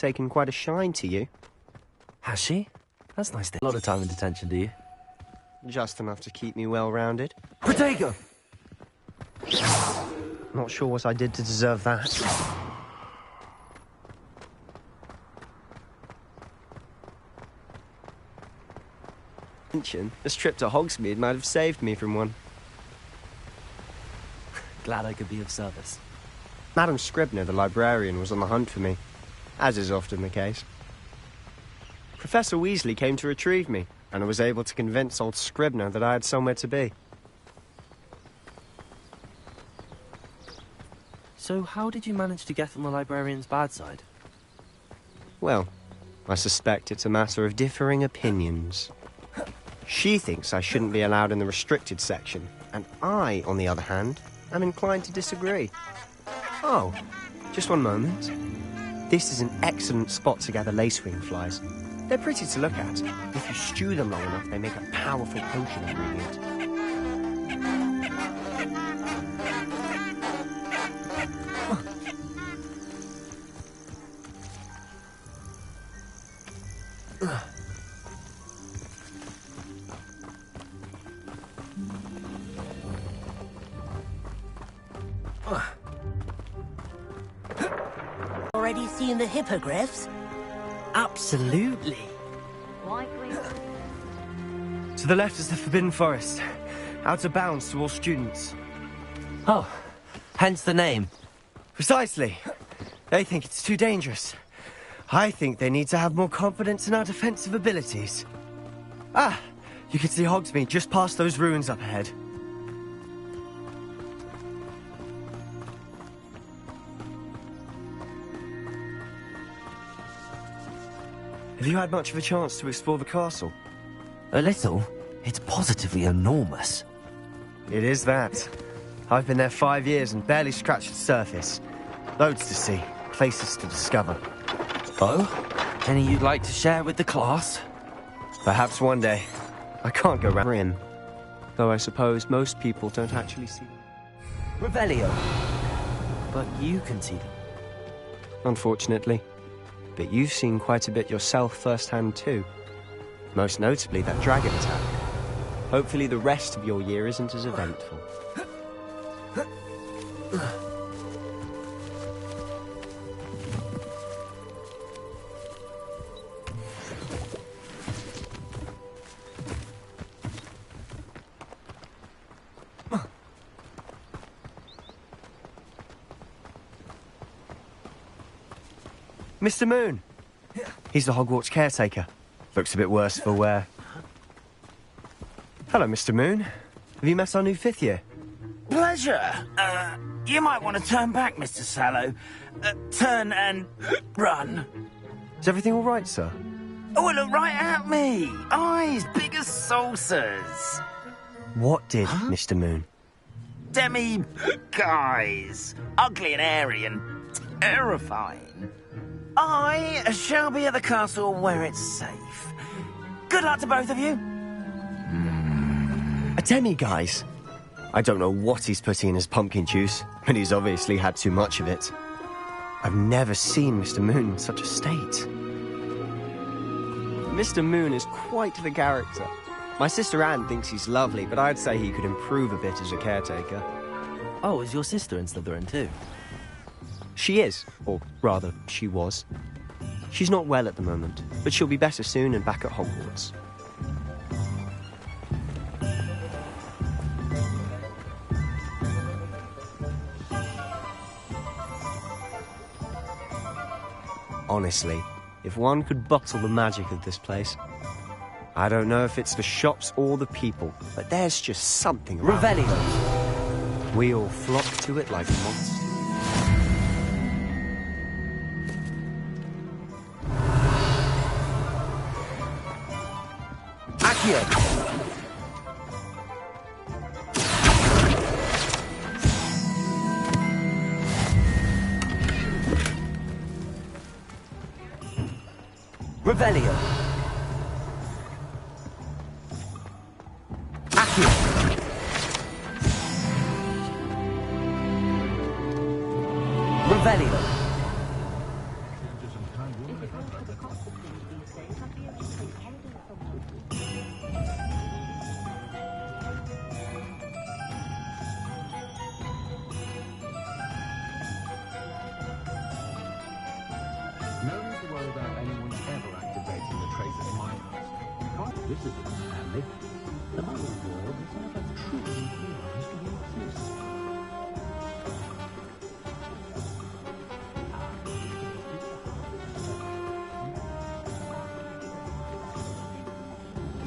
taken quite a shine to you. Has she? That's nice. A lot of time in detention, do you? Just enough to keep me well-rounded. Protego! Not sure what I did to deserve that. This trip to Hogsmeade might have saved me from one. Glad I could be of service. Madam Scribner, the librarian, was on the hunt for me, as is often the case. Professor Weasley came to retrieve me, and I was able to convince old Scribner that I had somewhere to be. So how did you manage to get on the librarian's bad side? Well, I suspect it's a matter of differing opinions. She thinks I shouldn't be allowed in the restricted section, and I, on the other hand, am inclined to disagree. Oh, just one moment. This is an excellent spot to gather lacewing flies. They're pretty to look at. If you stew them long enough, they make a powerful potion ingredient. Already seen the hippogriffs? Absolutely. Likely. To the left is the Forbidden Forest. Out of bounds to all students. Oh, hence the name. Precisely. They think it's too dangerous. I think they need to have more confidence in our defensive abilities. Ah, you can see Hogsmeade just past those ruins up ahead. Have you had much of a chance to explore the castle? A little. It's positively enormous. It is that. I've been there 5 years and barely scratched the surface. Loads to see, places to discover. Oh? Any you'd like to share with the class? Perhaps one day. I can't go round Rim. Though I suppose most people don't actually see them. Revelio. But you can see them. Unfortunately. But you've seen quite a bit yourself firsthand too. Most notably that dragon attack. Hopefully the rest of your year isn't as eventful. Mr. Moon! He's the Hogwarts caretaker. Looks a bit worse for wear. Hello, Mr. Moon. Have you met our new 5th year? Pleasure. You might want to turn back, Mr. Sallow. Turn and run. Is everything all right, sir? Oh, look right at me. Eyes big as saucers. What did, Mr. Moon? Demi-guys. Ugly and airy and terrifying. I shall be at the castle where it's safe. Good luck to both of you. A demi-guise? I don't know what he's putting in his pumpkin juice, but he's obviously had too much of it. I've never seen Mr. Moon in such a state. Mr. Moon is quite the character. My sister Anne thinks he's lovely, but I'd say he could improve a bit as a caretaker. Oh, is your sister in Slytherin too? She is, or rather, she was. She's not well at the moment, but she'll be better soon and back at Hogwarts. Honestly, if one could bottle the magic of this place. I don't know if it's the shops or the people, but there's just something about it. Revelio. We all flock to it like moths. Accio. Revelio. Accio. Revelio. No need to worry about anyone ever activating the tracer in my house. Can't visit the family. The modern world has never truly realized we exist.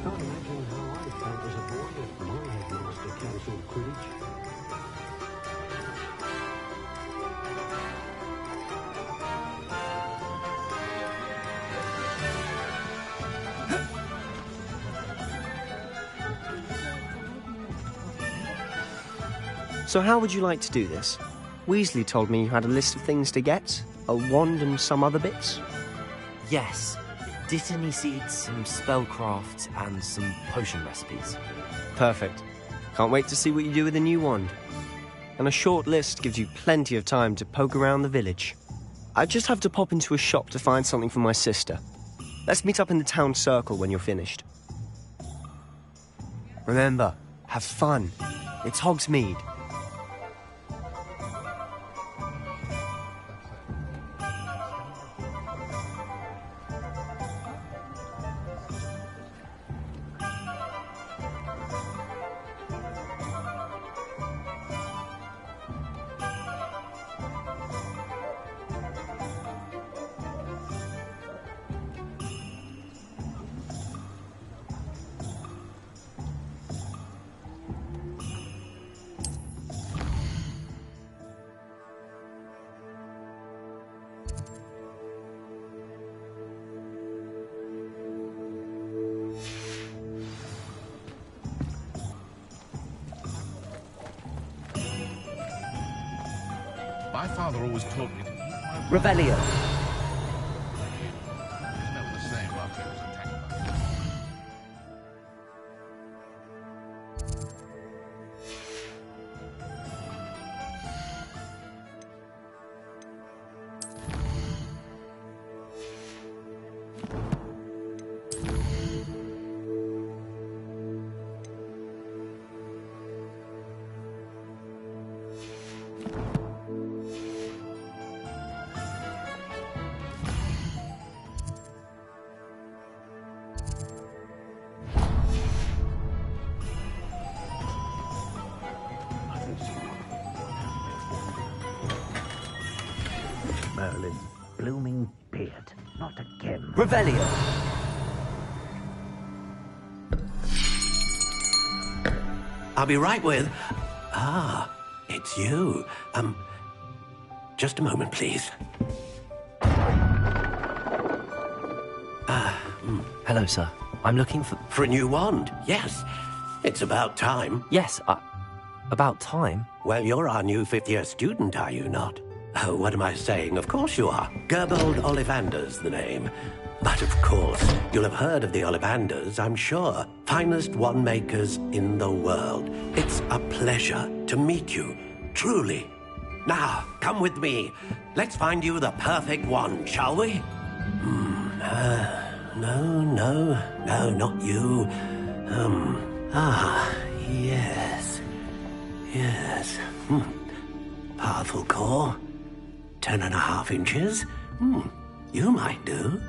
Can't imagine how I felt as a boy if my headmaster cancelled Quidditch. So how would you like to do this? Weasley told me you had a list of things to get, a wand and some other bits. Yes. Dittany seeds, some spellcraft, and some potion recipes. Perfect. Can't wait to see what you do with the new wand. And a short list gives you plenty of time to poke around the village. I just have to pop into a shop to find something for my sister. Let's meet up in the town circle when you're finished. Remember, have fun. It's Hogsmeade. My father always taught me to keep my Revelio. It's never the same after it was attacked by Merlin's blooming beard. Not again. Revelio. I'll be right with... it's you. Just a moment, please. Hello, sir. I'm looking for... For a new wand, yes. It's about time. Yes, about time. Well, you're our new fifth-year student, are you not? Oh, what am I saying? Of course you are. Gerbold Ollivander's the name. But of course, you'll have heard of the Ollivanders, I'm sure. Finest wand makers in the world. It's a pleasure to meet you, truly. Now, come with me. Let's find you the perfect wand, shall we? No, not you. Yes. Powerful core. 10.5 inches. You might do.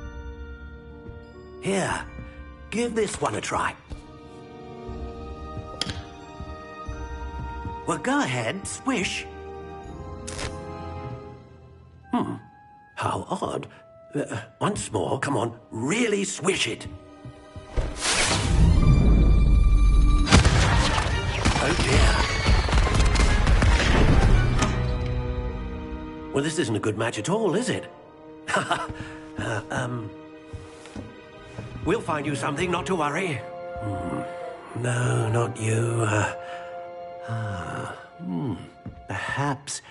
Here, give this one a try. Well, go ahead, swish. How odd. Once more, come on, really swish it. Oh dear. Well, this isn't a good match at all, is it? We'll find you something, not to worry. No, not you. Perhaps...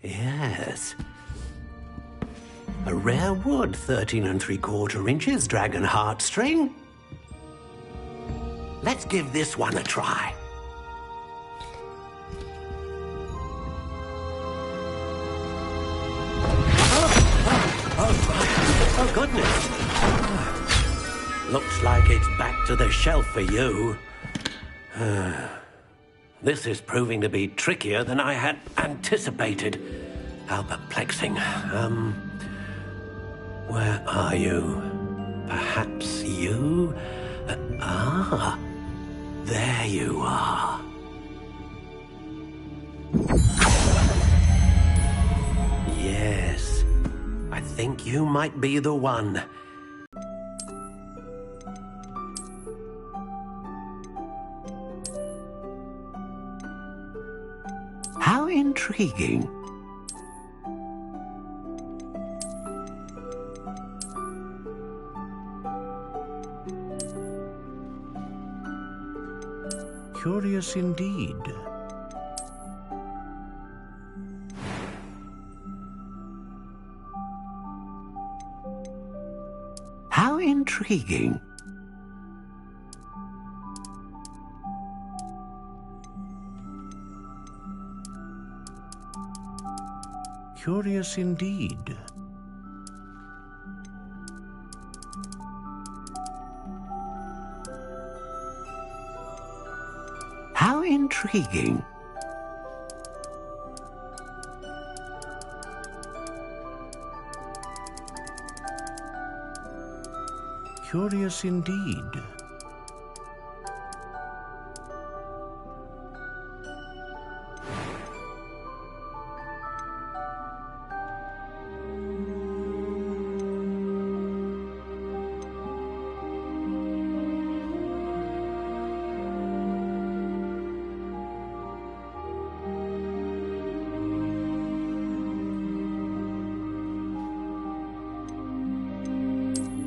Yes. A rare wood, 13 3/4 inches, dragon heartstring. Let's give this one a try. Oh, goodness. Looks like it's back to the shelf for you. This is proving to be trickier than I had anticipated. How perplexing. Where are you? Perhaps you? There you are. Yes, I think you might be the one. How intriguing. Curious indeed. How intriguing. Curious indeed. How intriguing. Curious indeed.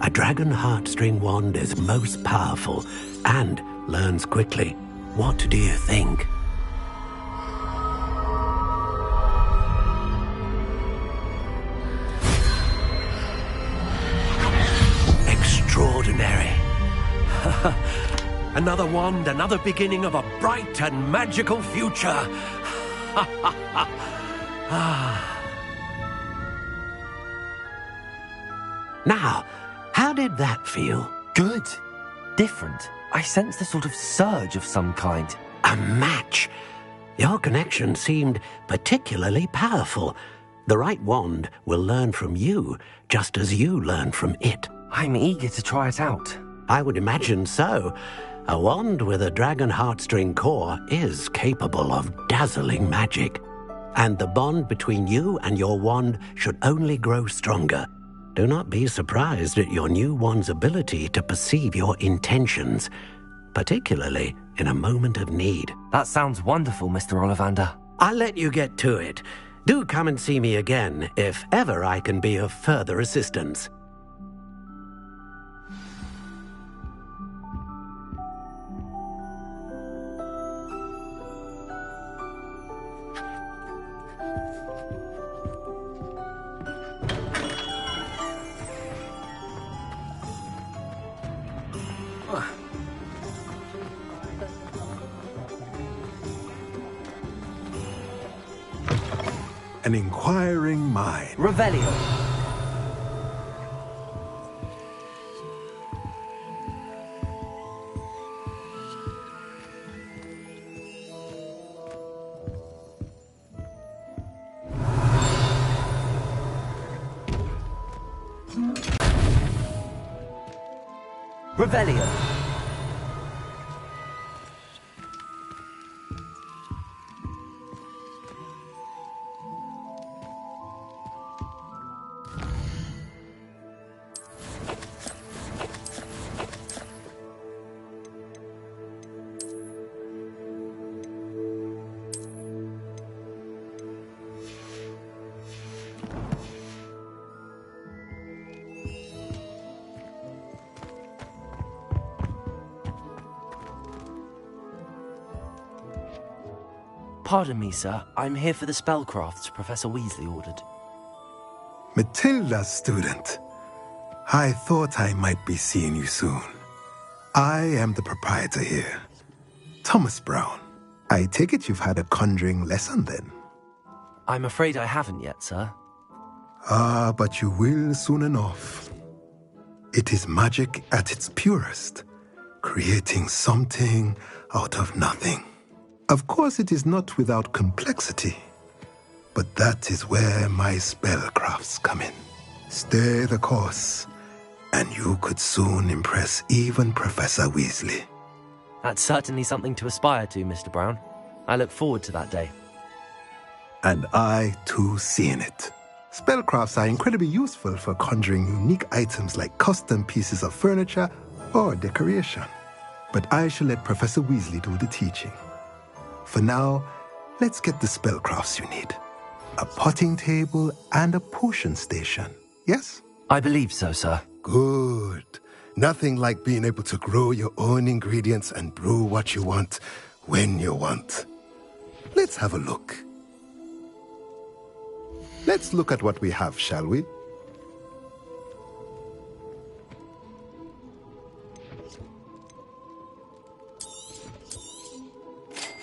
A dragon heartstring wand is most powerful and learns quickly. What do you think? Extraordinary. Another wand, another beginning of a bright and magical future. Now, how did that feel? Good. Different. I sensed a sort of surge of some kind. A match. Your connection seemed particularly powerful. The right wand will learn from you, just as you learn from it. I'm eager to try it out. I would imagine so. A wand with a dragon heartstring core is capable of dazzling magic. And the bond between you and your wand should only grow stronger. Do not be surprised at your new wand's ability to perceive your intentions, particularly in a moment of need. That sounds wonderful, Mr. Ollivander. I'll let you get to it. Do come and see me again if ever I can be of further assistance. An inquiring mind. Revelio. Revelio. Pardon me, sir. I'm here for the spellcrafts Professor Weasley ordered. Matilda's student. I thought I might be seeing you soon. I am the proprietor here, Thomas Brown. I take it you've had a conjuring lesson then? I'm afraid I haven't yet, sir. Ah, but you will soon enough. It is magic at its purest, creating something out of nothing. Of course, it is not without complexity, but that is where my spellcrafts come in. Stay the course, and you could soon impress even Professor Weasley. That's certainly something to aspire to, Mr. Brown. I look forward to that day. And I, too, seen it. Spellcrafts are incredibly useful for conjuring unique items like custom pieces of furniture or decoration. But I shall let Professor Weasley do the teaching. For now, let's get the spellcrafts you need. A potting table and a potion station, yes? I believe so, sir. Good. Nothing like being able to grow your own ingredients and brew what you want, when you want. Let's have a look. Let's look at what we have, shall we?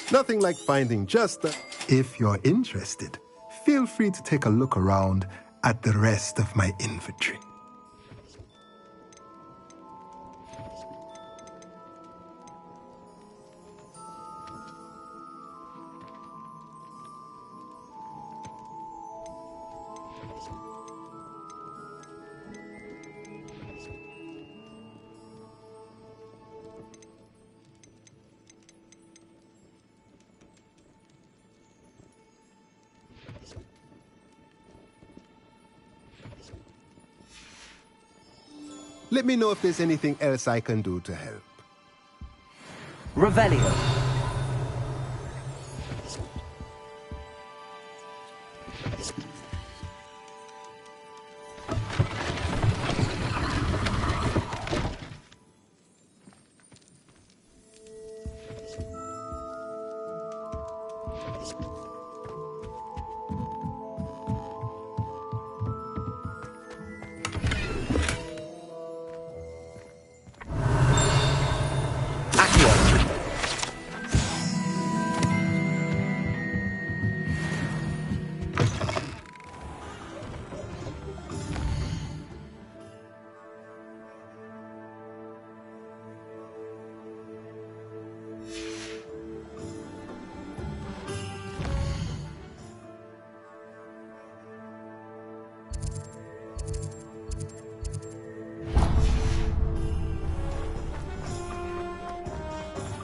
Nothing like finding just a... If you're interested, feel free to take a look around at the rest of my inventory. Let me know if there's anything else I can do to help. Revelio.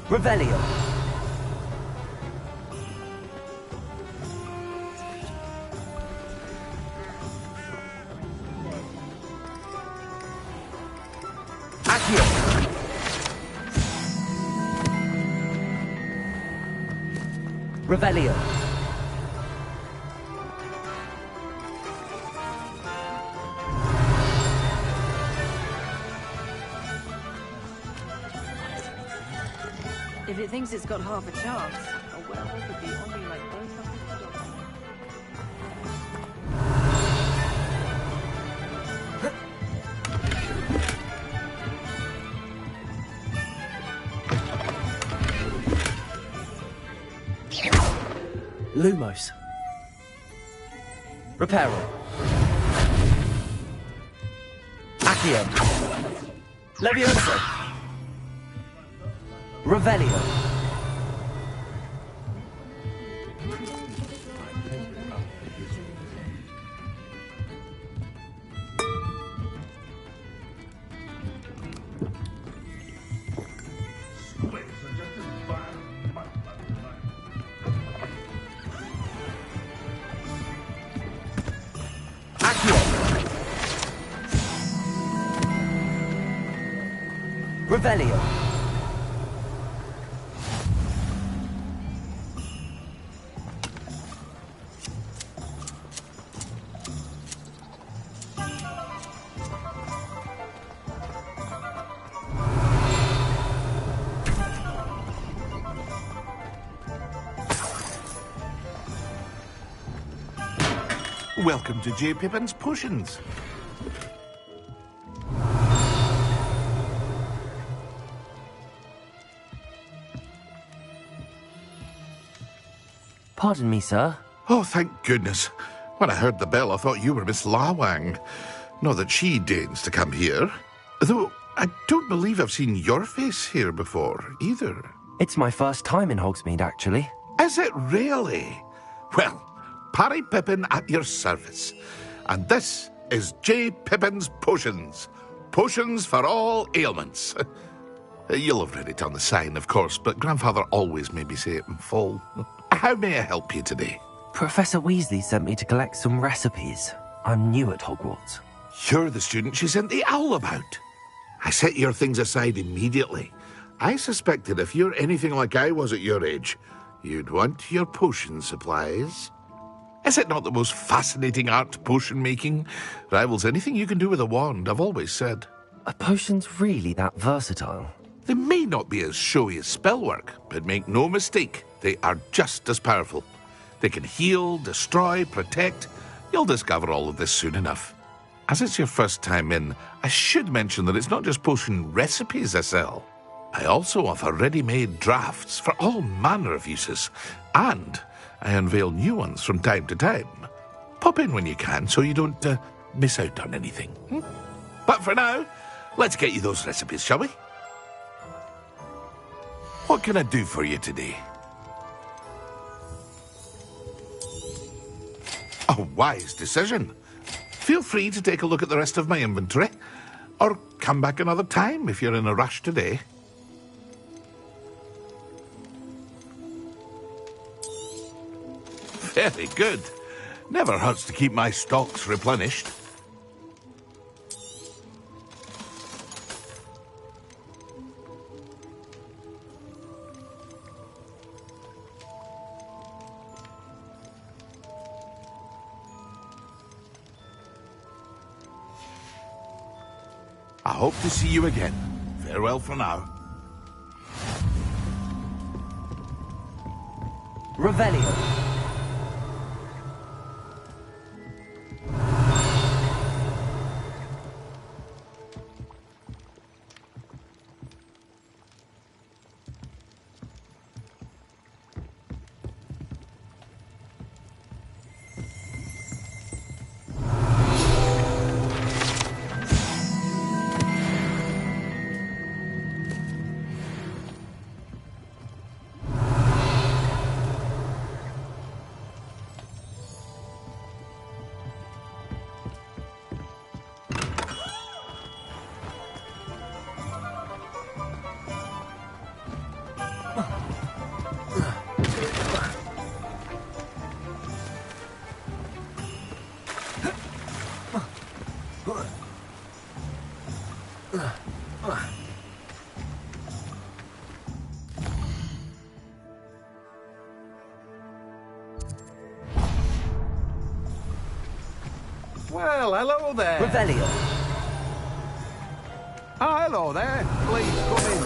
Revelio. Accio. Revelio. If it thinks it's got half a chance, a werewolf would be only like both of us. Lumos. Reparo. Accio. Levioso. Revelio. Accio. Revelio. Welcome to J. Pippin's Potions. Pardon me, sir. Oh, thank goodness. When I heard the bell, I thought you were Miss Lawang. Not that she deigns to come here. Though I don't believe I've seen your face here before, either. It's my first time in Hogsmeade, actually. Is it really? Well, Parry Pippin at your service. And this is J. Pippin's Potions. Potions for all ailments. You'll have read it on the sign, of course, but Grandfather always made me say it in full. How may I help you today? Professor Weasley sent me to collect some recipes. I'm new at Hogwarts. You're the student she sent the owl about. I set your things aside immediately. I suspected if you're anything like I was at your age, you'd want your potion supplies. Is it not the most fascinating art, potion making? Rivals anything you can do with a wand, I've always said. Are potions really that versatile? They may not be as showy as spellwork, but make no mistake, they are just as powerful. They can heal, destroy, protect. You'll discover all of this soon enough. As it's your first time in, I should mention that it's not just potion recipes I sell. I also offer ready-made drafts for all manner of uses, and I unveil new ones from time to time. Pop in when you can so you don't miss out on anything. But for now, let's get you those recipes, shall we? What can I do for you today? A wise decision. Feel free to take a look at the rest of my inventory, or come back another time if you're in a rush today. Very good. Never hurts to keep my stocks replenished. I hope to see you again. Farewell for now. Revelio. Well, hello there. Revelio. Ah, hello there. Please come in.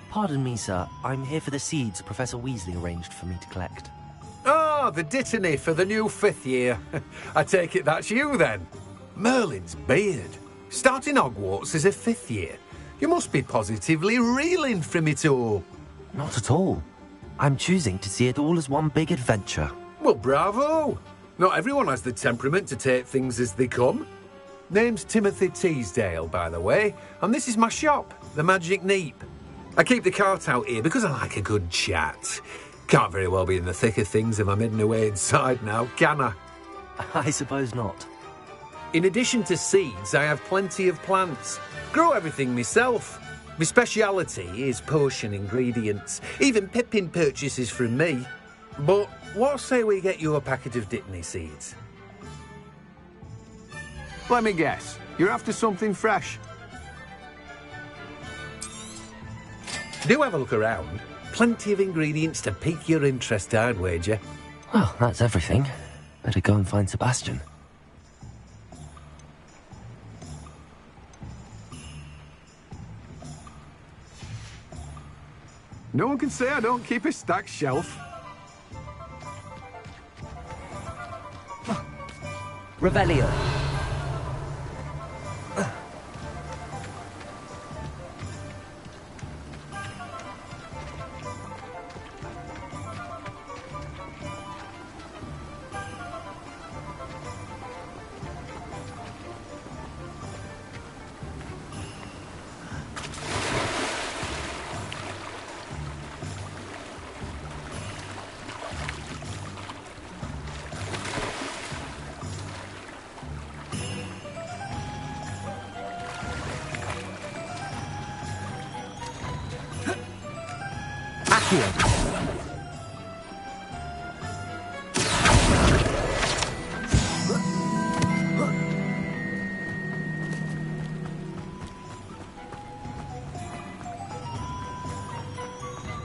Pardon me, sir. I'm here for the seeds Professor Weasley arranged for me to collect. Oh, the dittany for the new 5th year. I take it that's you, then. Merlin's beard. Starting Hogwarts as a 5th year. You must be positively reeling from it all. Not at all. I'm choosing to see it all as one big adventure. Well, bravo. Not everyone has the temperament to take things as they come. Name's Timothy Teasdale, by the way, and this is my shop, the Magic Neep. I keep the cart out here because I like a good chat. Can't very well be in the thick of things if I'm hidden away inside now, can I? I suppose not. In addition to seeds, I have plenty of plants. Grow everything myself. My speciality is potion ingredients. Even Pippin purchases from me. But what say we get you a packet of Dittany seeds? Let me guess. You're after something fresh. Do have a look around. Plenty of ingredients to pique your interest, I'd wager. Well, that's everything. Better go and find Sebastian. No one can say I don't keep a stacked shelf. Revelio. Accio.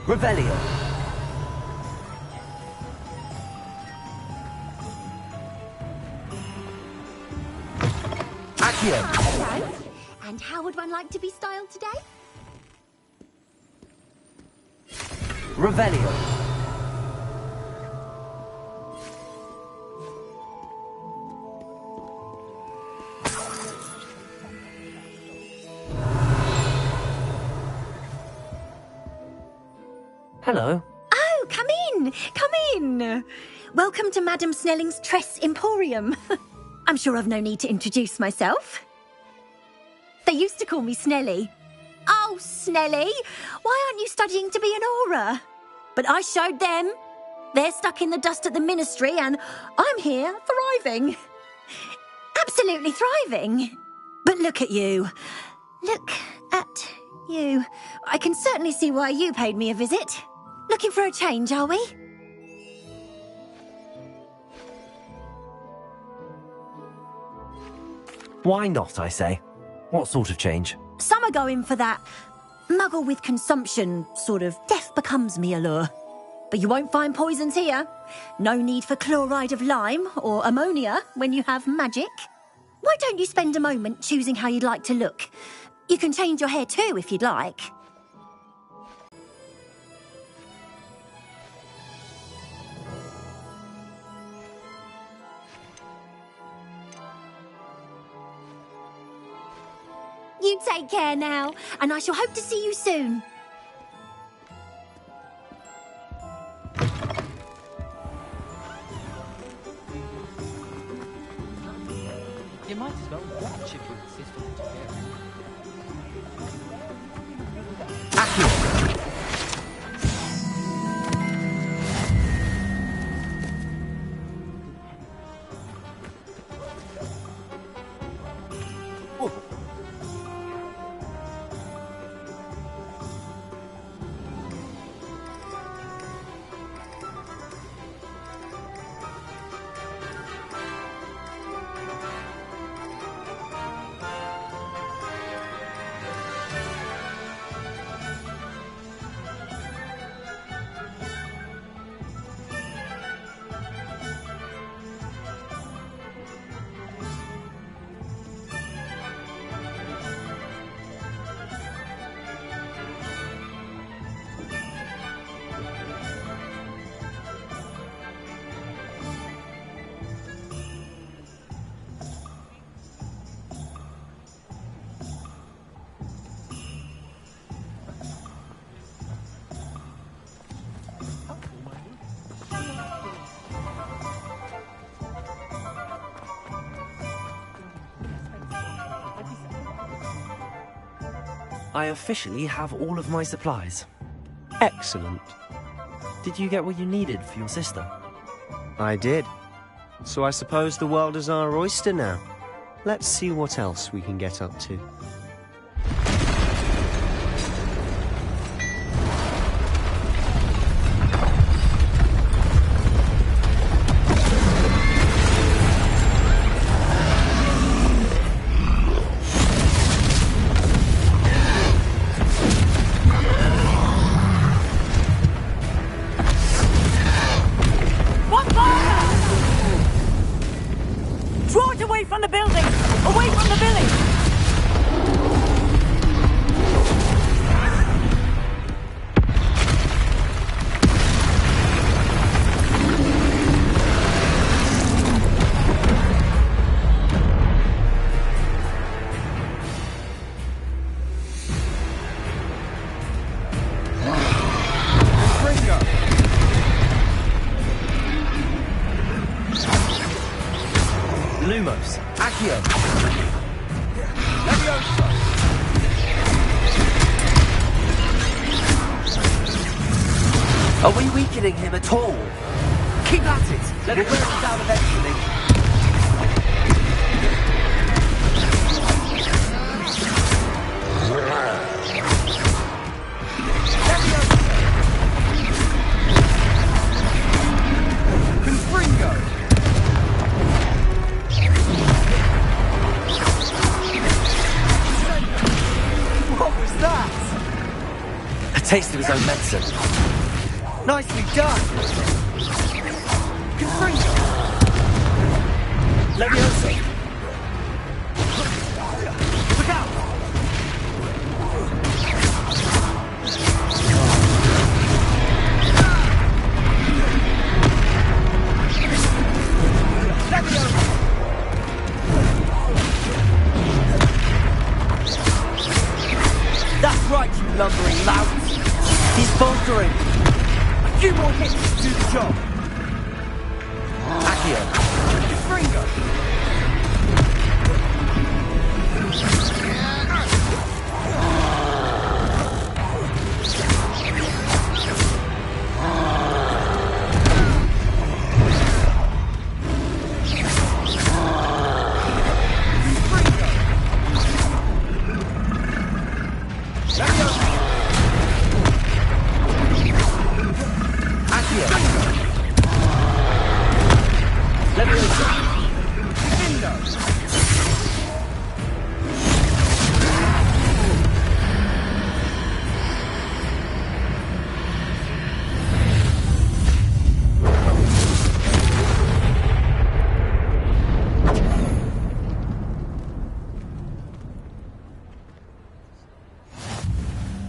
Revelio. Accio. Hello. And how would one like to be styled today? Revelio. Hello. Oh, come in. Come in. Welcome to Madame Snelling's Tress Emporium. I'm sure I've no need to introduce myself. They used to call me Snelly. Oh, Snelly, why aren't you studying to be an aura? But I showed them. They're stuck in the dust at the ministry and I'm here thriving. Absolutely thriving. But look at you. Look at you. I can certainly see why you paid me a visit. Looking for a change, are we? Why not, I say? What sort of change? Some are going for that muggle with consumption, sort of death becomes me allure. But you won't find poisons here. No need for chloride of lime or ammonia when you have magic. Why don't you spend a moment choosing how you'd like to look? You can change your hair too if you'd like. You take care now, and I shall hope to see you soon. You might as well watch if you insist on it. Accio. I officially have all of my supplies. Excellent. Did you get what you needed for your sister? I did. So I suppose the world is our oyster now. Let's see what else we can get up to. Lumos. Accio. Are we weakening him at all? Keep at it. Let it wear him down eventually. taste of his own medicine. Nicely done! Confringo! Leviosa! Look out! That's right, you lumbering lout. He's faltering. A few more hits to do the job. Accio! Confringo!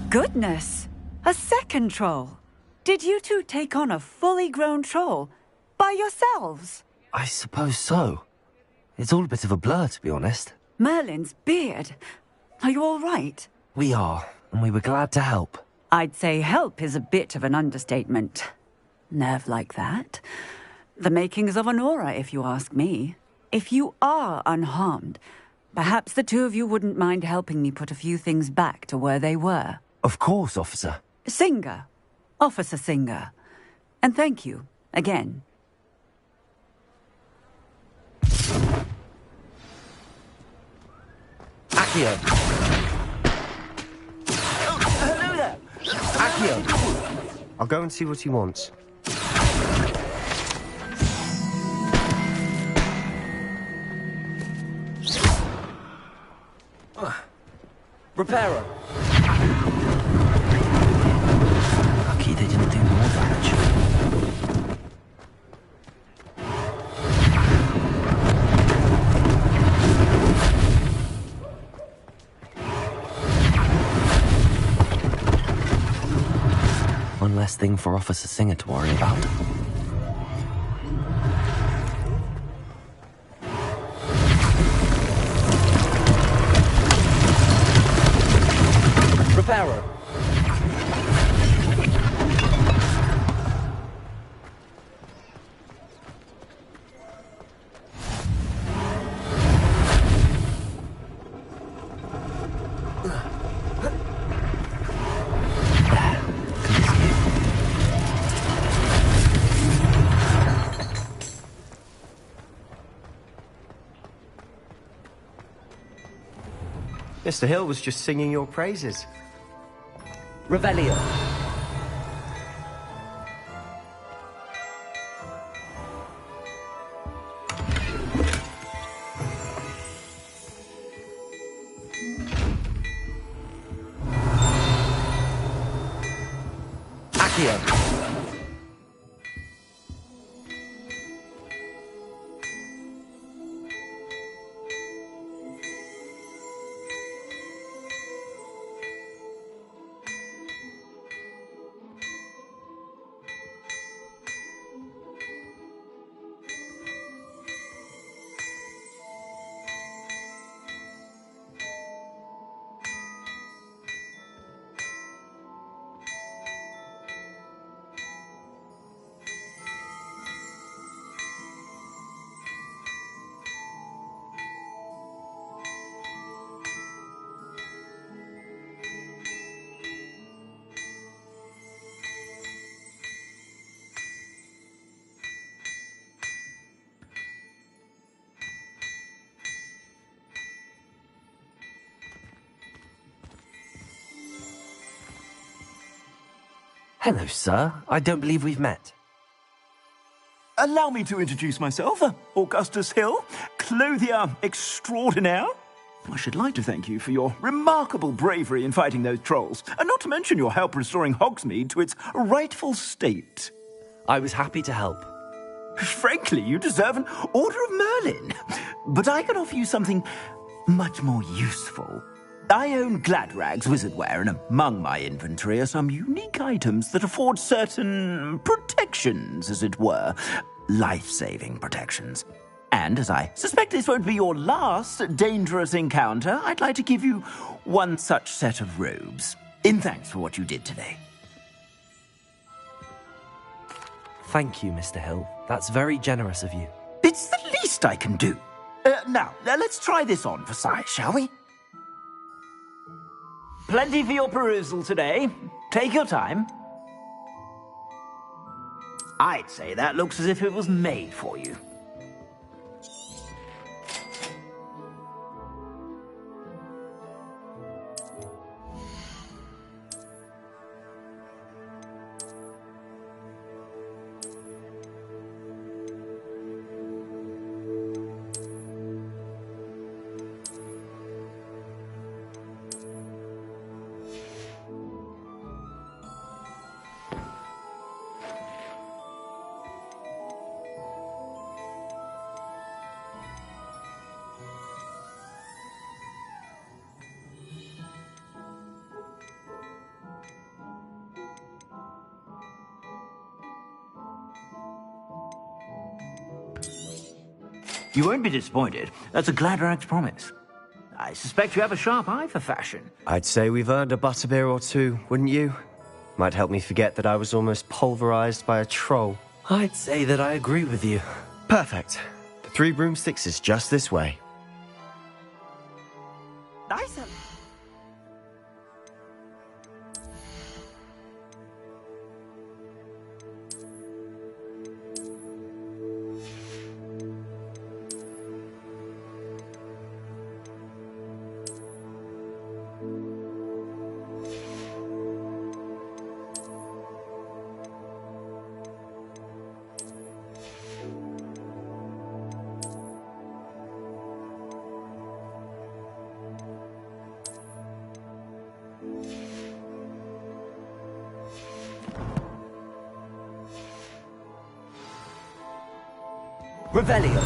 Goodness! A second troll! Did you two take on a fully grown troll by yourselves? I suppose so. It's all a bit of a blur, to be honest. Merlin's beard. Are you all right? We are, and we were glad to help. I'd say help is a bit of an understatement. Nerve like that. The makings of an aura, if you ask me. If you are unharmed, perhaps the two of you wouldn't mind helping me put a few things back to where they were. Of course, officer. Singer. Officer Singer. And thank you, again. Accio! Hello there! Accio! I'll go and see what he wants. Reparo! Lucky they didn't do more damage. One less thing for Officer Singer to worry about. Reparo! Mr. Hill was just singing your praises. Revelio. Accio. Hello, sir. I don't believe we've met. Allow me to introduce myself, Augustus Hill, clothier extraordinaire. I should like to thank you for your remarkable bravery in fighting those trolls, and not to mention your help restoring Hogsmeade to its rightful state. I was happy to help. Frankly, you deserve an Order of Merlin. But I can offer you something much more useful. I own Gladrag's wizardware, and among my inventory are some unique items that afford certain protections, as it were. Life-saving protections. And as I suspect this won't be your last dangerous encounter, I'd like to give you one such set of robes, in thanks for what you did today. Thank you, Mr. Hill. That's very generous of you. It's the least I can do. Now, let's try this on for size, shall we? Plenty for your perusal today. Take your time. I'd say that looks as if it was made for you. You won't be disappointed. That's a Gladrag's promise. I suspect you have a sharp eye for fashion. I'd say we've earned a butterbeer or two, wouldn't you? Might help me forget that I was almost pulverized by a troll. I'd say that I agree with you. Perfect. The 3 broomsticks is just this way. Nice. Revelio.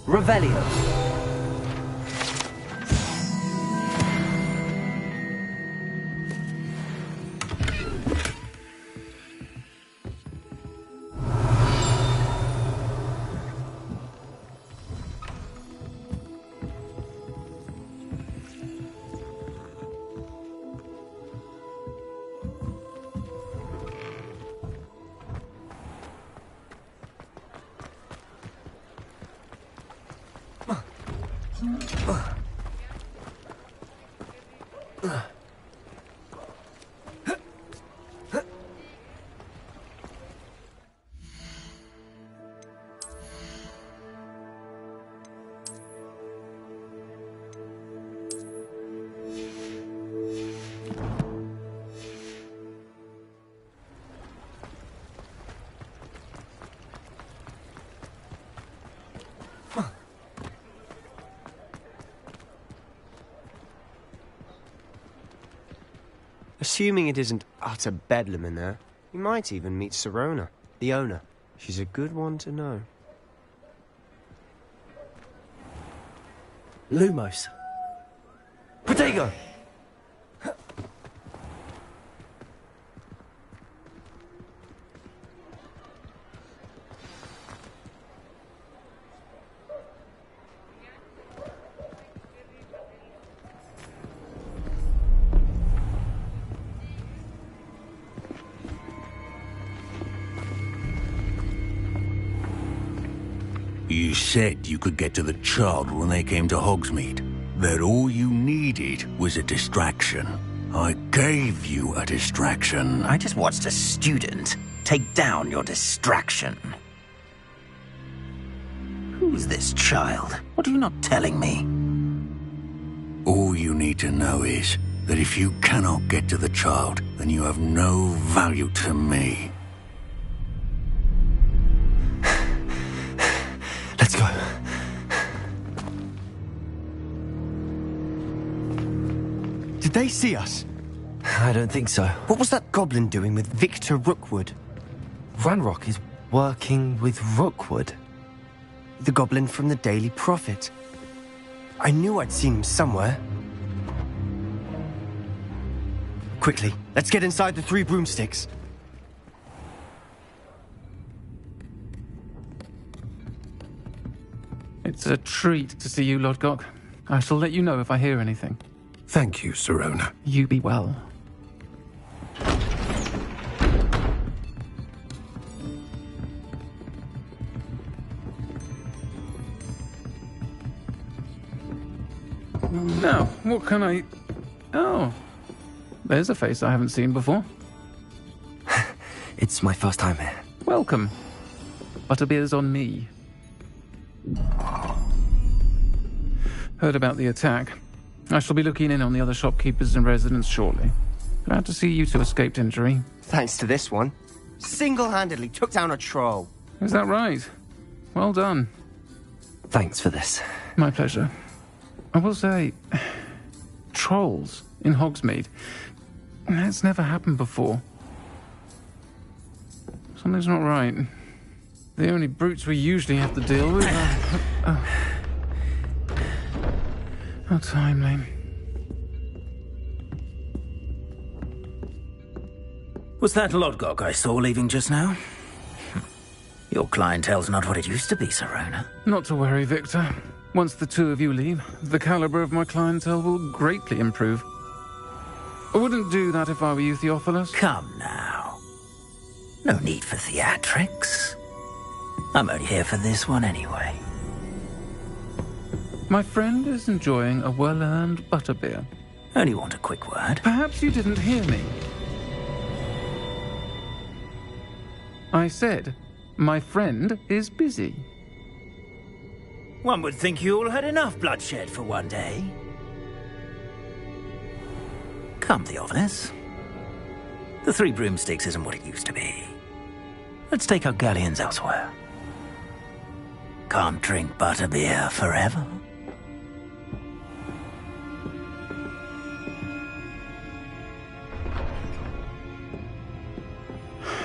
Revelio. Assuming it isn't utter bedlam in there, you might even meet Sirona, the owner. She's a good one to know. Lumos. Protego! You said you could get to the child when they came to Hogsmeade. that all you needed was a distraction. I gave you a distraction. I just watched a student take down your distraction. Who's this child? What are you not telling me? All you need to know is that if you cannot get to the child, then you have no value to me. Let's go. Did they see us? I don't think so. What was that goblin doing with Victor Rookwood? Ranrock is working with Rookwood. The goblin from the Daily Prophet. I knew I'd seen him somewhere. Quickly, let's get inside the 3 broomsticks. It's a treat to see you, Lodgok. I shall let you know if I hear anything. Thank you, Sirona. You be well. Now, what can I... Oh, there's a face I haven't seen before. It's my first time here. Welcome. Butterbeer's on me. Heard about the attack. I shall be looking in on the other shopkeepers and residents shortly. Glad to see you two escaped injury. Thanks to this one. Single-handedly took down a troll. Is that right? Well done. Thanks for this. My pleasure. I will say, trolls in Hogsmeade. That's never happened before. Something's not right. The only brutes we usually have to deal with are... How timely. Was that Lodgok I saw leaving just now? Your clientele's not what it used to be, Sirona. Not to worry, Victor. Once the 2 of you leave, the caliber of my clientele will greatly improve. I wouldn't do that if I were you, Theophilus. Come now. No need for theatrics. I'm only here for this one anyway. My friend is enjoying a well-earned butterbeer. Only want a quick word. Perhaps you didn't hear me. I said, my friend is busy. One would think you all had enough bloodshed for one day. Come, Theophilus. The 3 broomsticks isn't what it used to be. Let's take our galleons elsewhere. Can't drink butterbeer forever.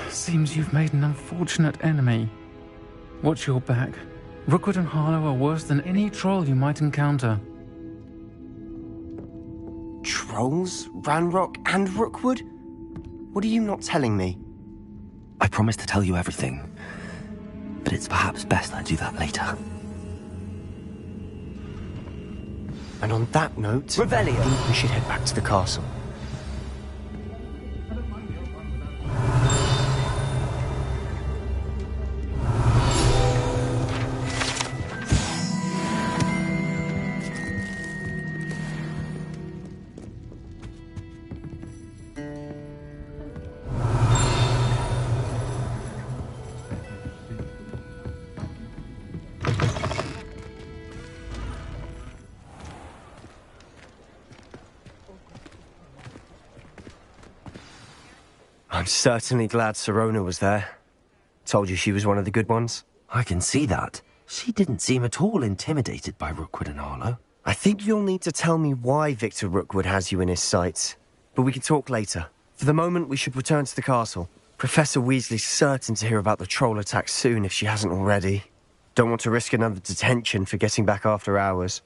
Seems you've made an unfortunate enemy. Watch your back. Rookwood and Harlow are worse than any troll you might encounter. Trolls? Ranrock and Rookwood? What are you not telling me? I promised to tell you everything, but it's perhaps best I do that later. And on that note, Revelio. I think we should head back to the castle. I'm certainly glad Sirona was there. Told you she was one of the good ones. I can see that. She didn't seem at all intimidated by Rookwood and Harlow. I think you'll need to tell me why Victor Rookwood has you in his sights. But we can talk later. For the moment, we should return to the castle. Professor Weasley's certain to hear about the troll attack soon if she hasn't already. Don't want to risk another detention for getting back after hours.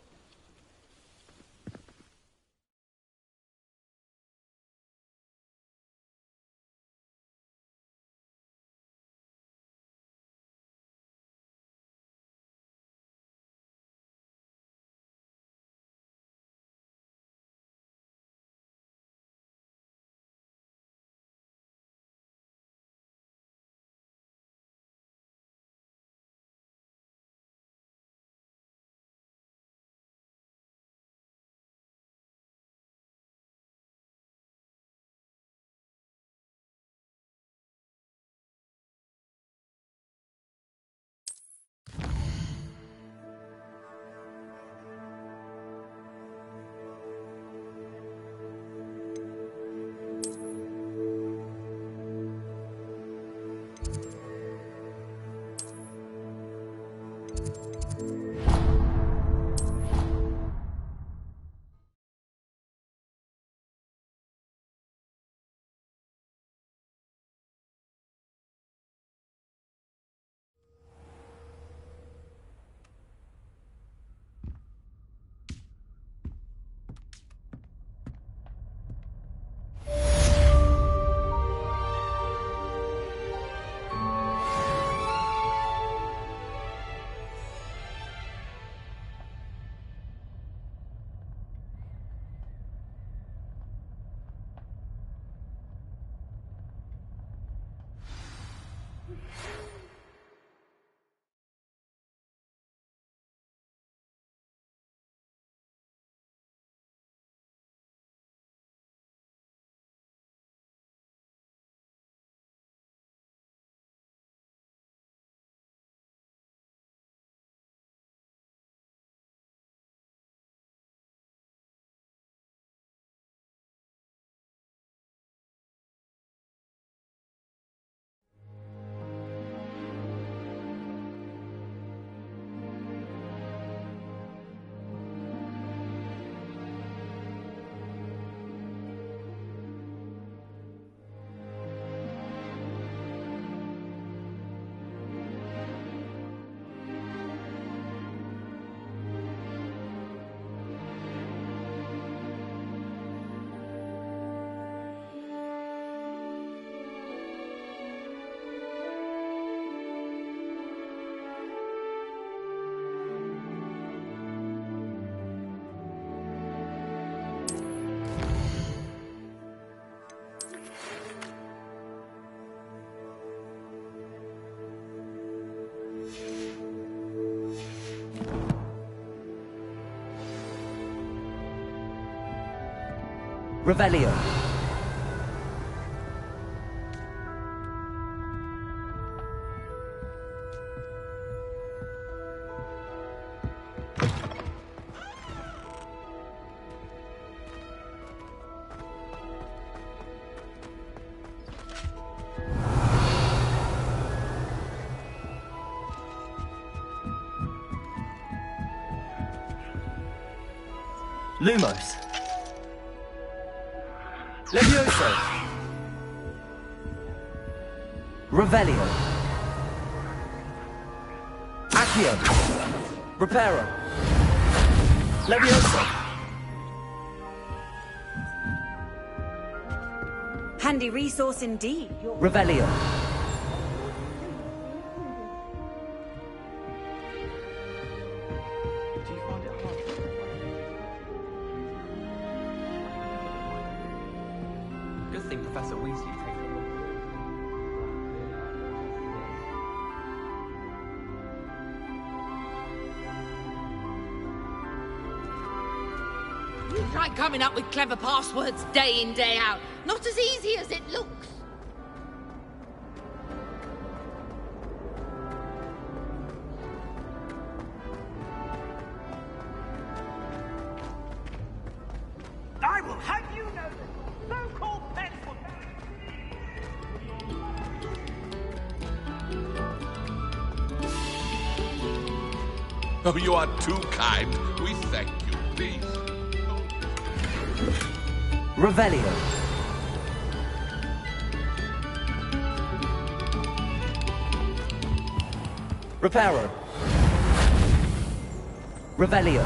Revelio. Lumos. Levioso. Revelio. Accio. Reparo. Levioso. Handy resource indeed. Revelio. Good thing Professor Weasley takes the look. You try coming up with clever passwords day in, day out. Not as easy as it looks. I will have you know that so-called pencil. Oh, you are too kind. We thank you, please. Revelio. Reparo. Revelio.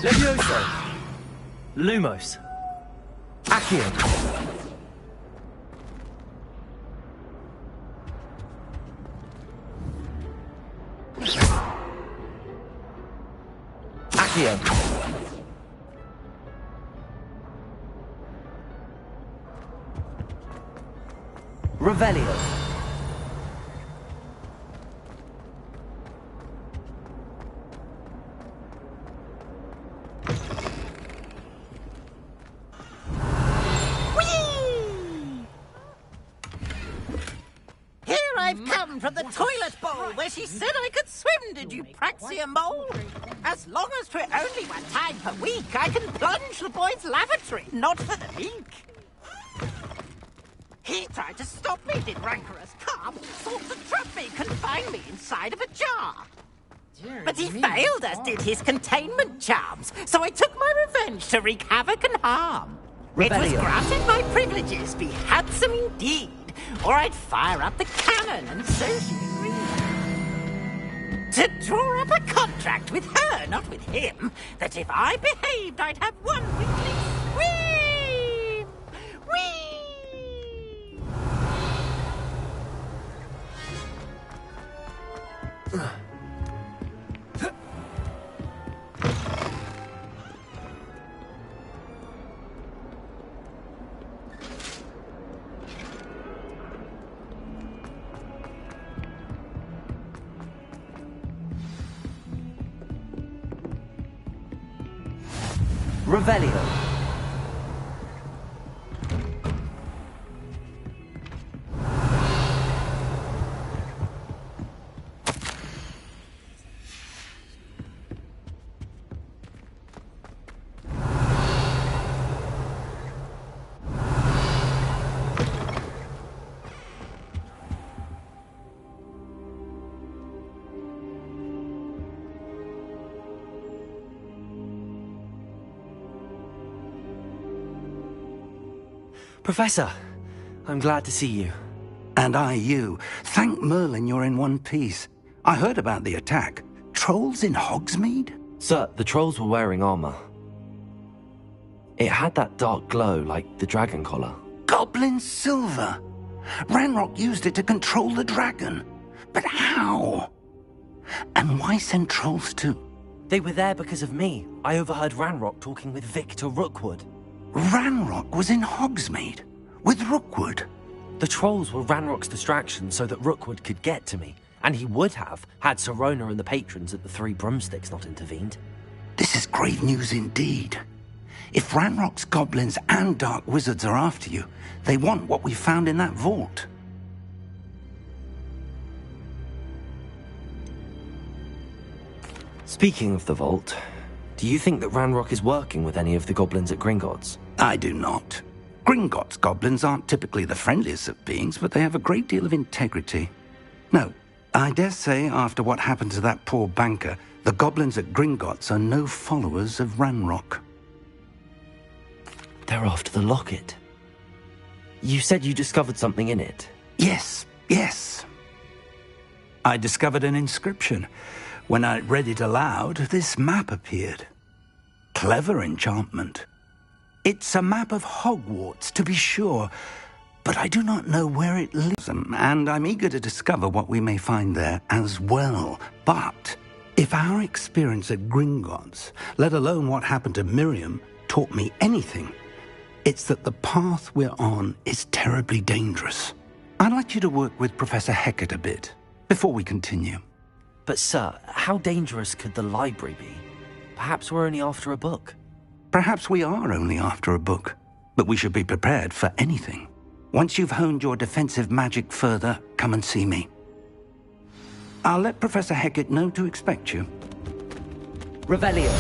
Levioso. Lumos. Accio. Accio. Revelio. Here I've come from the toilet bowl where she said I could swim, did you praxia mole? As long as 'twere only 1 time per week, I can plunge the boy's lavatory, not for the leak. He tried to stop me, did rancorous carp, sought to trap me, confine me inside of a jar. But he failed, as did his containment charms, so I took my revenge to wreak havoc and harm. It was Revelio. granted my privileges be handsome indeed, or I'd fire up the cannon, and so she agreed. To draw up a contract with her, not with him, that if I behaved, I'd have 1 weekly swim! Whee! Revelio. Professor, I'm glad to see you. And I you. Thank Merlin you're in one piece. I heard about the attack. Trolls in Hogsmeade? Sir, the trolls were wearing armor. It had that dark glow like the dragon collar. Goblin silver! Ranrock used it to control the dragon. But how? And why send trolls too? They were there because of me. I overheard Ranrock talking with Victor Rookwood. Ranrock was in Hogsmeade with Rookwood. The trolls were Ranrock's distraction so that Rookwood could get to me. And he would have, had Sirona and the patrons at the Three Broomsticks not intervened. This is grave news indeed. If Ranrock's goblins and dark wizards are after you, they want what we found in that vault. Speaking of the vault, do you think that Ranrock is working with any of the goblins at Gringotts? I do not. Gringotts goblins aren't typically the friendliest of beings, but they have a great deal of integrity. No, I dare say after what happened to that poor banker, the goblins at Gringotts are no followers of Ranrock. They're after the locket. You said you discovered something in it. Yes. I discovered an inscription. When I read it aloud, this map appeared. Clever enchantment. It's a map of Hogwarts, to be sure, but I do not know where it leads, and I'm eager to discover what we may find there as well. But if our experience at Gringotts, let alone what happened to Miriam, taught me anything, it's that the path we're on is terribly dangerous. I'd like you to work with Professor Hecat a bit before we continue. But sir, how dangerous could the library be? Perhaps we're only after a book. Perhaps we are only after a book, but we should be prepared for anything. Once you've honed your defensive magic further, come and see me. I'll let Professor Hecat know to expect you. Revelio.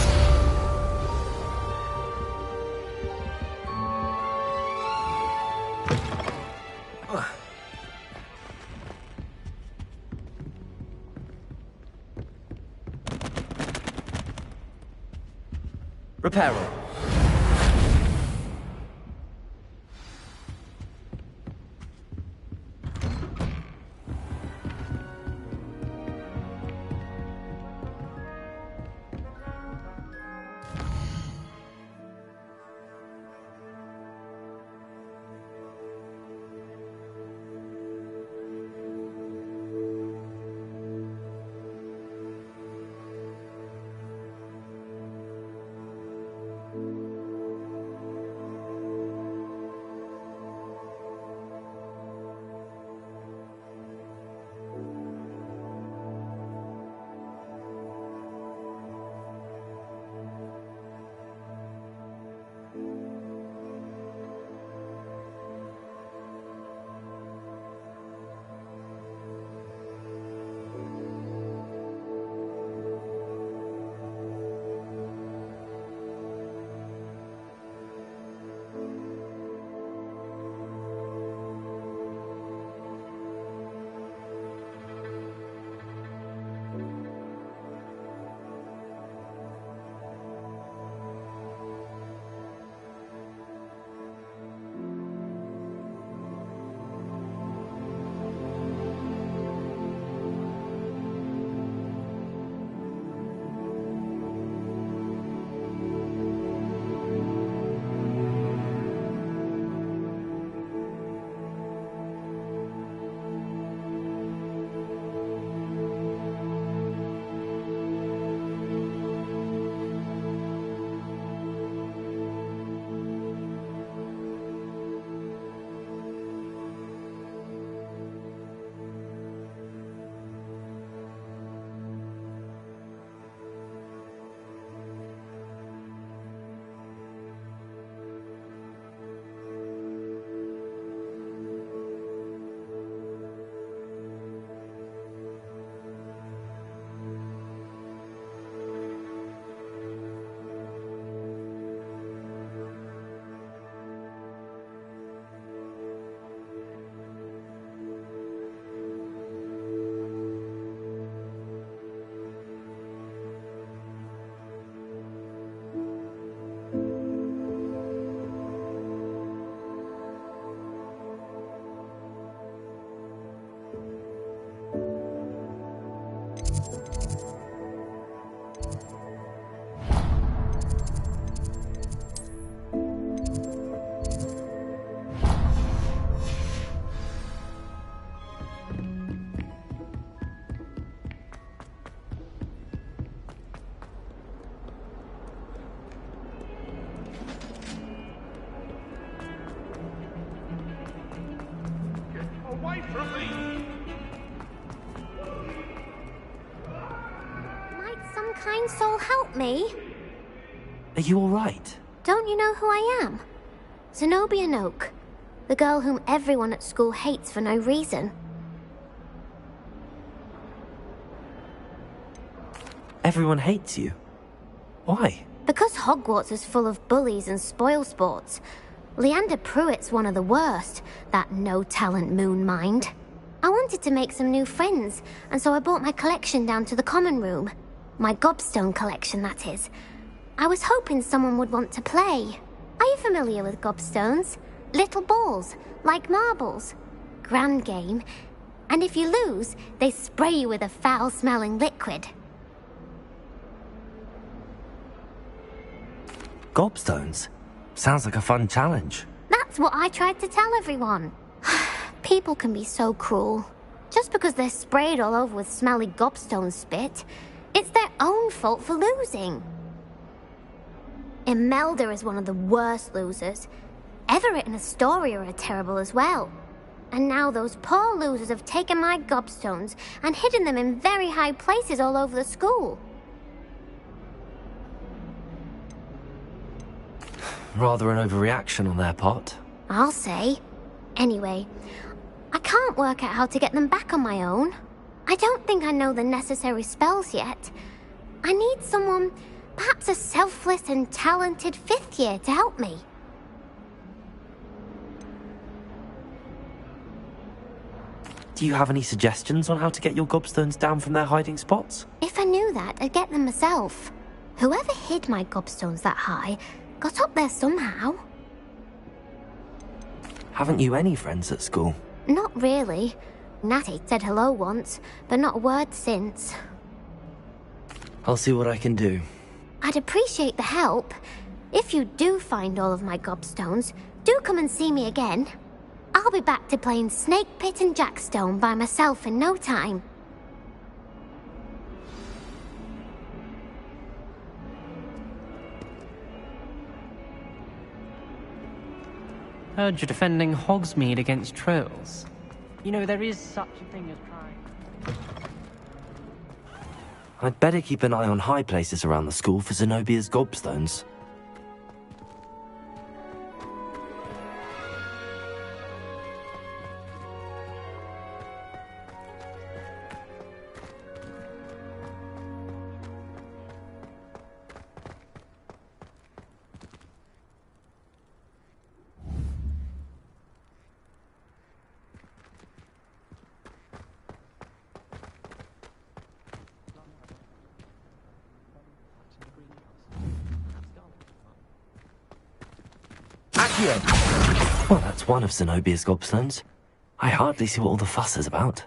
Reparo. kind soul help me? Are you all right? Don't you know who I am? Zenobia Noak, the girl whom everyone at school hates for no reason. Everyone hates you. Why? Because Hogwarts is full of bullies and spoilsports. Leander Pruitt's one of the worst, that no-talent moon mind. I wanted to make some new friends, and so I brought my collection down to the common room. My gobstone collection, that is. I was hoping someone would want to play. Are you familiar with gobstones? Little balls, like marbles. Grand game. And if you lose, they spray you with a foul-smelling liquid. Gobstones? Sounds like a fun challenge. That's what I tried to tell everyone. People can be so cruel. Just because they're sprayed all over with smelly gobstone spit, it's their own fault for losing. Imelda is one of the worst losers. Everett and Astoria are terrible as well. And now those poor losers have taken my gobstones and hidden them in very high places all over the school. Rather an overreaction on their part. I'll say. Anyway, I can't work out how to get them back on my own. I don't think I know the necessary spells yet. I need someone, perhaps a selfless and talented fifth year to help me. Do you have any suggestions on how to get your gobstones down from their hiding spots? If I knew that, I'd get them myself. Whoever hid my gobstones that high got up there somehow. Haven't you any friends at school? Not really. Natty said hello once, but not a word since. I'll see what I can do. I'd appreciate the help. If you do find all of my gobstones, do come and see me again. I'll be back to playing Snake Pit and Jackstone by myself in no time. Heard you're defending Hogsmeade against trolls. You know, there is such a thing as trying. I'd better keep an eye on high places around the school for Zenobia's gobstones. Well, that's one of Zenobia's gobstones. I hardly see what all the fuss is about.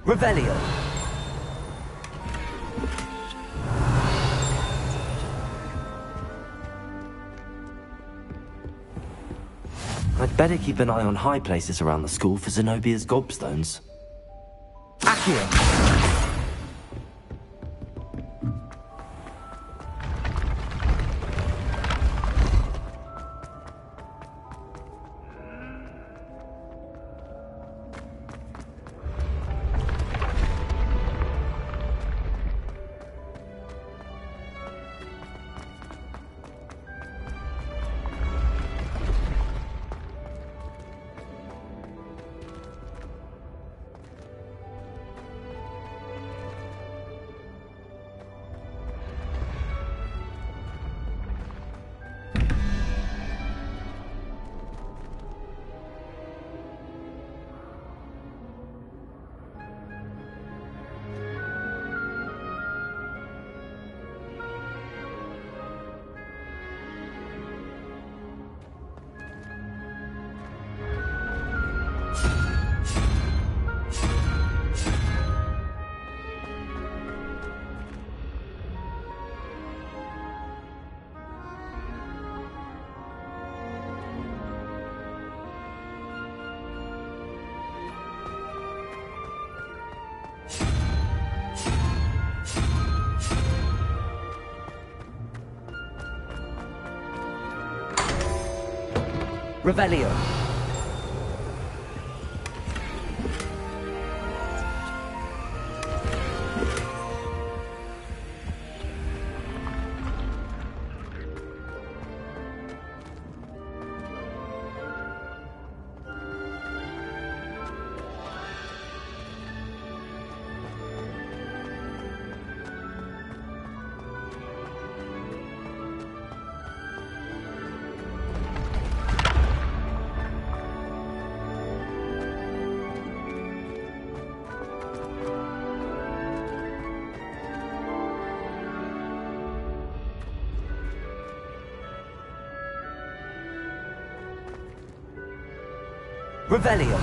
Revelio. I'd better keep an eye on high places around the school for Zenobia's gobstones. Accio. Revelio. Revelio.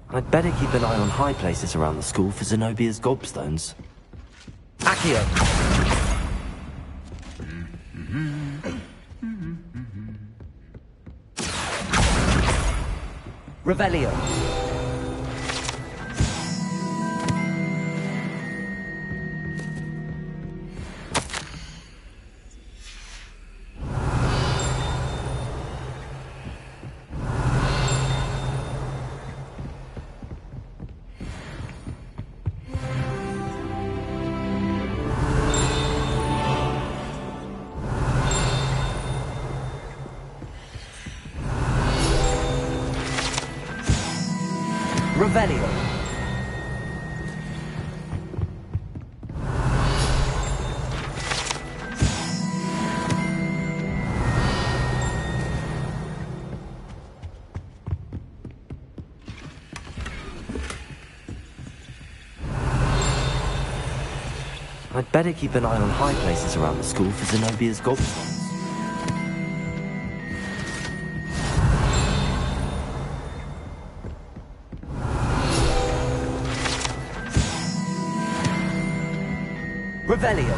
I'd better keep an eye on high places around the school for Zenobia's gobstones. Accio. Revelio. Revelio. I'd better keep an eye on high places around the school for Zenobia's gobstones. Revelio.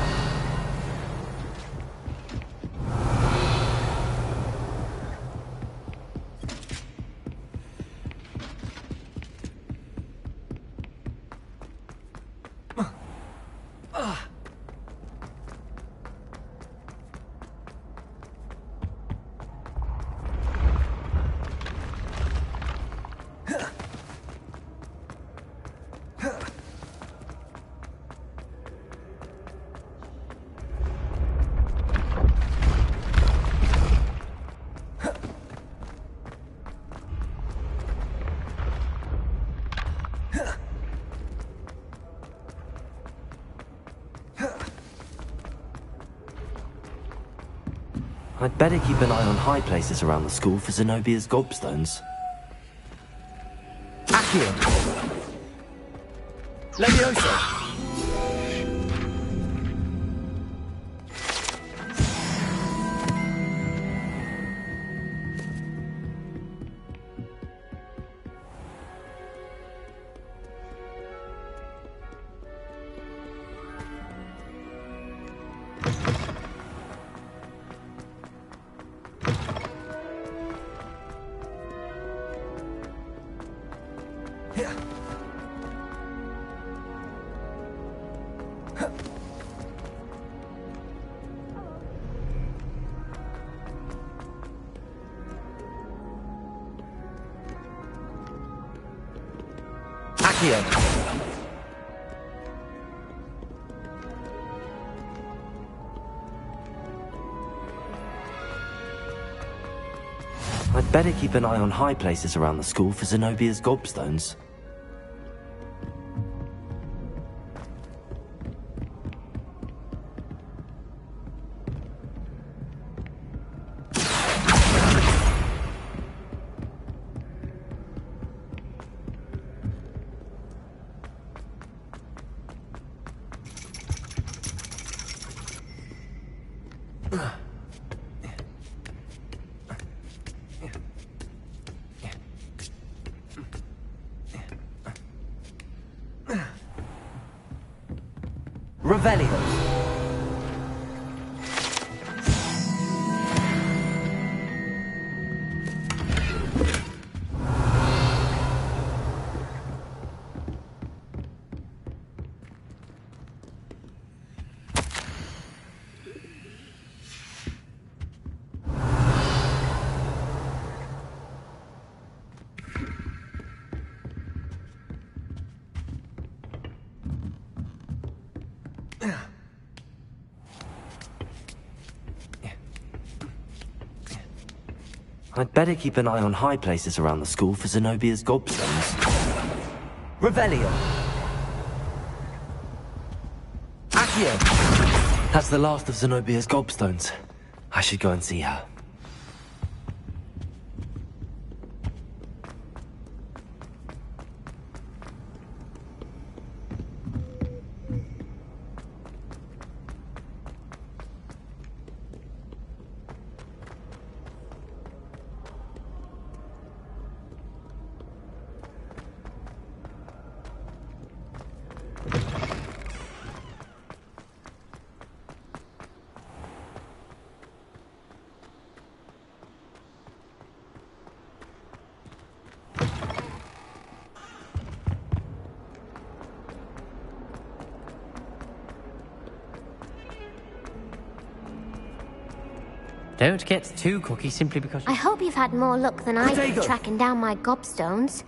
I'd better keep an eye on high places around the school for Zenobia's gobstones. Accio. Levioso. Accio. I'd better keep an eye on high places around the school for Zenobia's gobstones. Revelio. I'd better keep an eye on high places around the school for Zenobia's gobstones. Revelio! Accio! That's the last of Zenobia's gobstones. I should go and see her. Don't get too cocky simply because... I hope you've had more luck than I did tracking down my gobstones.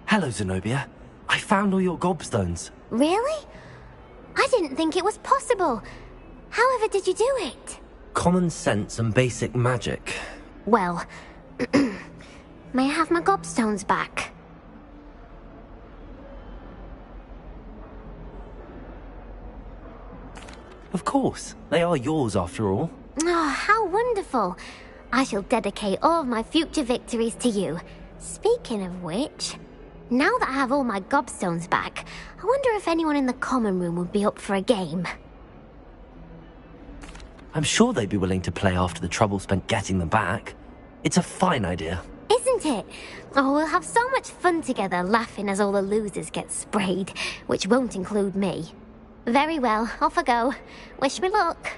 Hello, Zenobia. I found all your gobstones. Really? I didn't think it was possible. However did you do it? Common sense and basic magic. Well, may I have my gobstones back? Of course. They are yours after all. Oh, how wonderful. I shall dedicate all of my future victories to you. Speaking of which, now that I have all my gobstones back, I wonder if anyone in the common room would be up for a game. I'm sure they'd be willing to play after the trouble spent getting them back. It's a fine idea. Isn't it? Oh, we'll have so much fun together, laughing as all the losers get sprayed, which won't include me. Very well, off I go. Wish me luck.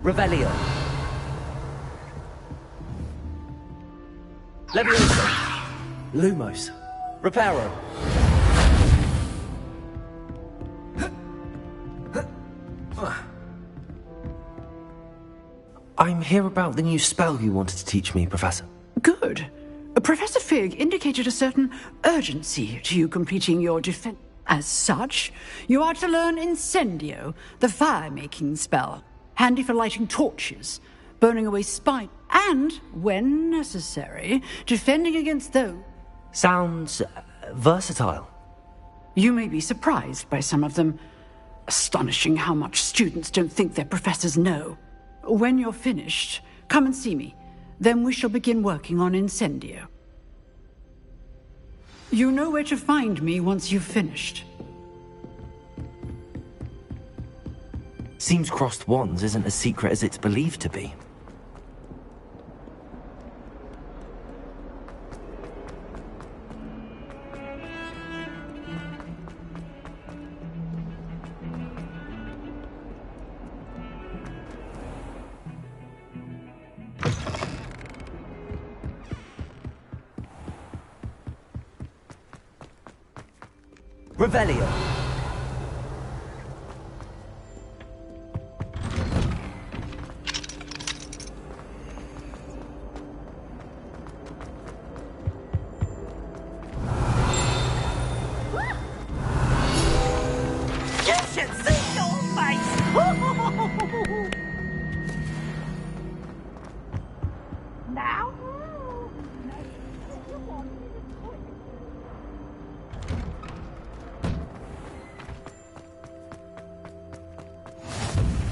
Revelio. Leviosa. Lumos. Reparo. I'm here about the new spell you wanted to teach me, Professor. Good. Professor Fig indicated a certain urgency to you completing your defense. As such, you are to learn Incendio, the fire-making spell. Handy for lighting torches, burning away spite, and, when necessary, defending against those. Sounds versatile. You may be surprised by some of them. Astonishing how much students don't think their professors know. When you're finished, come and see me. Then we shall begin working on Incendio. You know where to find me once you've finished. Seems crossed wands isn't as secret as it's believed to be. Revelio.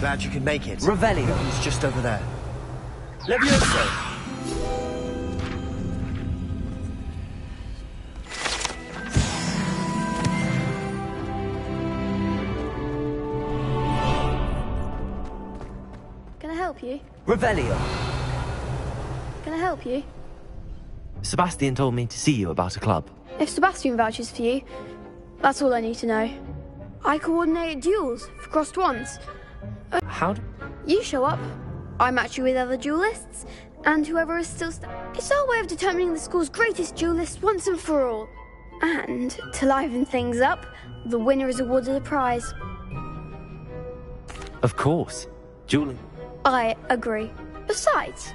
Glad you could make it. Revelio. It's just over there. Levioso. Can I help you? Revelio. Can I help you? Sebastian told me to see you about a club. If Sebastian vouches for you, that's all I need to know. I coordinate duels for crossed wands. How? You show up, I match you with other duelists, and whoever is still it's our way of determining the school's greatest duelist once and for all. And, to liven things up, the winner is awarded a prize. Of course. Dueling. I agree. Besides,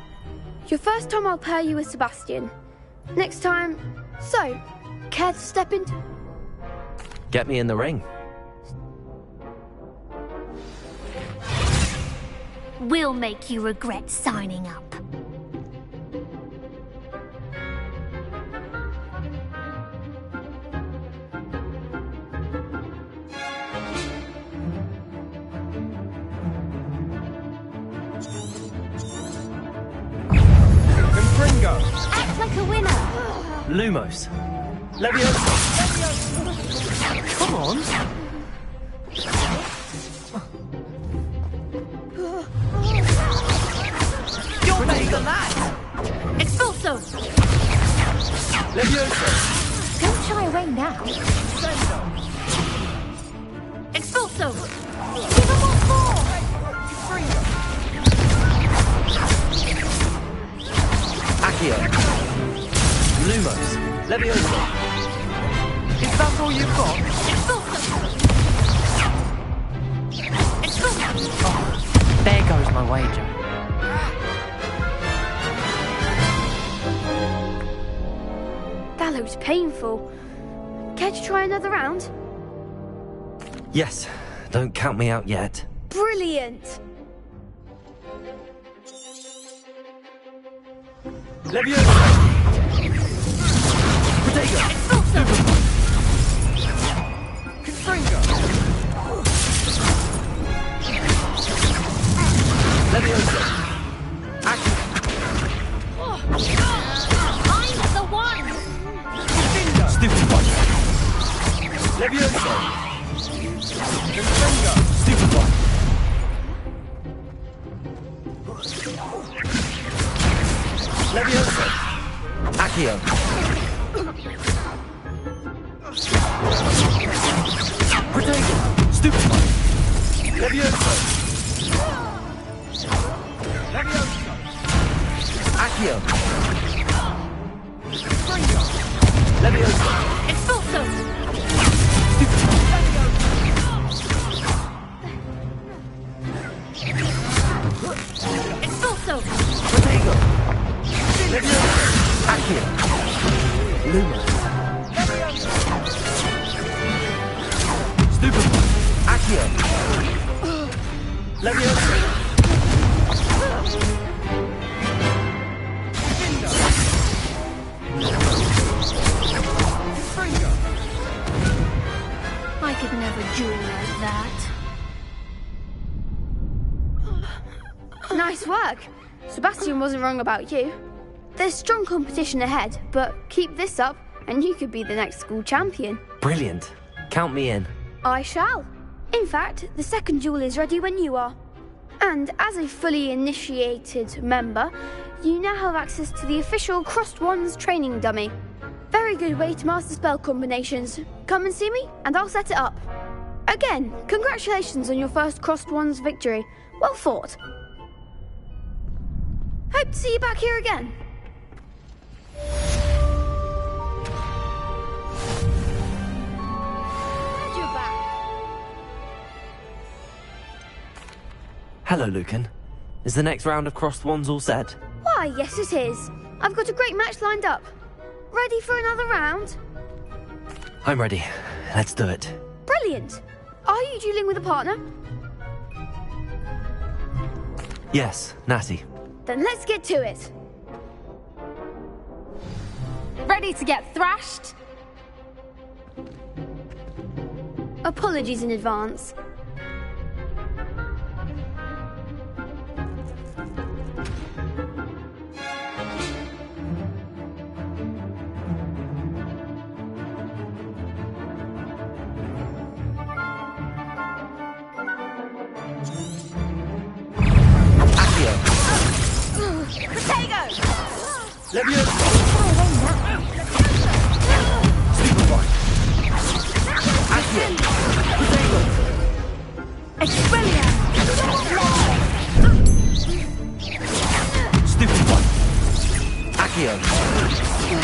your first time I'll pair you with Sebastian. Next time, so, care to step into... Get me in the ring. We'll make you regret signing up. Act like a winner! Lumos. Levioso. Come on. You're better than that! Expulso! Levioso. Don't shy away now. Expulso! Give them what for! Accio. Lumos. Levioso. Is that all you've got? Expulso! Expulso! Oh, there goes my wager. That looks painful. Care to try another round? Yes. Don't count me out yet. Brilliant! Levioso. Protego. Expulso! Confringo. Levioso. Accio. I'm the one! Stupid one. Levioso. Confringo. Stupid one. Levioso. Accio. Protego. Stupid one. Levioso. Levioso. Accio. Levioso. Expulso! Stupid one. Expulso! Protego. Levioso. Accio. Lumos. Stupid one. Accio. Levioso. I could never duel like that. Nice work! Sebastian wasn't wrong about you. There's strong competition ahead, but keep this up and you could be the next school champion. Brilliant. Count me in. I shall. In fact, the second duel is ready when you are. And as a fully initiated member, you now have access to the official Crossed Wands training dummy. Very good way to master spell combinations. Come and see me, and I'll set it up. Again, congratulations on your first Crossed Wands victory. Well fought. Hope to see you back here again. Glad you're back. Hello, Lucan. Is the next round of Crossed Wands all set? Why, yes it is. I've got a great match lined up. Ready for another round? I'm ready. Let's do it. Brilliant. Are you dueling with a partner? Yes, Natty. Then let's get to it. Ready to get thrashed? Apologies in advance. Stupid one. Accio.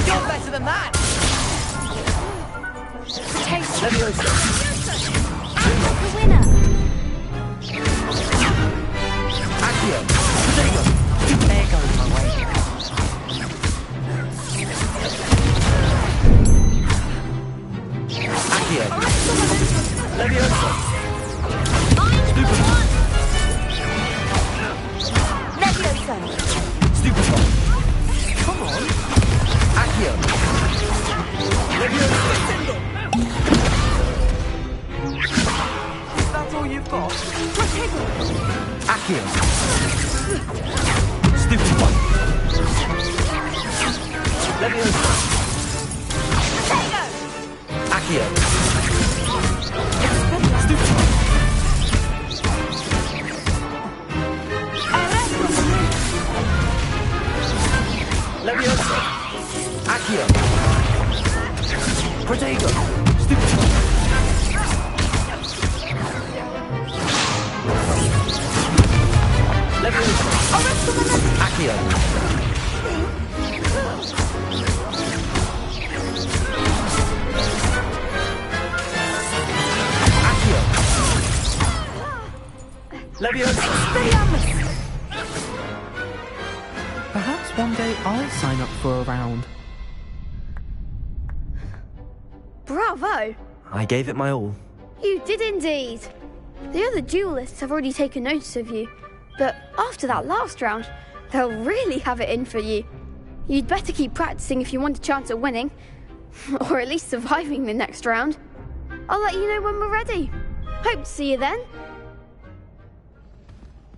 You're better than that! Leviosa. The winner! Accio. Protego. There goes my way. Accio. Leviosa. Stupid one. Leviosa! Stupid one. Come on. Accio. Leviosa. That's all you've got? Accio. Stupid one. Leviosa. Accio. Stupid one. Leviosa. Accio. Protego. Stupid one. Leviosa. Accio. Accio. Leviosa. Perhaps one day I'll sign up for a round. Bravo! I gave it my all. You did indeed. The other duelists have already taken notice of you, but after that last round, they'll really have it in for you. You'd better keep practicing if you want a chance at winning, or at least surviving the next round. I'll let you know when we're ready. Hope to see you then.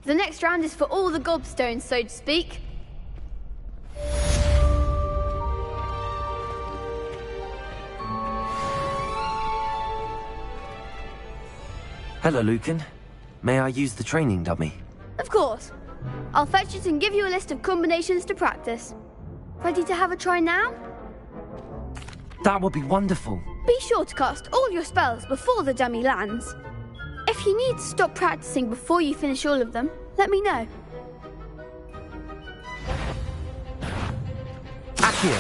The next round is for all the gobstones, so to speak. Hello, Lucan. May I use the training dummy? Of course. I'll fetch it and give you a list of combinations to practice. Ready to have a try now? That would be wonderful. Be sure to cast all your spells before the dummy lands. If you need to stop practicing before you finish all of them, let me know. Accio.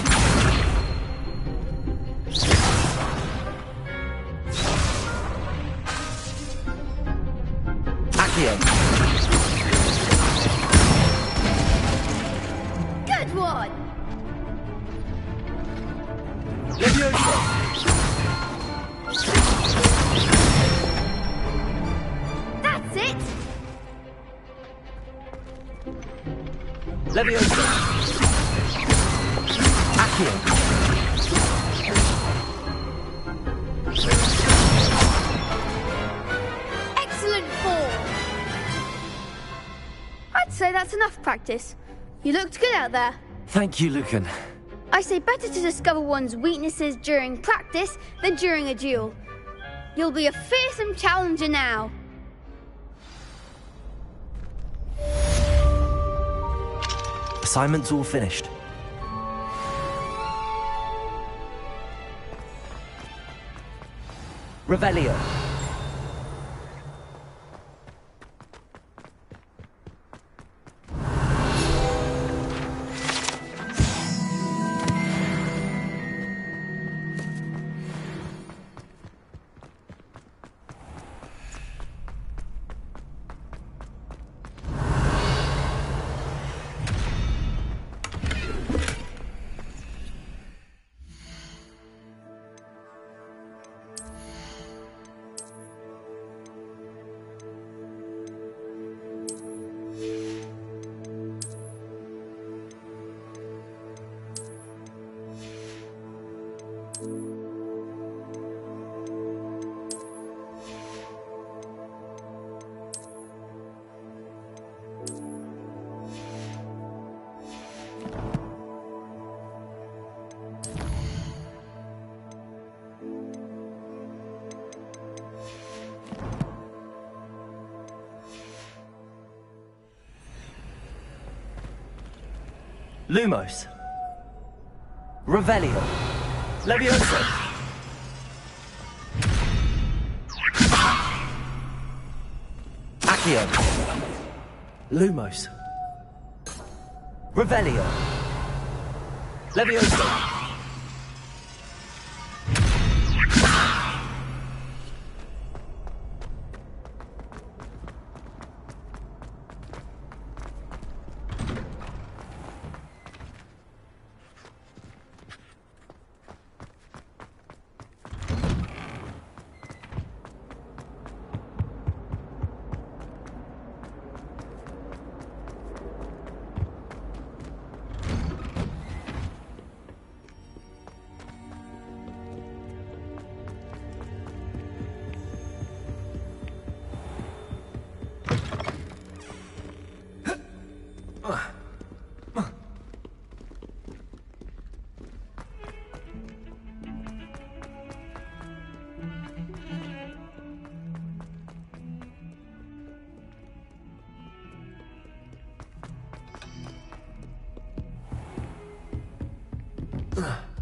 Accio. Good one! Leviosa. That's it! Leviosa. Accio. Excellent form! I'd say that's enough practice. You looked good out there. Thank you, Lucan. I say better to discover one's weaknesses during practice than during a duel. You'll be a fearsome challenger now. Assignment's all finished. Revelio. Lumos. Revelio. Levioso. Accio. Lumos. Revelio. Levioso.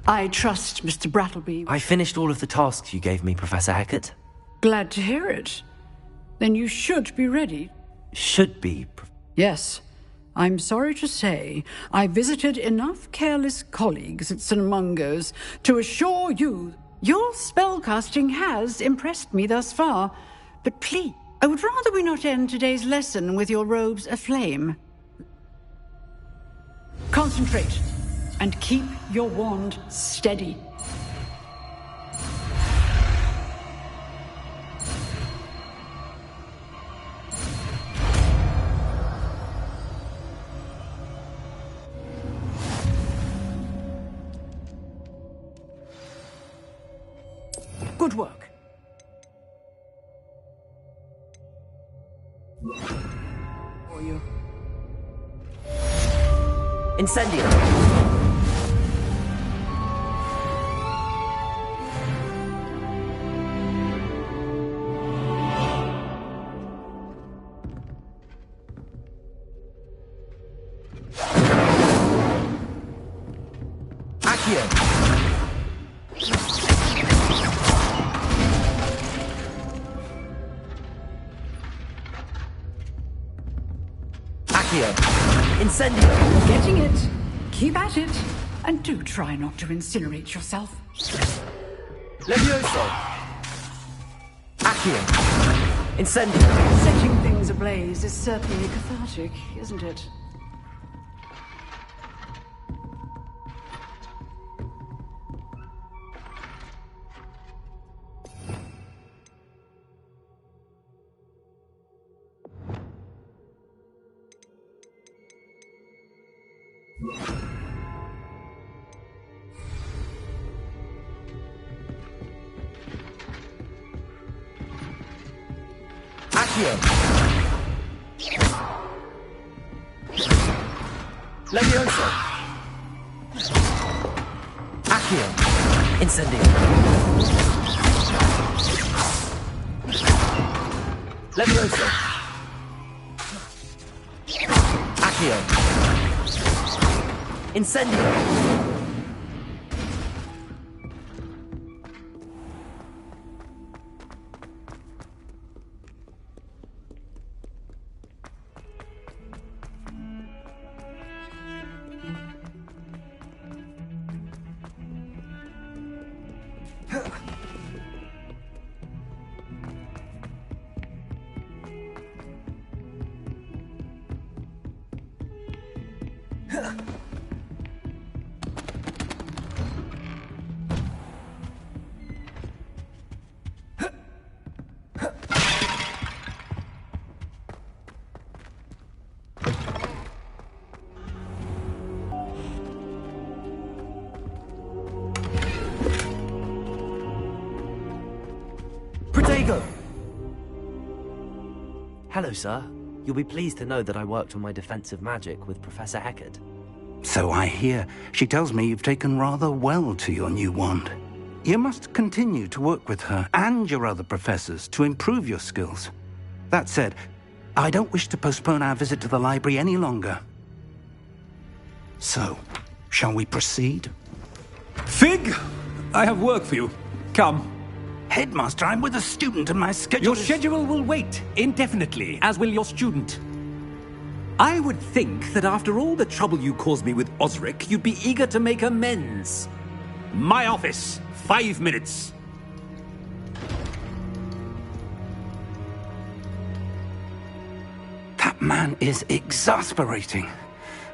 I trust Mr. Brattleby. I finished all of the tasks you gave me, Professor Hecat. Glad to hear it. Then you should be ready. Should be? Yes. I'm sorry to say, I visited enough careless colleagues at St. Mungo's to assure you your spellcasting has impressed me thus far. But please, I would rather we not end today's lesson with your robes aflame. Concentrate. And keep your wand steady. Good work. For you. Incendio. Incendio. Getting it. Keep at it. And do try not to incinerate yourself. Levioso. Accio. Incendio. Setting things ablaze is certainly cathartic, isn't it? Levioso. Accio. Incendio. Levioso. Accio. Incendio. Hello, sir. You'll be pleased to know that I worked on my defensive magic with Professor Hecat. So I hear. She tells me you've taken rather well to your new wand. You must continue to work with her and your other professors to improve your skills. That said, I don't wish to postpone our visit to the library any longer. So, shall we proceed? Fig, I have work for you. Come. Headmaster, I'm with a student and my schedule Your schedule will wait indefinitely, as will your student. I would think that after all the trouble you caused me with Osric, you'd be eager to make amends. My office, 5 minutes. That man is exasperating.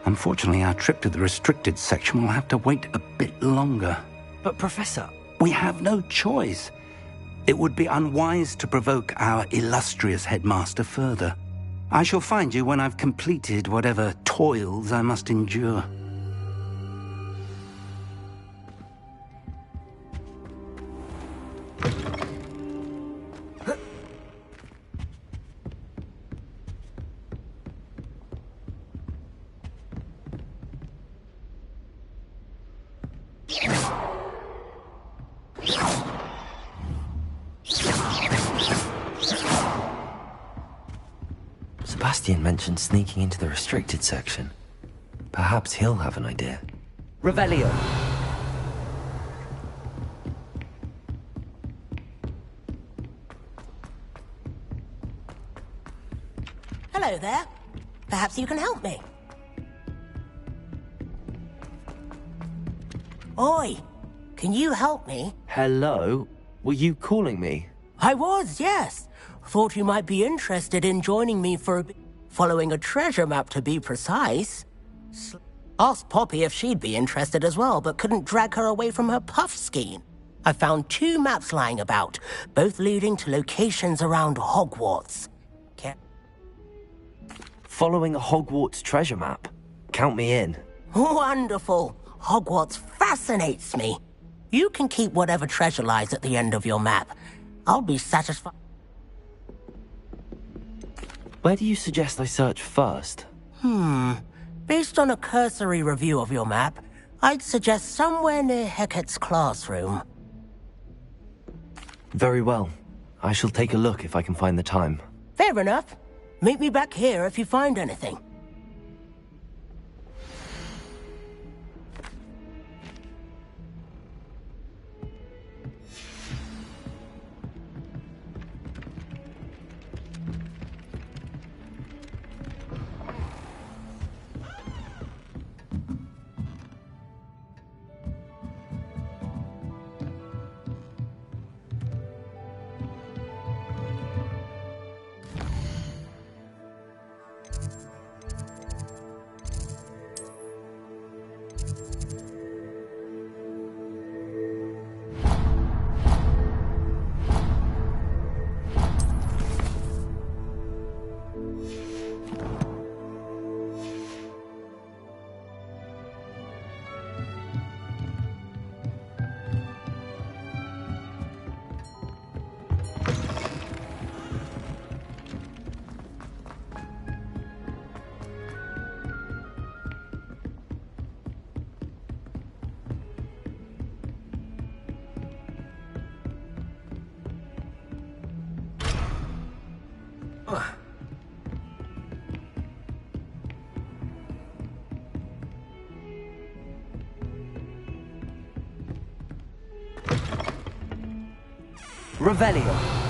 Unfortunately, our trip to the restricted section will have to wait a bit longer. But Professor... We have no choice. It would be unwise to provoke our illustrious headmaster further. I shall find you when I've completed whatever toils I must endure. Sebastian mentioned sneaking into the restricted section. Perhaps he'll have an idea. Revelio. Hello there. Perhaps you can help me. Oi, can you help me? Hello? Were you calling me? I was, yes. Thought you might be interested in joining me for a bit. Following a treasure map, to be precise. Asked Poppy if she'd be interested as well, but couldn't drag her away from her puff scheme. I found 2 maps lying about, both leading to locations around Hogwarts. Following a Hogwarts treasure map? Count me in. Wonderful. Hogwarts fascinates me. You can keep whatever treasure lies at the end of your map. I'll be satisfied. Where do you suggest I search first? Based on a cursory review of your map, I'd suggest somewhere near Hecat's classroom. Very well. I shall take a look if I can find the time. Fair enough. Meet me back here if you find anything. Revelio.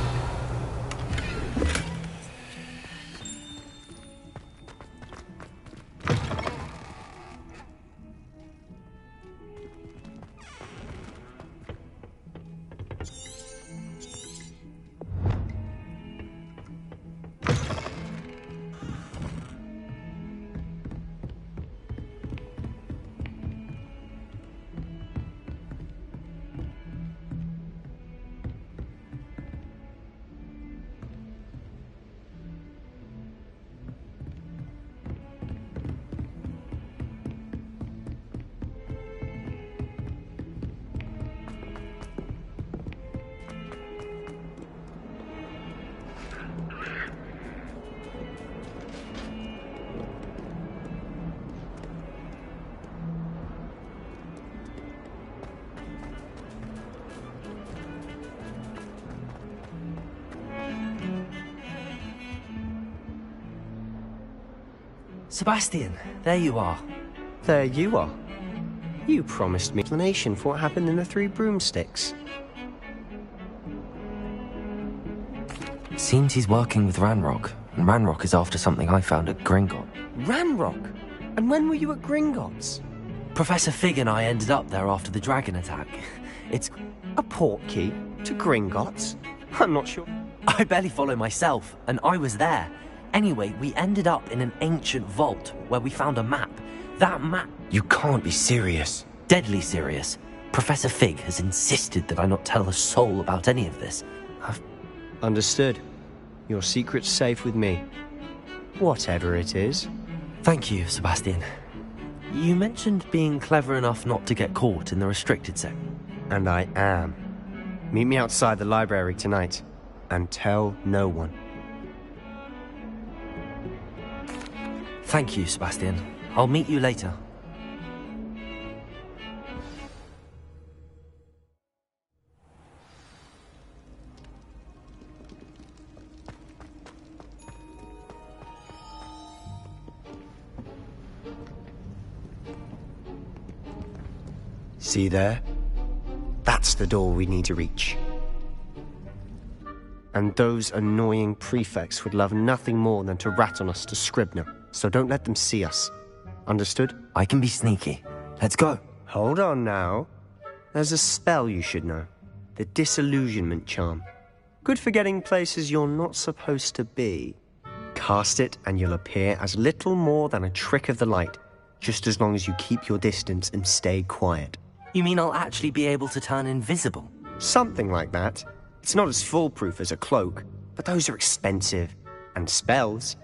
Sebastian, there you are. There you are. You promised me an explanation for what happened in the Three Broomsticks. Seems he's working with Ranrock, and Ranrock is after something I found at Gringotts. Ranrock? And when were you at Gringotts? Professor Fig and I ended up there after the dragon attack. It's a portkey to Gringotts? I'm not sure. I barely follow myself, and I was there. Anyway, we ended up in an ancient vault where we found a map. That map... You can't be serious. Deadly serious. Professor Fig has insisted that I not tell a soul about any of this. Understood. Your secret's safe with me. Whatever it is. Thank you, Sebastian. You mentioned being clever enough not to get caught in the restricted section. And I am. Meet me outside the library tonight, and tell no one. Thank you, Sebastian. I'll meet you later. See there? That's the door we need to reach. And those annoying prefects would love nothing more than to rat on us to Scribner, so don't let them see us. Understood? I can be sneaky. Let's go. Hold on now. There's a spell you should know. The Disillusionment Charm. Good for getting places you're not supposed to be. Cast it and you'll appear as little more than a trick of the light, just as long as you keep your distance and stay quiet. You mean I'll actually be able to turn invisible? Something like that. It's not as foolproof as a cloak, but those are expensive. And spells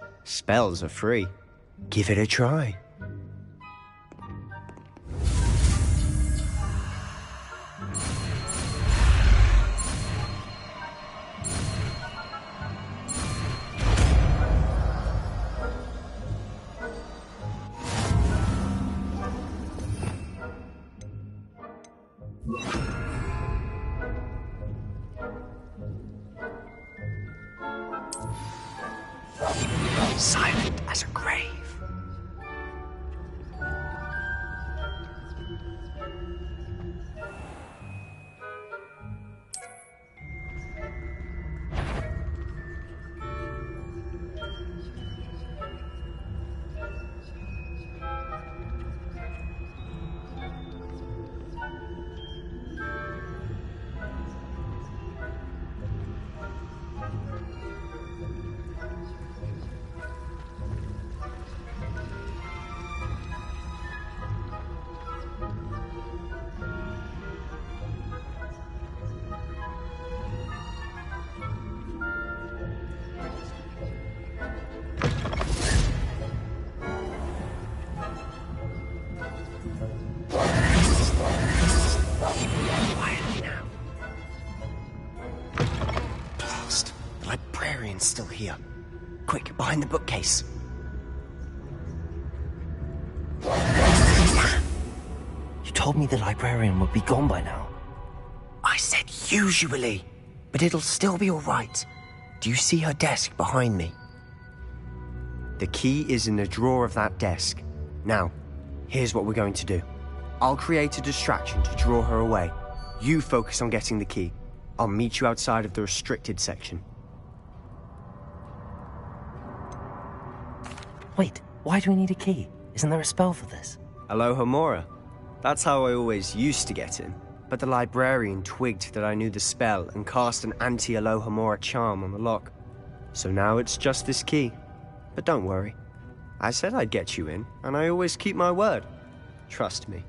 are free. Give it a try. Silent as a grave. Still here. Quick, behind the bookcase. You told me the librarian would be gone by now. I said usually, but it'll still be all right. Do you see her desk behind me? The key is in the drawer of that desk. Now, here's what we're going to do. I'll create a distraction to draw her away. You focus on getting the key. I'll meet you outside of the restricted section. Wait, why do we need a key? Isn't there a spell for this? Alohomora. That's how I always used to get in. But the librarian twigged that I knew the spell and cast an anti-Alohomora charm on the lock. So now it's just this key. But don't worry. I said I'd get you in, and I always keep my word. Trust me.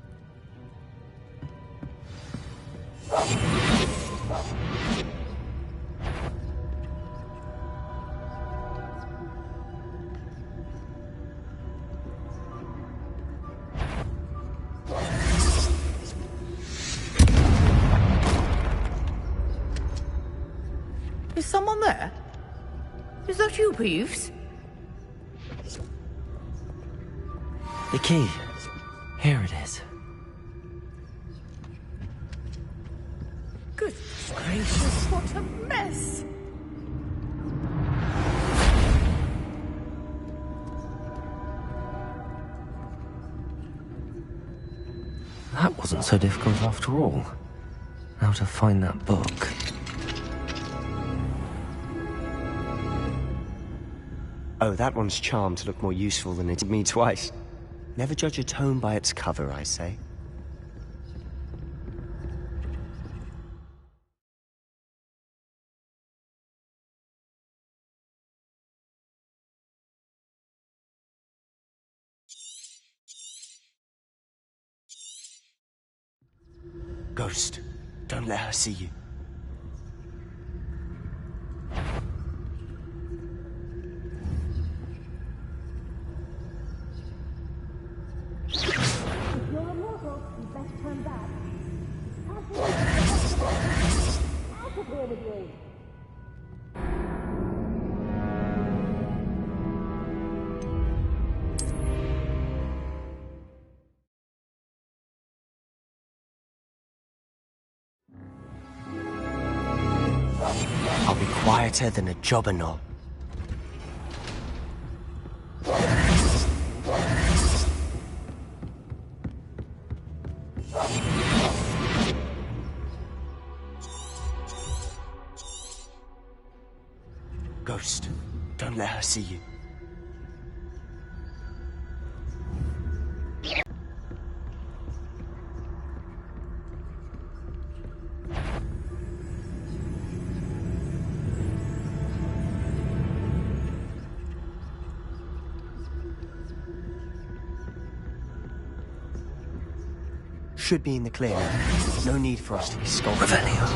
Is someone there? Is that you, Peeves? The key. Here it is. Goodness gracious, what a mess! That wasn't so difficult after all. How to find that book. Oh, that one's charmed to look more useful than it did me twice. Never judge a tome by its cover, I say. Ghost, don't let her see you. I'll be quieter than a jobberknoll. Ghost, don't let her see you. Should be in the clear now. No need for us to be skulking. Revelio.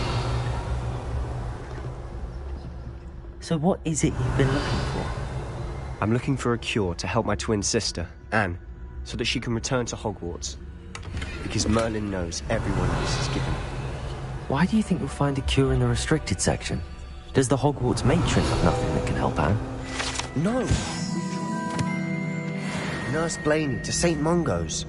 So what is it you've been looking for? I'm looking for a cure to help my twin sister, Anne, so that she can return to Hogwarts. Because Merlin knows everyone else is given. Why do you think you'll find a cure in the restricted section? Does the Hogwarts matron have nothing that can help Anne? No. Nurse Blaney to St. Mungo's.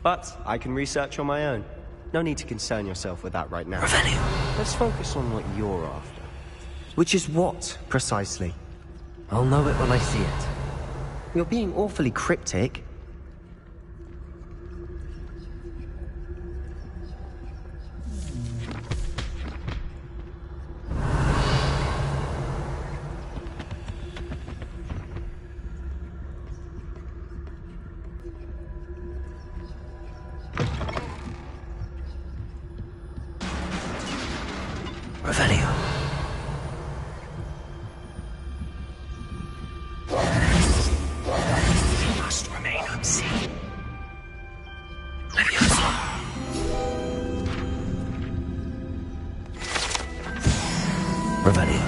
But I can research on my own. No need to concern yourself with that right now. Revelio. Let's focus on what you're after. Which is what, precisely? I'll know it when I see it. You're being awfully cryptic. Revelio. You must remain unseen. Leviosa. Revelio.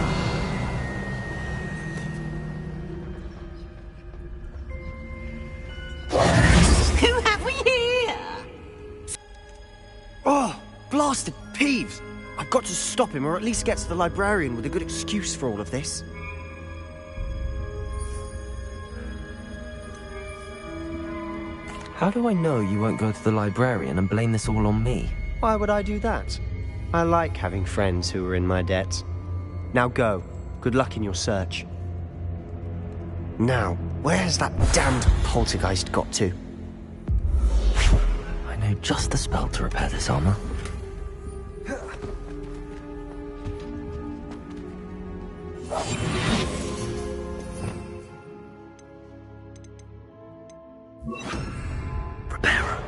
Who have we here? Oh, blasted Peeves! I've got to stop him, or at least get to the librarian with a good excuse for all of this. How do I know you won't go to the librarian and blame this all on me? Why would I do that? I like having friends who are in my debt. Now go. Good luck in your search. Now, where's that damned poltergeist got to? I know just the spell to repair this armor. Reparo.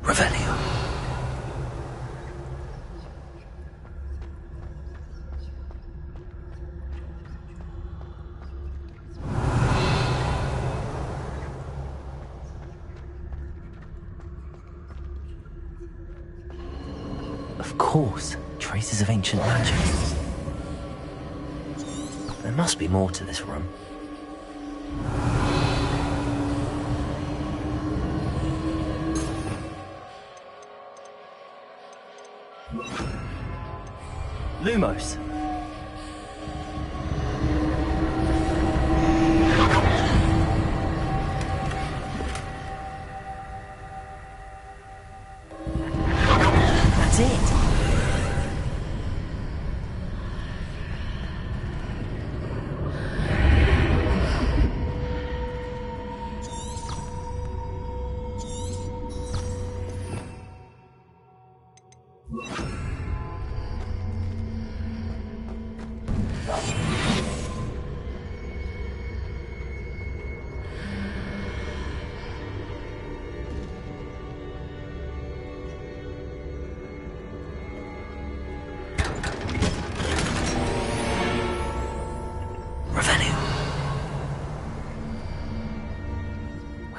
Revelio. Of course, traces of ancient magic. There must be more to this room. Lumos. That's it.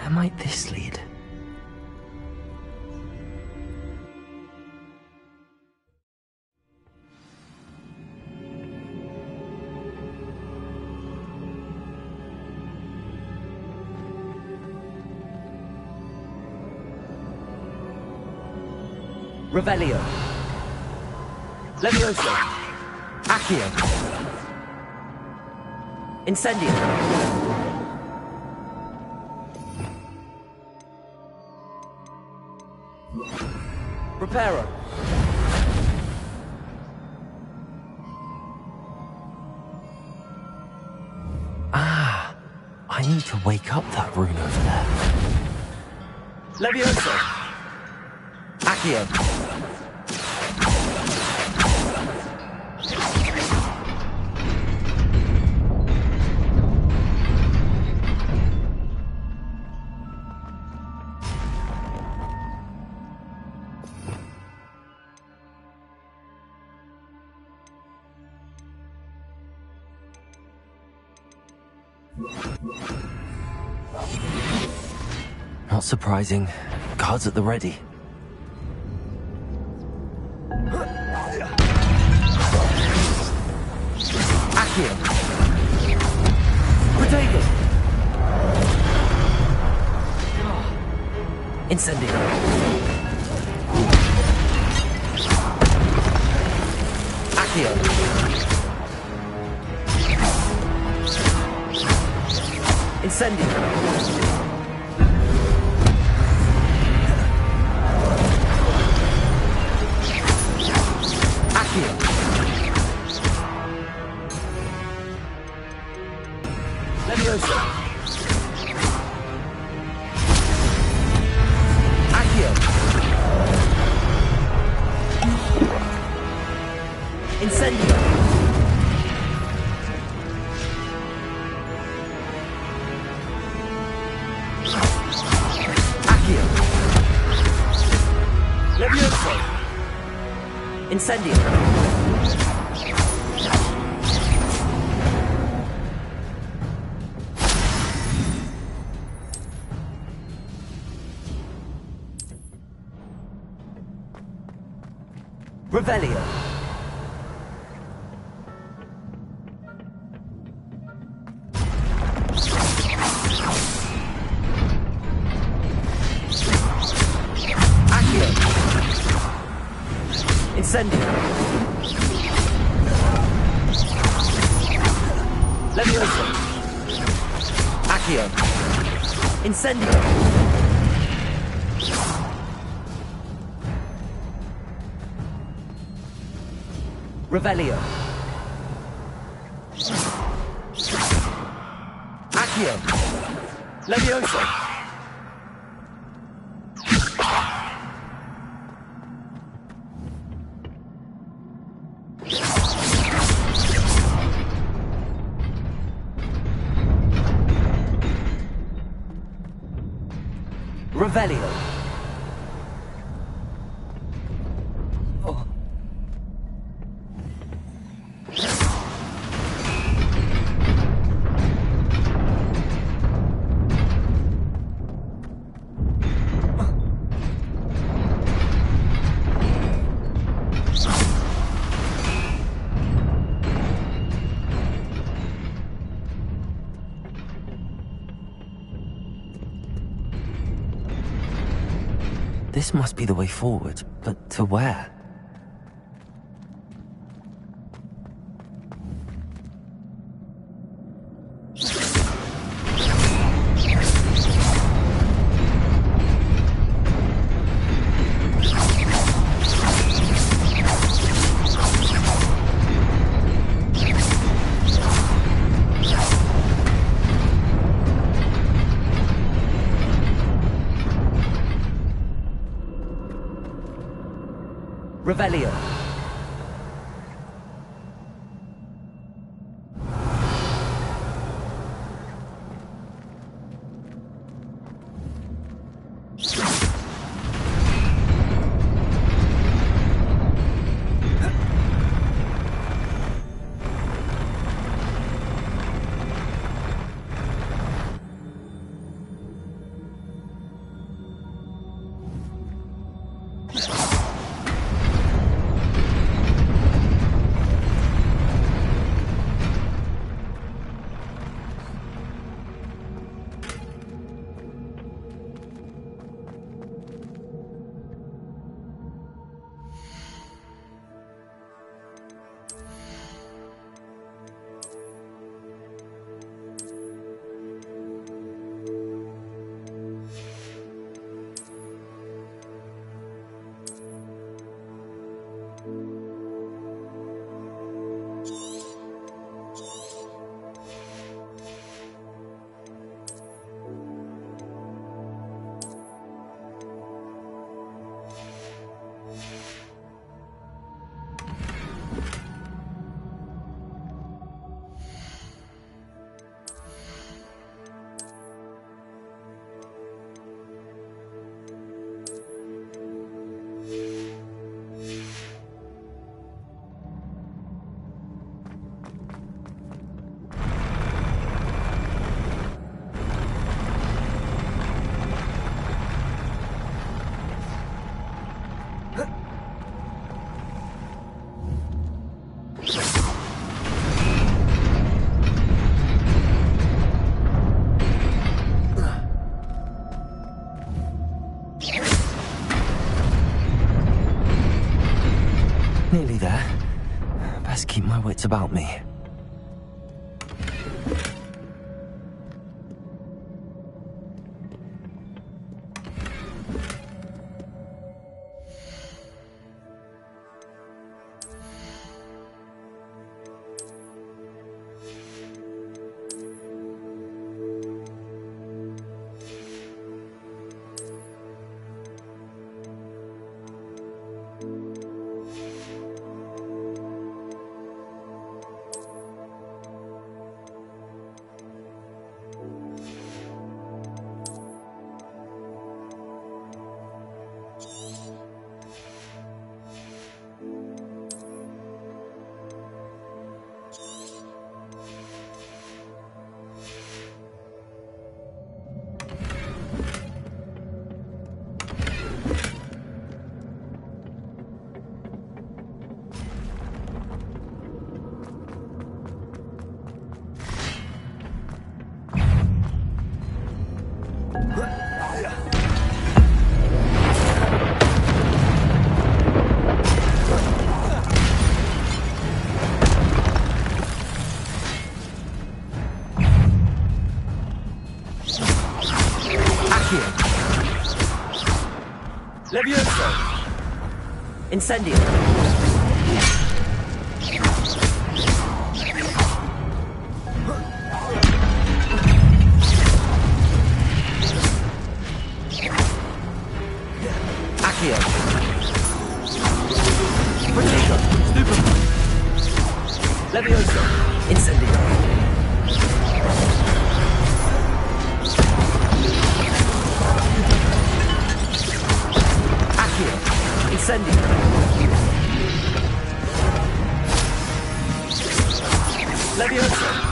Where might this lead? Revelio. Levioso. Accio. Incendio. Reparo. Ah, I need to wake up that rune over there. Levioso. Accio. Not surprising. Guards at the ready. Accio. Protego. Incendio. Accio. Incendio. Levioso. Accio. Incendio. Accio. Levioso. Incendio. Revelio. Accio. Incendio. Levioso. Accio. Incendio. Revelio. Accio. Levioso. Revelio. This must be the way forward, but to where? Revelio. Nearly there. Best keep my wits about me. Levioso! Incendio! Accio! Protego! Stupefy! Levioso! Incendio! Incendio! Levioso!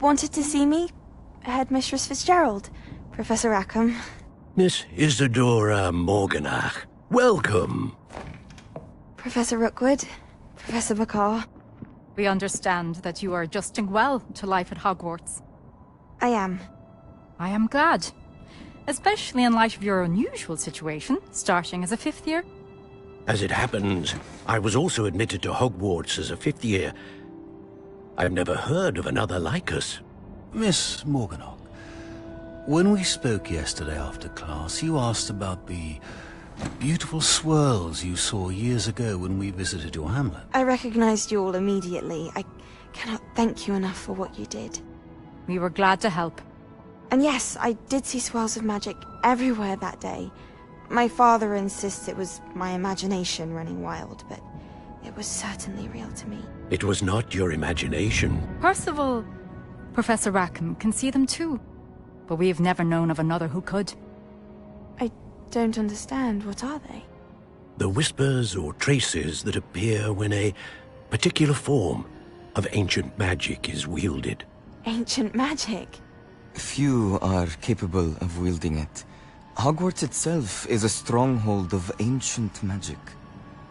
wanted to see me? Headmistress Fitzgerald, Professor Rackham. Miss Isadora Morganach, welcome. Professor Rookwood, Professor McCaw. We understand that you are adjusting well to life at Hogwarts. I am. I am glad. Especially in light of your unusual situation, starting as a 5th year. As it happens, I was also admitted to Hogwarts as a 5th year. I've never heard of another like us. Miss Morganach, when we spoke yesterday after class, you asked about the beautiful swirls you saw years ago when we visited your hamlet. I recognized you all immediately. I cannot thank you enough for what you did. We were glad to help. And yes, I did see swirls of magic everywhere that day. My father insists it was my imagination running wild, but it was certainly real to me. It was not your imagination. Percival, Professor Rackham can see them too. But we've never known of another who could. I don't understand. What are they? The whispers or traces that appear when a particular form of ancient magic is wielded. Ancient magic? Few are capable of wielding it. Hogwarts itself is a stronghold of ancient magic.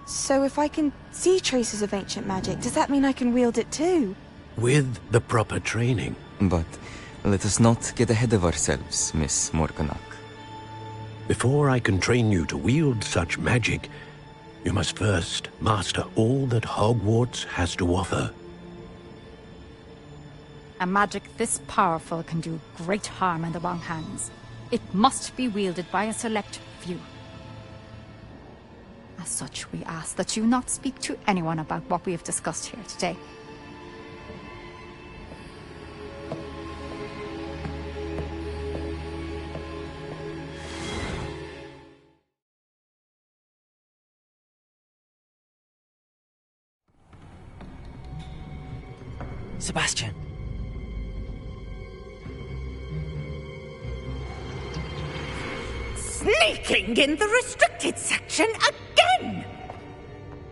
So if I can see traces of ancient magic, does that mean I can wield it too? With the proper training. But let us not get ahead of ourselves, Miss Morganach. Before I can train you to wield such magic, you must first master all that Hogwarts has to offer. A magic this powerful can do great harm in the wrong hands. It must be wielded by a select few. As such, we ask that you not speak to anyone about what we have discussed here today. Sebastian. Sneaking in the restricted section again!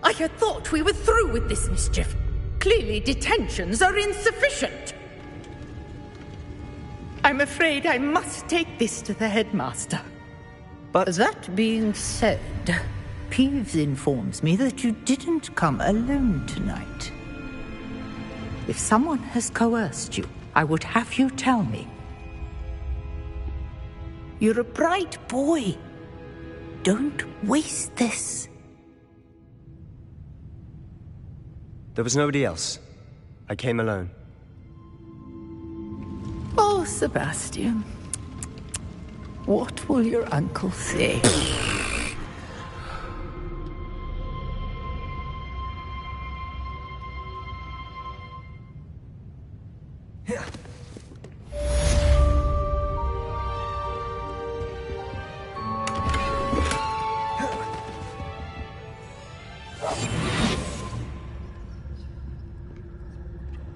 I had thought we were through with this mischief. Clearly detentions are insufficient. I'm afraid I must take this to the headmaster. But that being said, Peeves informs me that you didn't come alone tonight. If someone has coerced you, I would have you tell me. You're a bright boy. Don't waste this. There was nobody else. I came alone. Oh, Sebastian. What will your uncle say?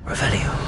Revelio.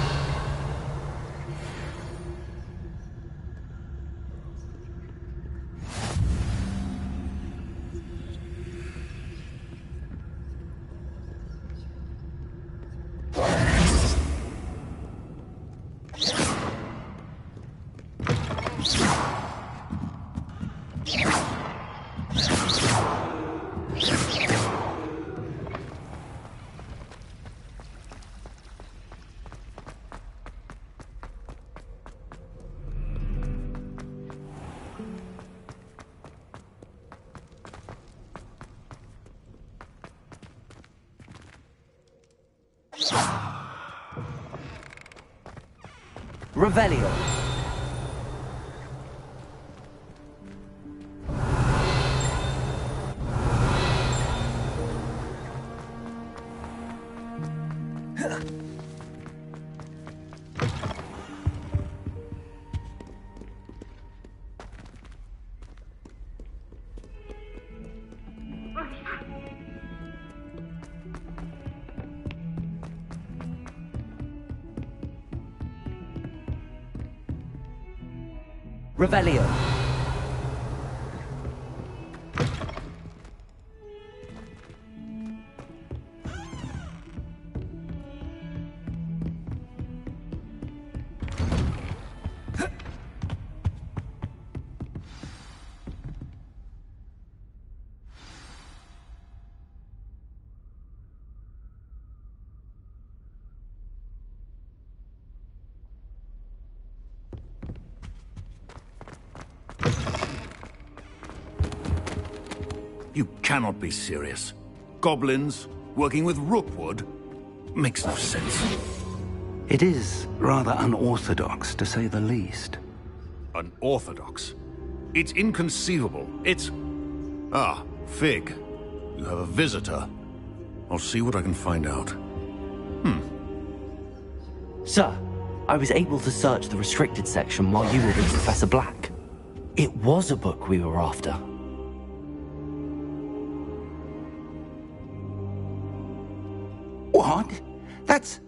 Revelio. Revelio. You cannot be serious. Goblins working with Rookwood makes no sense. It is rather unorthodox, to say the least. Unorthodox? It's inconceivable. It's... Ah, Fig. You have a visitor. I'll see what I can find out. Sir, I was able to search the restricted section while you were with Professor Black. It was a book we were after. What? That's...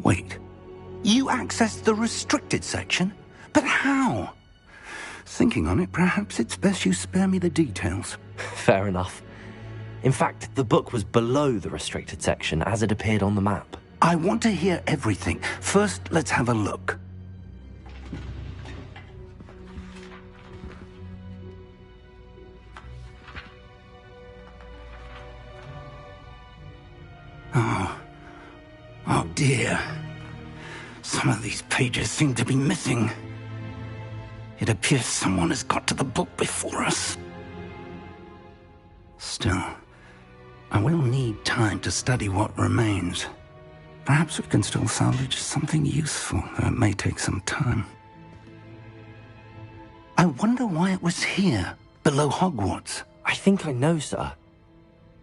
Wait. You accessed the restricted section? But how? Thinking on it, perhaps it's best you spare me the details. Fair enough. In fact, the book was below the restricted section as it appeared on the map. I want to hear everything. First, let's have a look. Oh dear. Some of these pages seem to be missing. It appears someone has got to the book before us. Still, I will need time to study what remains. Perhaps we can still salvage something useful, though it may take some time. I wonder why it was here, below Hogwarts. I think I know, sir.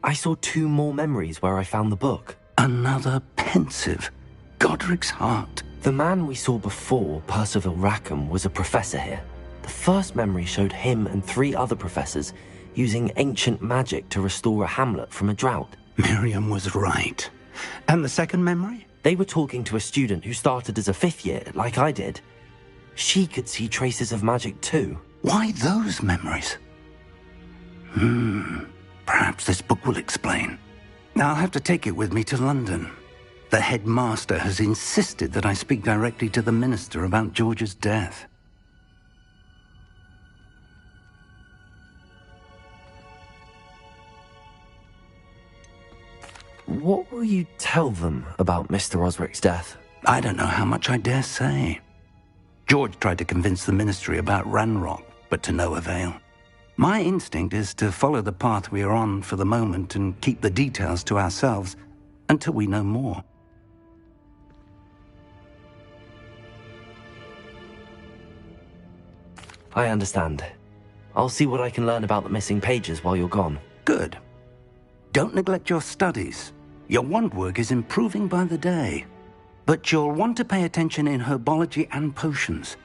I saw 2 more memories where I found the book. Another pensive. Godric's heart. The man we saw before, Percival Rackham, was a professor here. The first memory showed him and 3 other professors using ancient magic to restore a hamlet from a drought. Miriam was right. And the second memory? They were talking to a student who started as a 5th year, like I did. She could see traces of magic too. Why those memories? Perhaps this book will explain. I'll have to take it with me to London. The headmaster has insisted that I speak directly to the minister about George's death. What will you tell them about Mr. Osric's death? I don't know how much I dare say. George tried to convince the ministry about Ranrock, but to no avail. My instinct is to follow the path we are on for the moment and keep the details to ourselves until we know more. I understand. I'll see what I can learn about the missing pages while you're gone. Good. Don't neglect your studies. Your wand work is improving by the day. But you'll want to pay attention in herbology and potions.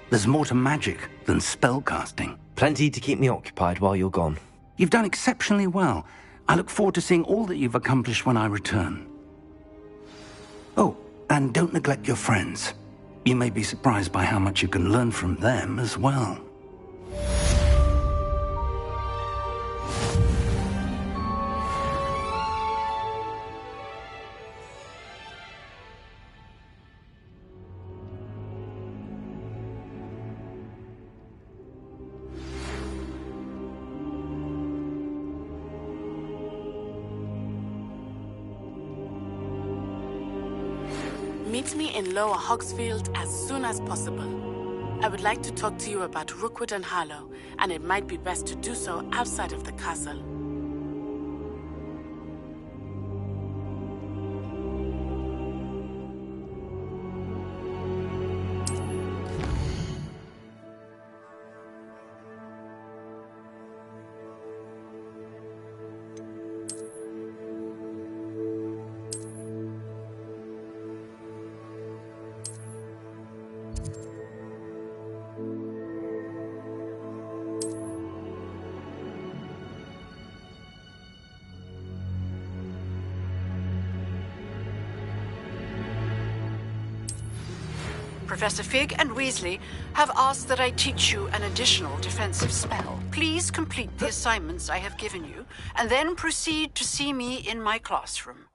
There's more to magic than spellcasting. Plenty to keep me occupied while you're gone. You've done exceptionally well. I look forward to seeing all that you've accomplished when I return. Oh, and don't neglect your friends. You may be surprised by how much you can learn from them as well. Meet me in Lower Hogsfield as soon as possible. I would like to talk to you about Rookwood and Harlow, and it might be best to do so outside of the castle. Professor Fig and Weasley have asked that I teach you an additional defensive spell. Please complete the assignments I have given you, and then proceed to see me in my classroom.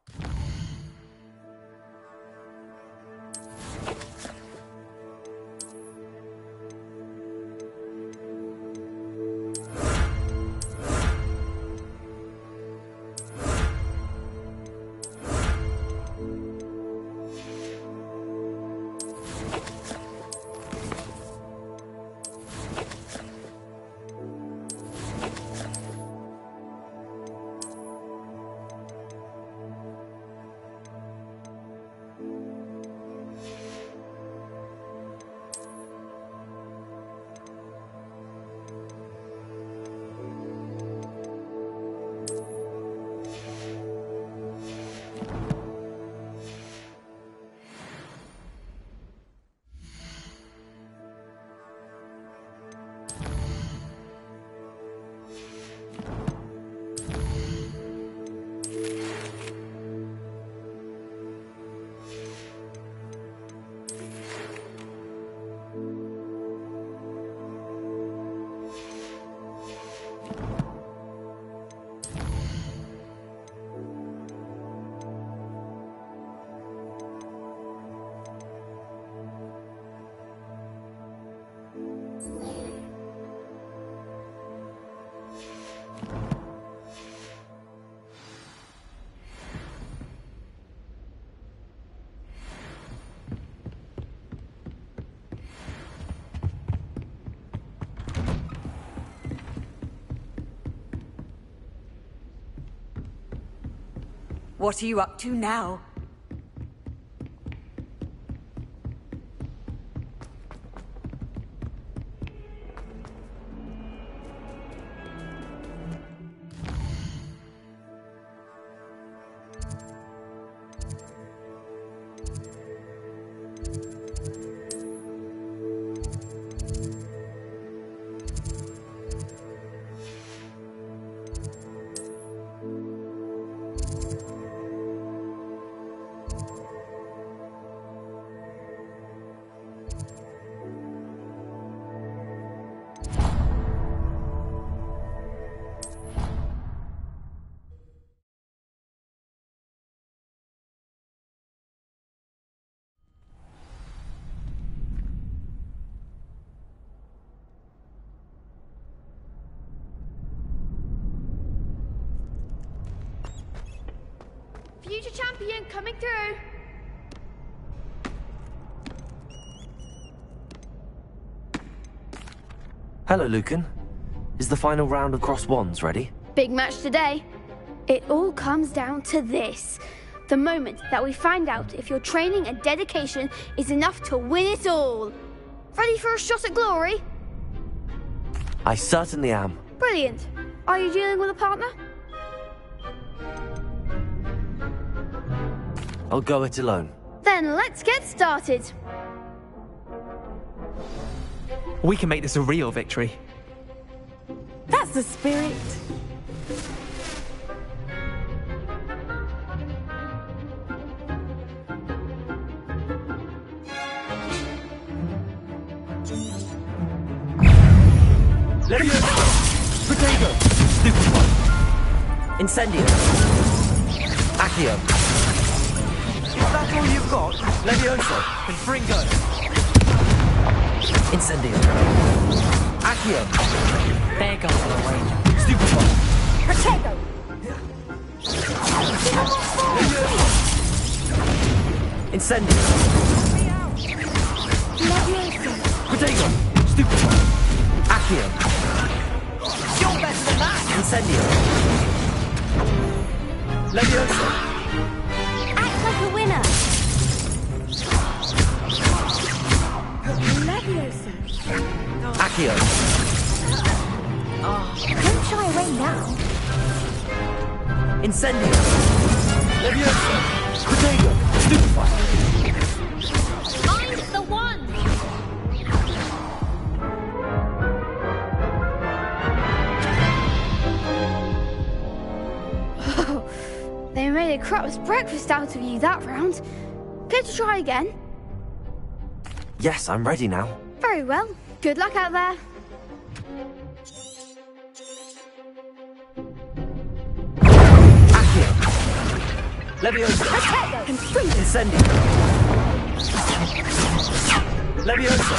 What are you up to now? Future champion coming through. Hello, Lucan. Is the final round of Crossed Wands ready? Big match today. It all comes down to this. The moment that we find out if your training and dedication is enough to win it all. Ready for a shot at glory? I certainly am. Brilliant. Are you dealing with a partner? I'll go it alone. Then let's get started. We can make this a real victory. That's the spirit. Leviosa! Potato! Stupid one! Incendio! Accio! Is that all you've got? Leviosa! Confringo! Incendio! Accio! There goes the way. Stupid one! Potato! Leviosa! Incendio! Potato! Stupid one! Accio! You're better than that! Incendio! Leviosa! Act like a winner. Leviosa! Accio! Don't shy away now. Incendio! Leviosa! Potato! Stupid one! Find the one! They made a crap's breakfast out of you that round. Care to try again? Yes, I'm ready now. Very well. Good luck out there. Accio! Leviosa! Incendio! Leviosa!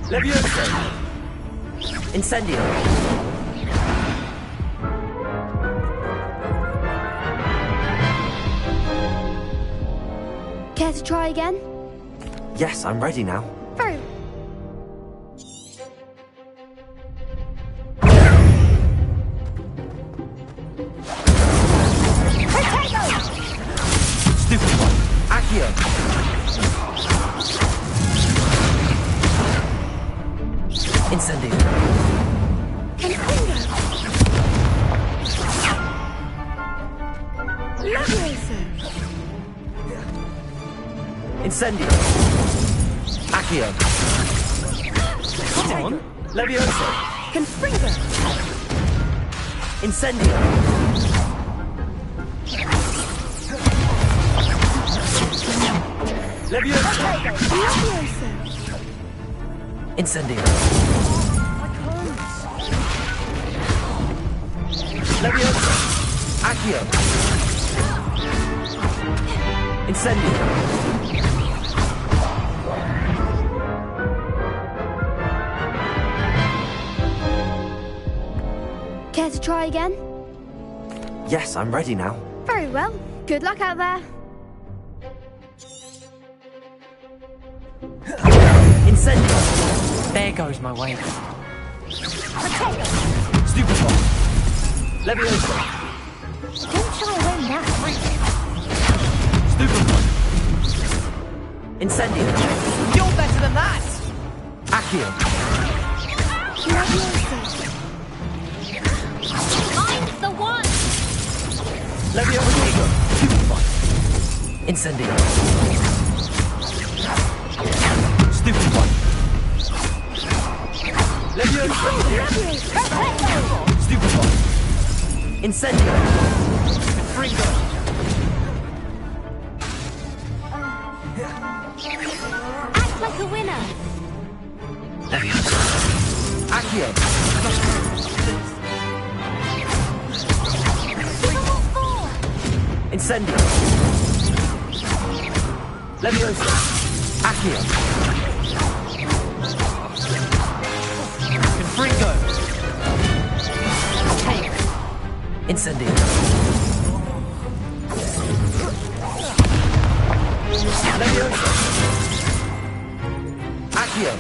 Leviosa! Incendio! Care to try again? Yes, I'm ready now. Very Stupid one! Accio! Incendio! Incendio! Accio! Come on! Leviosa! Confringo! Incendio! Leviosa! Incendio! Leviosa! Accio! Incendio! Care to try again? Yes, I'm ready now. Very well. Good luck out there. Incendio! There goes my wave. Stupid one! Leviosa! Don't shy away now. Stupefy. Incendio. You're better than that! Accio. Find the one! Leviosa. Stupefy. Incendio. Stupefy. Leviosa. Stupefy. Incendio. Fringo. Act like a winner. Leviosa. Accio. Incendio. Leviosa. Accio. Confringo. Take. Incendio. Leviosa. Accio.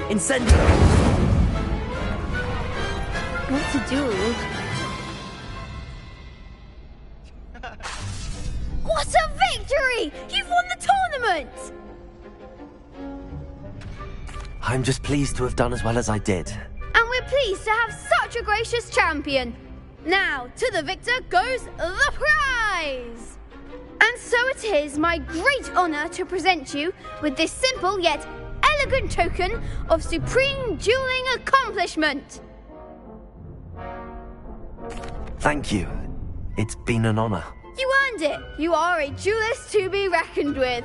Incendio. What to do? What a victory! You've won the tournament! I'm just pleased to have done as well as I did. And we're pleased to have such a gracious champion. Now, to the victor goes the prize! And so it is my great honour to present you with this simple yet elegant token of supreme dueling accomplishment. Thank you. It's been an honor. You earned it. You are a duelist to be reckoned with.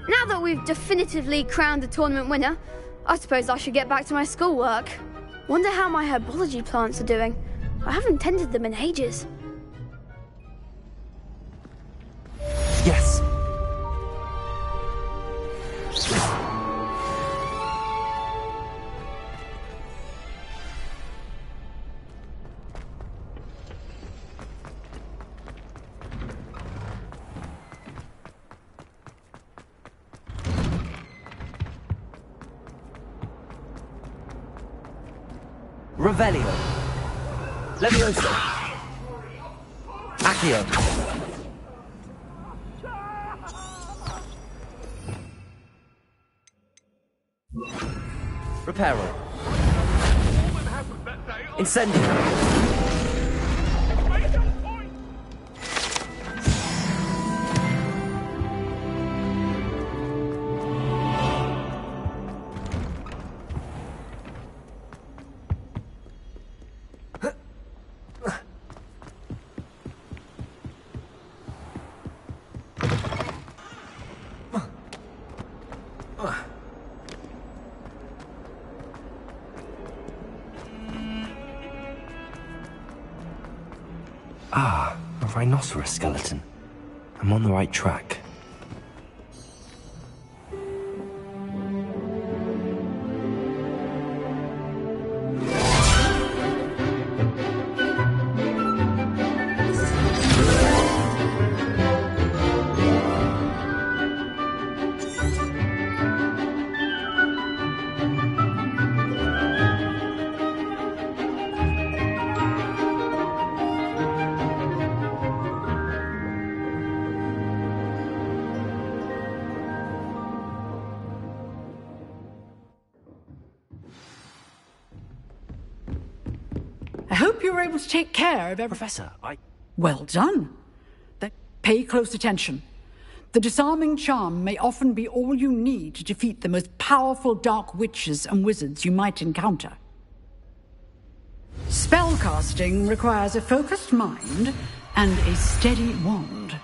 Now that we've definitively crowned the tournament winner, I suppose I should get back to my schoolwork. Wonder how my herbology plants are doing. I haven't tended them in ages. Yes. Revelio. Leviosa. Accio. Reparo. Incendio. Ah, a rhinoceros skeleton. I'm on the right track. I hope you were able to take care of everything. Professor, Well done. Then pay close attention. The disarming charm may often be all you need to defeat the most powerful dark witches and wizards you might encounter. Spellcasting requires a focused mind and a steady wand.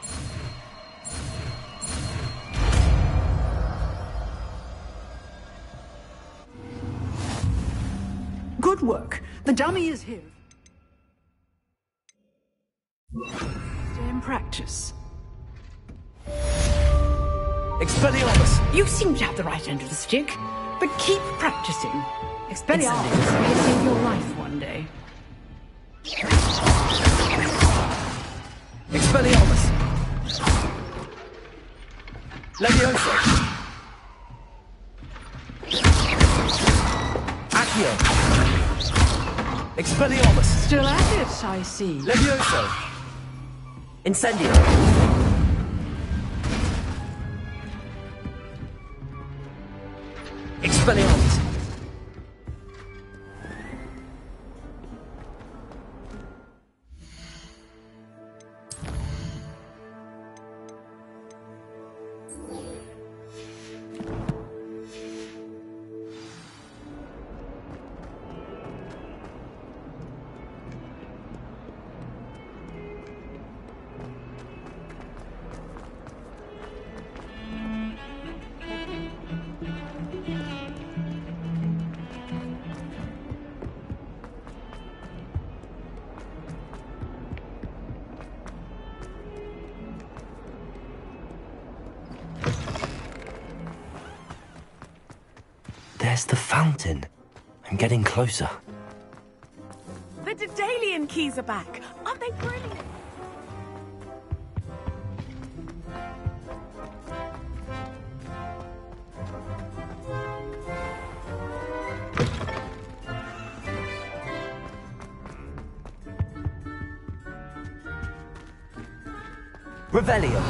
Good work. The dummy is here. Stay in practice. Expelliarmus! You seem to have the right end of the stick, but keep practicing. Expelliarmus may save your life one day. Expelliarmus! Leviosa! Accio! Expelliarmus! Still at it, I see. Leviosa! Incendio! Expelliarmus! There's the fountain. I'm getting closer. The Daedalian keys are back. Aren't they brilliant? Revelio!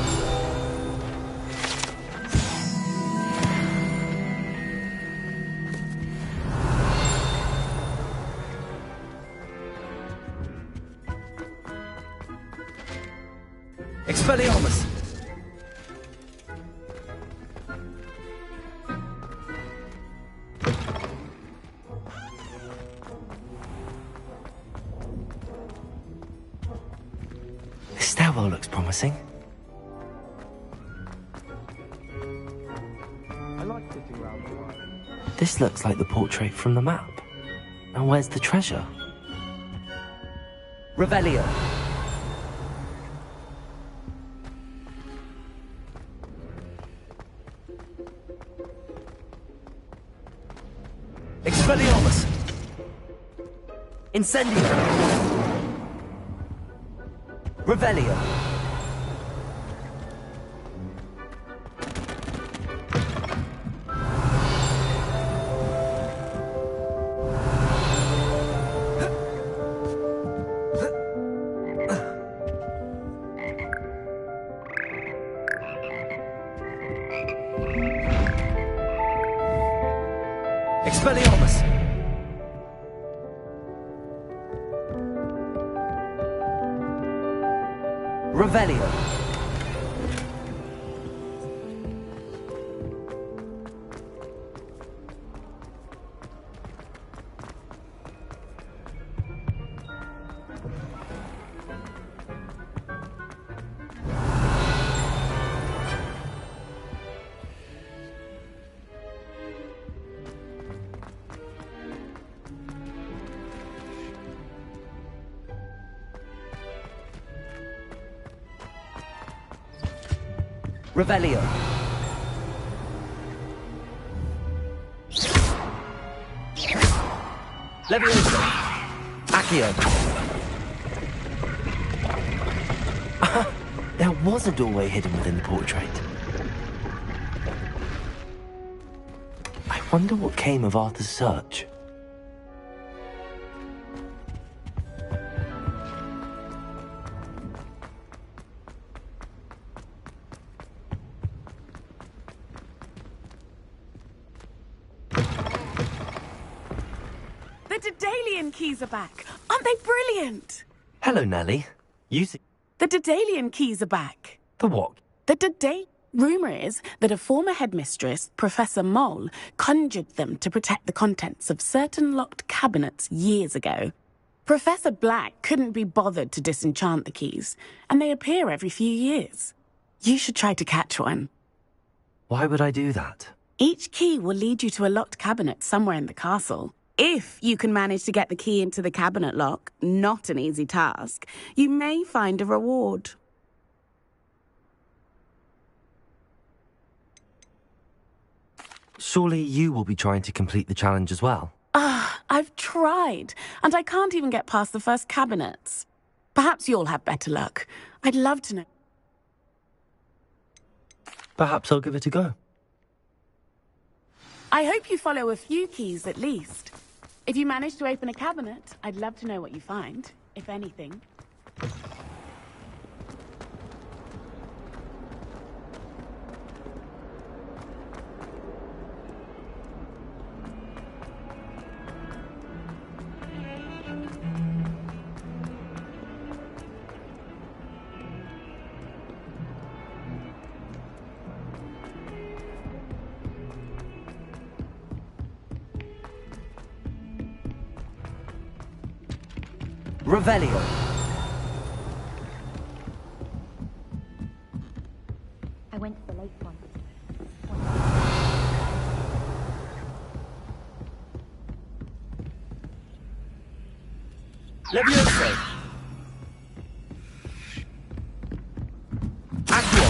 Expelliarmus! This stairwell looks promising. I like sitting around the wire. This looks like the portrait from the map. Now where's the treasure? Revelio! Expelliarmus! Incendio! Revelio! Expelliarmus! Revelio! Revelio! Leviosa! Accio! There was a doorway hidden within the portrait. I wonder what came of Arthur's search. The Daedalian keys are back. Aren't they brilliant? Hello, Nellie. You see... The Daedalian keys are back. The what? The Rumour is that a former headmistress, Professor Mole, conjured them to protect the contents of certain locked cabinets years ago. Professor Black couldn't be bothered to disenchant the keys, and they appear every few years. You should try to catch one. Why would I do that? Each key will lead you to a locked cabinet somewhere in the castle. If you can manage to get the key into the cabinet lock, not an easy task, you may find a reward. Surely you will be trying to complete the challenge as well? I've tried, and I can't even get past the first cabinets. Perhaps you'll have better luck. I'd love to know. Perhaps I'll give it a go. I hope you follow a few keys at least. If you manage to open a cabinet, I'd love to know what you find, if anything. Revelio. I went for the late one. Levioso. Accio.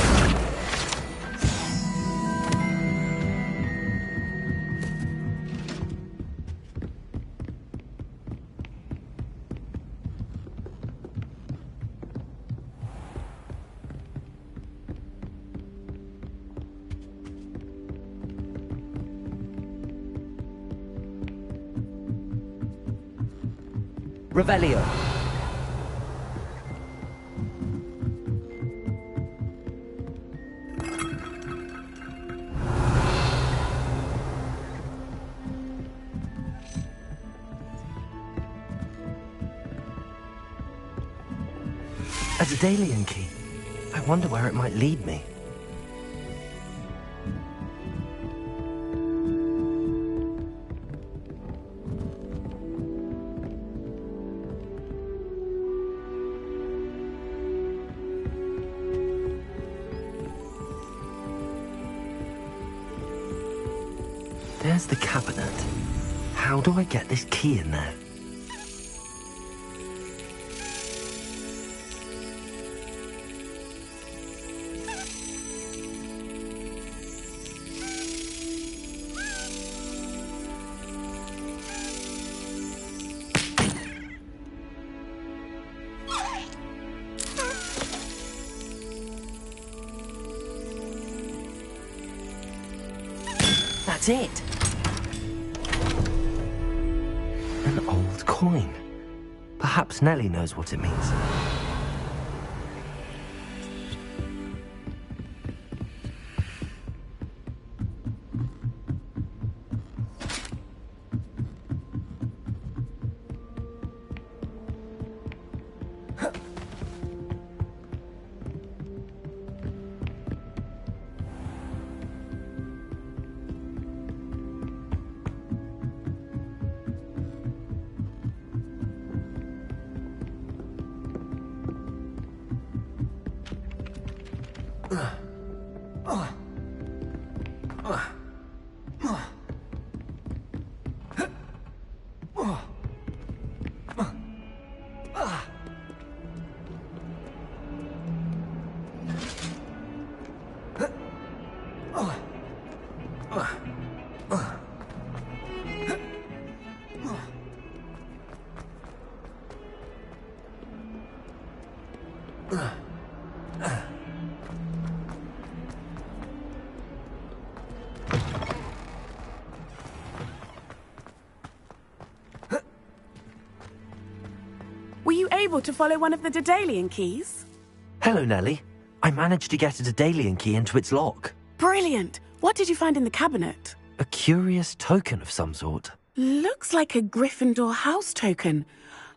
Revelio. A Daedalian key. I wonder where it might lead me. There's the cabinet. How do I get this key in there? That's it. An old coin. Perhaps Nellie knows what it means. Were you able to follow one of the Daedalian keys? Hello, Nellie. I managed to get a Daedalian key into its lock. Brilliant! What did you find in the cabinet? A curious token of some sort. Looks like a Gryffindor house token.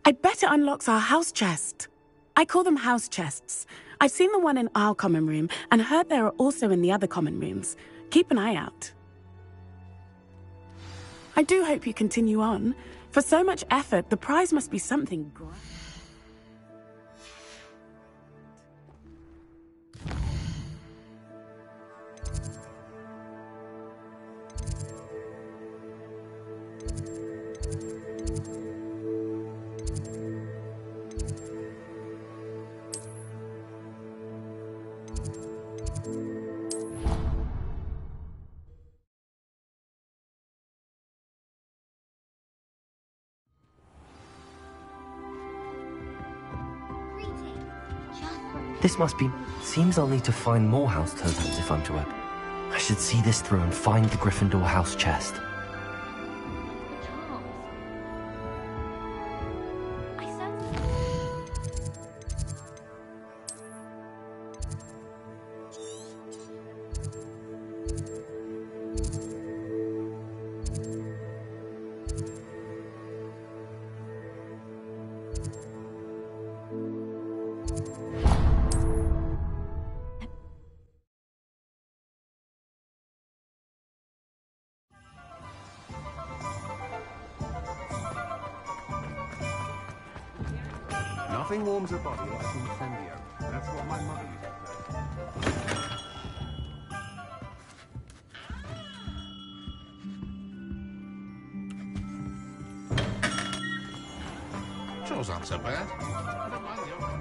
I bet it unlocks our house chest. I call them house chests. I've seen the one in our common room and heard there are also in the other common rooms. Keep an eye out. I do hope you continue on. For so much effort, the prize must be something great. This must be... Seems I'll need to find more house totems if I'm to work. I should see this through and find the Gryffindor house chest. Nothing warms a body like incendio. That's what my mother used to say. Chores aren't so bad. I don't mind the oven.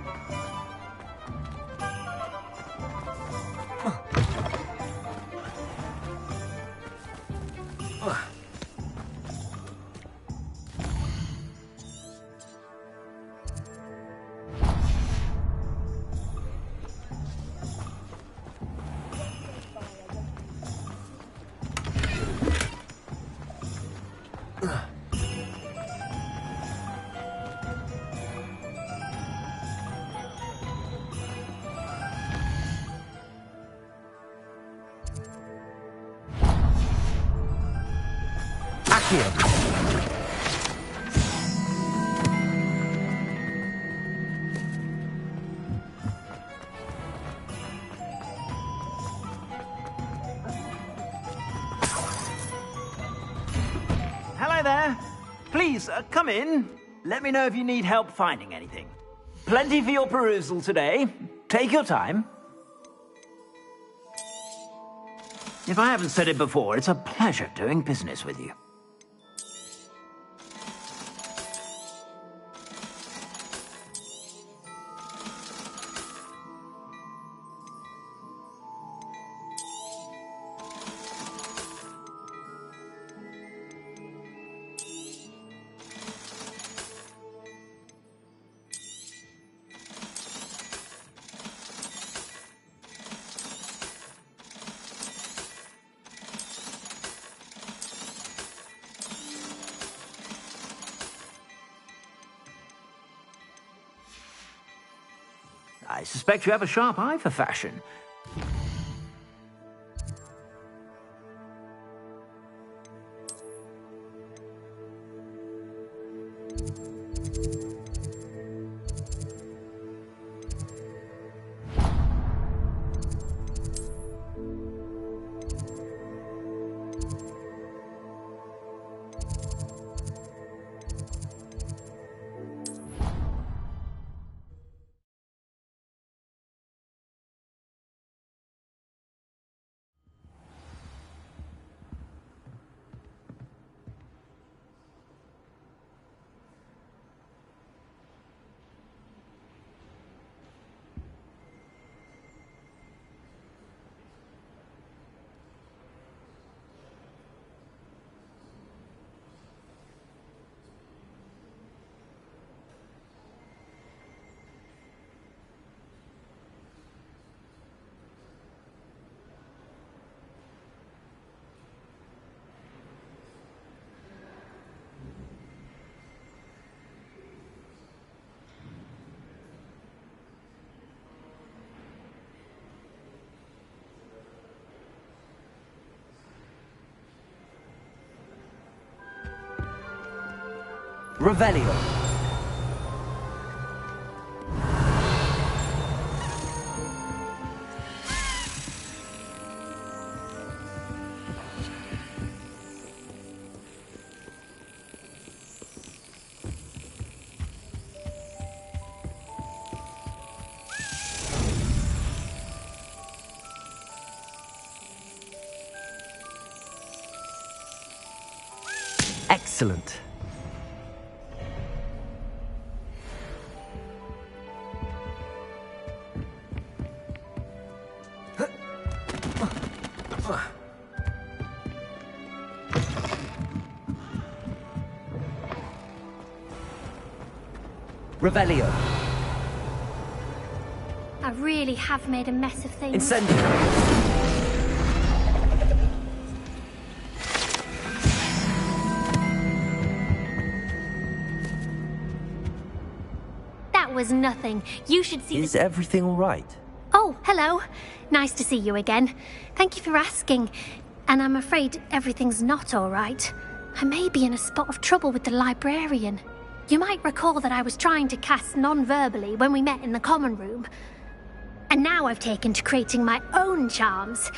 Hello there. Please, come in. Let me know if you need help finding anything. Plenty for your perusal today. Take your time. If I haven't said it before, it's a pleasure doing business with you. I suspect you have a sharp eye for fashion. Revelio. Excellent. Revelio. I really have made a mess of things. Incendio. That was nothing. You should see. Is everything all right? Oh, hello. Nice to see you again. Thank you for asking. And I'm afraid everything's not all right. I may be in a spot of trouble with the librarian. You might recall that I was trying to cast non-verbally when we met in the common room. And now I've taken to creating my own charms.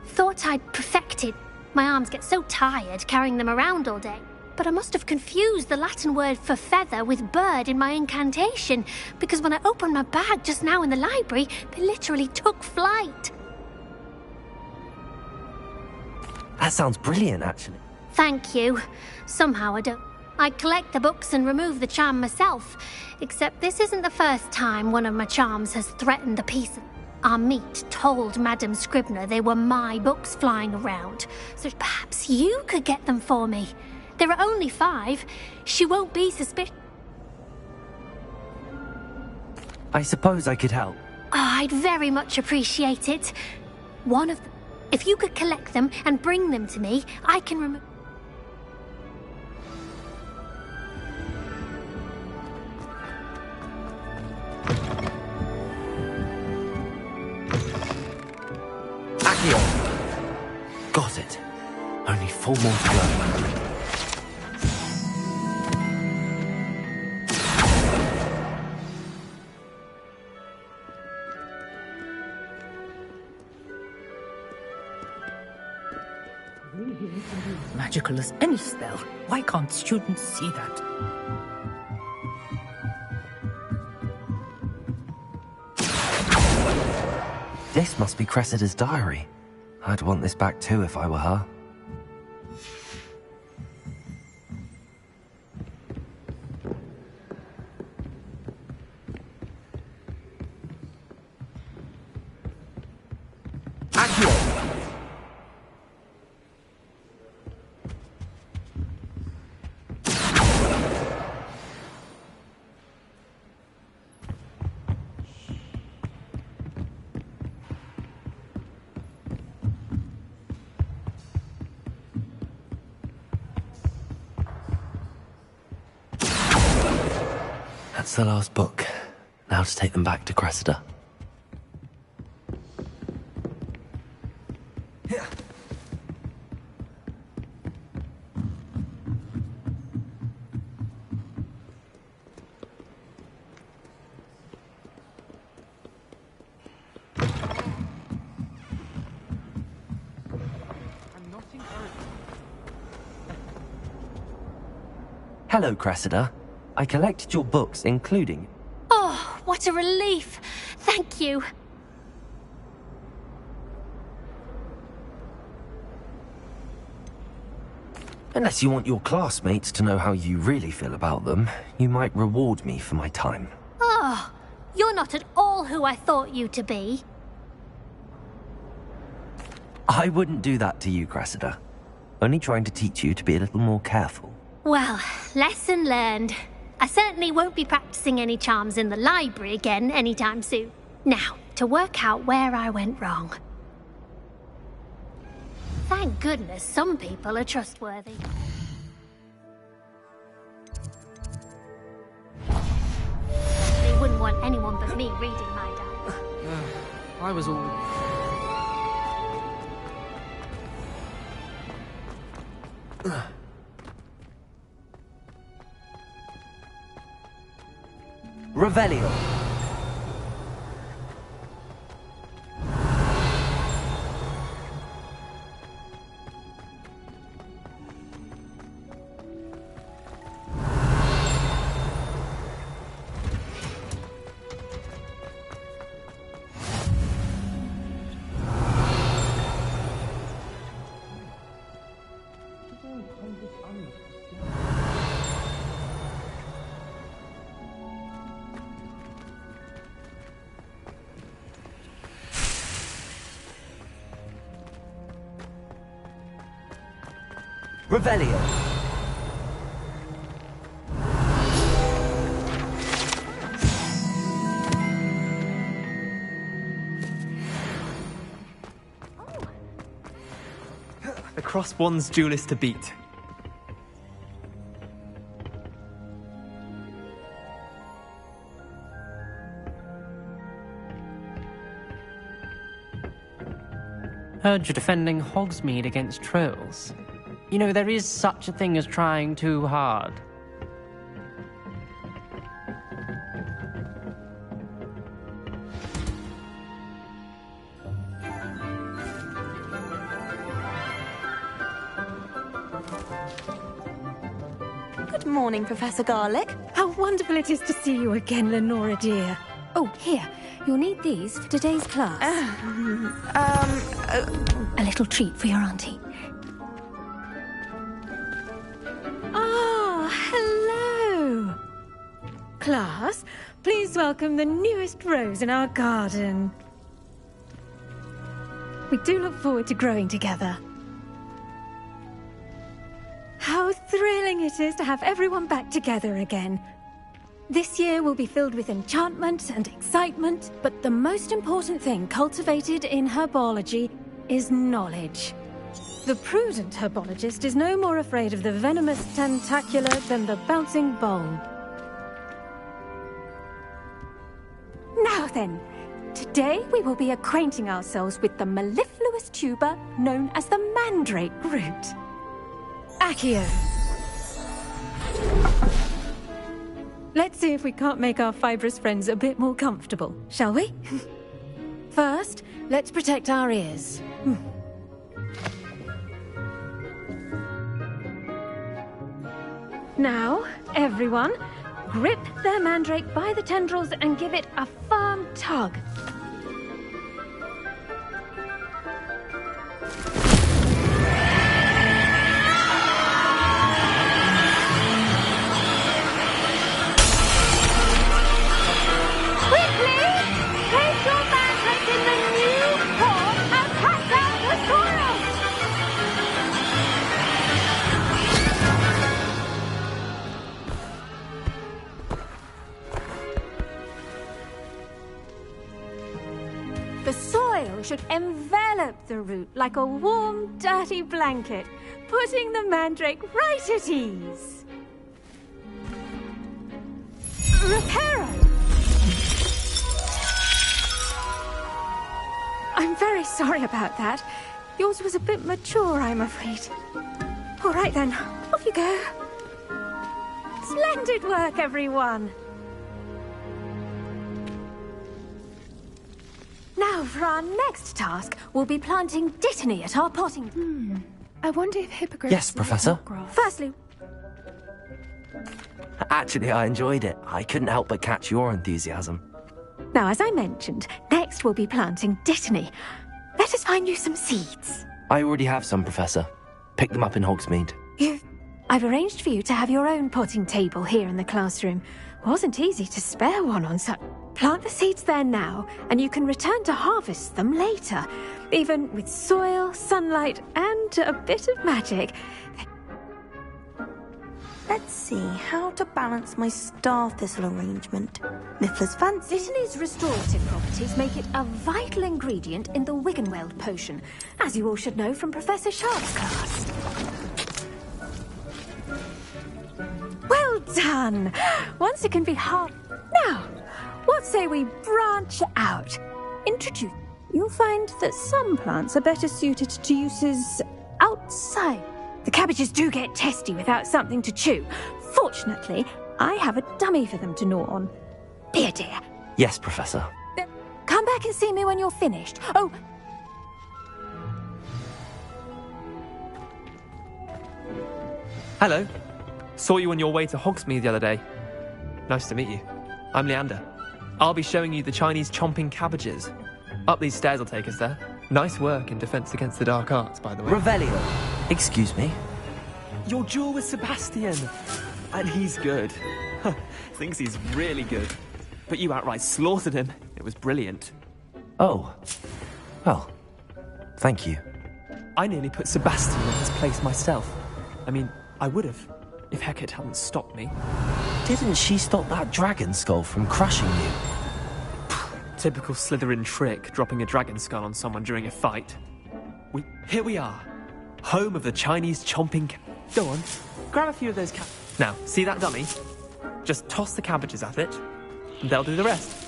Thought I'd perfect it. My arms get so tired carrying them around all day. But I must have confused the Latin word for feather with bird in my incantation, because when I opened my bag just now in the library, they literally took flight. That sounds brilliant, actually. Thank you. Somehow I collect the books and remove the charm myself, except this isn't the first time one of my charms has threatened the peace of... Our meat told Madame Scribner they were my books flying around, so perhaps you could get them for me. There are only 5. She won't be suspicious. I suppose I could help. Oh, I'd very much appreciate it. One of them. If you could collect them and bring them to me, I can remove... Accio! Got it. Only 4 more to go. Magical as any spell. Why can't students see that? This must be Cressida's diary. I'd want this back too if I were her. That's the last book. Now to take them back to Cressida. Hello, Cressida. I collected your books, including... Oh, what a relief! Thank you. Unless you want your classmates to know how you really feel about them, you might reward me for my time. Oh, you're not at all who I thought you to be. I wouldn't do that to you, Cressida. Only trying to teach you to be a little more careful. Well, lesson learned. I certainly won't be practicing any charms in the library again anytime soon. Now, to work out where I went wrong. Thank goodness some people are trustworthy. They wouldn't want anyone but me reading my diary. I was all... Revelio. Revelio. The crossbond's duelist to beat. Heard you're defending Hogsmeade against trolls. You know, there is such a thing as trying too hard. Good morning, Professor Garlick. How wonderful it is to see you again, Lenora dear. Oh, here. You'll need these for today's class. A little treat for your auntie. Ah, hello. Class, please welcome the newest rose in our garden. We do look forward to growing together. How thrilling it is to have everyone back together again. This year will be filled with enchantment and excitement, but the most important thing cultivated in herbology is knowledge. The prudent herbologist is no more afraid of the venomous tentacula than the bouncing bulb. Now then, today we will be acquainting ourselves with the mellifluous tuber known as the mandrake root. Accio. Let's see if we can't make our fibrous friends a bit more comfortable, shall we? First, let's protect our ears. Now, everyone, grip their mandrake by the tendrils and give it a firm tug. The soil should envelop the root like a warm, dirty blanket, putting the mandrake right at ease. Reparo! I'm very sorry about that. Yours was a bit mature, I'm afraid. All right then, off you go. Splendid work, everyone. Now, for our next task, we'll be planting dittany at our potting. I wonder if hippogriffs... Yes, Professor? Firstly... Actually, I enjoyed it. I couldn't help but catch your enthusiasm. Now, as I mentioned, next we'll be planting dittany. Let us find you some seeds. I already have some, Professor. Pick them up in Hogsmeade. I've arranged for you to have your own potting table here in the classroom. Wasn't easy to spare one on such... Plant the seeds there now, and you can return to harvest them later. Even with soil, sunlight, and a bit of magic. Let's see how to balance my star thistle arrangement. Mifflin's fancy. Dittany's restorative properties make it a vital ingredient in the Wiggenweld potion, as you all should know from Professor Sharp's class. Well done! Once it can be hard... Now, what say we branch out? Introduce... You'll find that some plants are better suited to uses outside. The cabbages do get testy without something to chew. Fortunately, I have a dummy for them to gnaw on. Be a dear. Yes, Professor. Come back and see me when you're finished. Oh... Hello. Saw you on your way to Hogsmeade the other day. Nice to meet you. I'm Leander. I'll be showing you the Chinese chomping cabbages. Up these stairs will take us there. Nice work in Defense Against the Dark Arts, by the way. Revelio. Excuse me? Your duel with Sebastian. And he's good. Thinks he's really good. But you outright slaughtered him. It was brilliant. Oh. Well, thank you. I nearly put Sebastian in his place myself. I mean, I would have, if Hecate hadn't stopped me. Didn't she stop that dragon skull from crushing you? Typical Slytherin trick, dropping a dragon skull on someone during a fight. Here we are. Home of the Chinese chomping... Go on, grab a few of those Now, see that dummy? Just toss the cabbages at it, and they'll do the rest.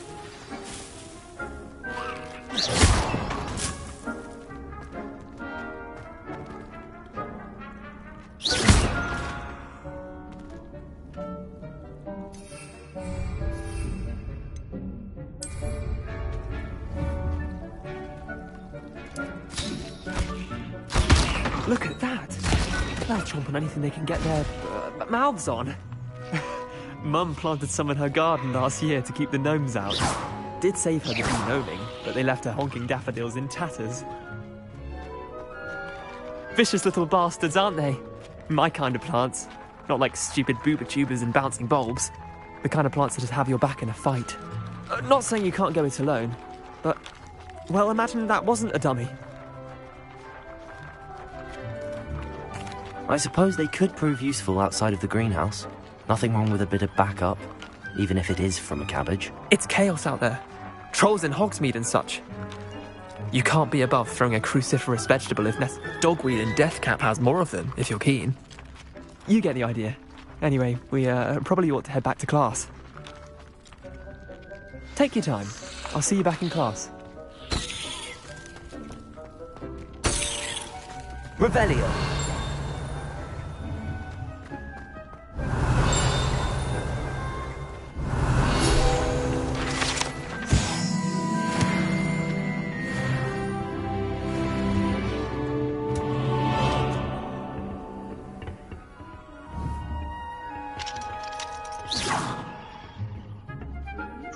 Look at that! They'll chomp on anything they can get their mouths on. Mum planted some in her garden last year to keep the gnomes out. Did save her the gnoming, but they left her honking daffodils in tatters. Vicious little bastards, aren't they? My kind of plants. Not like stupid booba tubers and bouncing bulbs. The kind of plants that just have your back in a fight. Not saying you can't go it alone, but... well, imagine that wasn't a dummy. I suppose they could prove useful outside of the greenhouse. Nothing wrong with a bit of backup, even if it is from a cabbage. It's chaos out there. Trolls in Hogsmeade and such. You can't be above throwing a cruciferous vegetable if dogweed and deathcap has more of them, if you're keen. You get the idea. Anyway, we probably ought to head back to class. Take your time. I'll see you back in class. Revelio.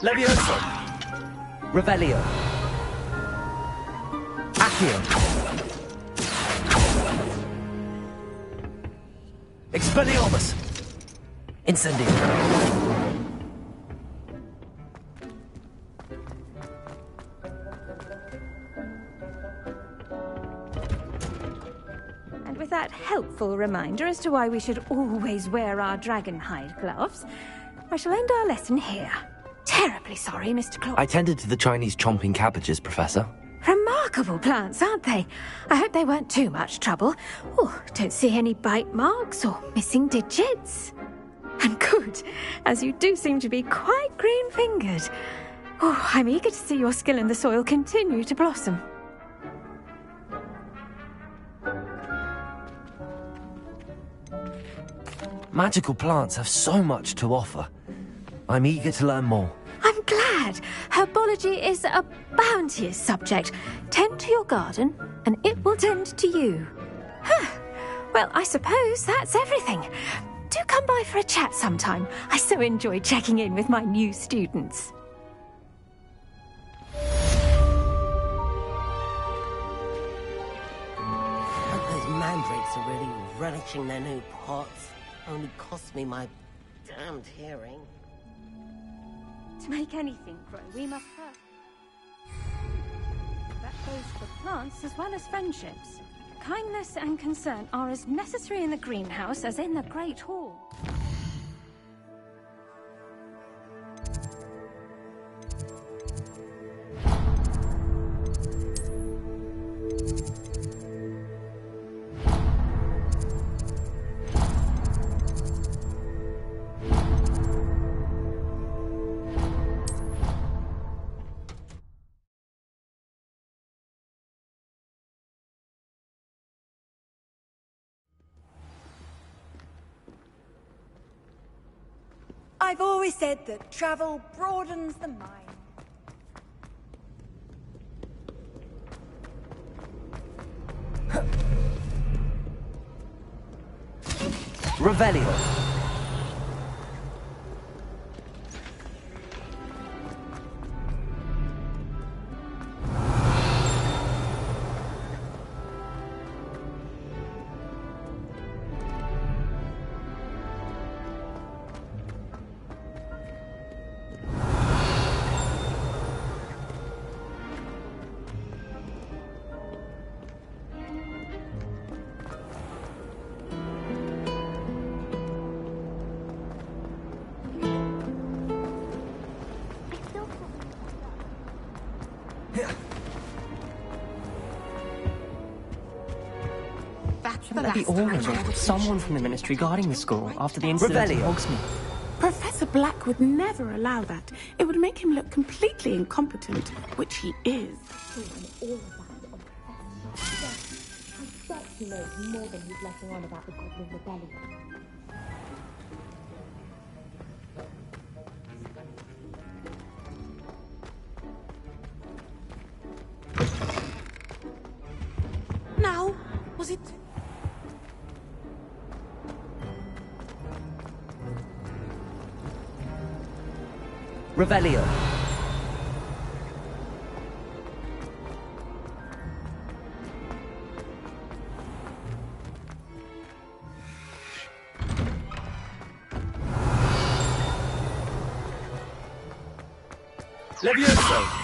Levioso. Revelio. Accio. Expelliarmus. Incendio. And with that helpful reminder as to why we should always wear our dragonhide gloves, I shall end our lesson here. Terribly sorry, Mr. Claw. I tended to the Chinese chomping cabbages, Professor. Remarkable plants, aren't they? I hope they weren't too much trouble. Oh, don't see any bite marks or missing digits. And good, as you do seem to be quite green-fingered. Oh, I'm eager to see your skill in the soil continue to blossom. Magical plants have so much to offer. I'm eager to learn more. I'm glad. Herbology is a bounteous subject. Tend to your garden, and it will tend to you. Huh. Well, I suppose that's everything. Do come by for a chat sometime. I so enjoy checking in with my new students. Hope those mandrakes are really relishing their new pots. Only cost me my damned hearing. To make anything grow, we must first. That goes for plants as well as friendships. Kindness and concern are as necessary in the greenhouse as in the Great Hall. I've always said that travel broadens the mind. Revelio. Shouldn't there be orders or someone from the Ministry guarding the school after the incident in Hogsmeade? Professor Black would never allow that. It would make him look completely incompetent, which he is. I bet he knows more than he's letting on about the Goblin Rebellion. Now, was it... Revelio. Levioso!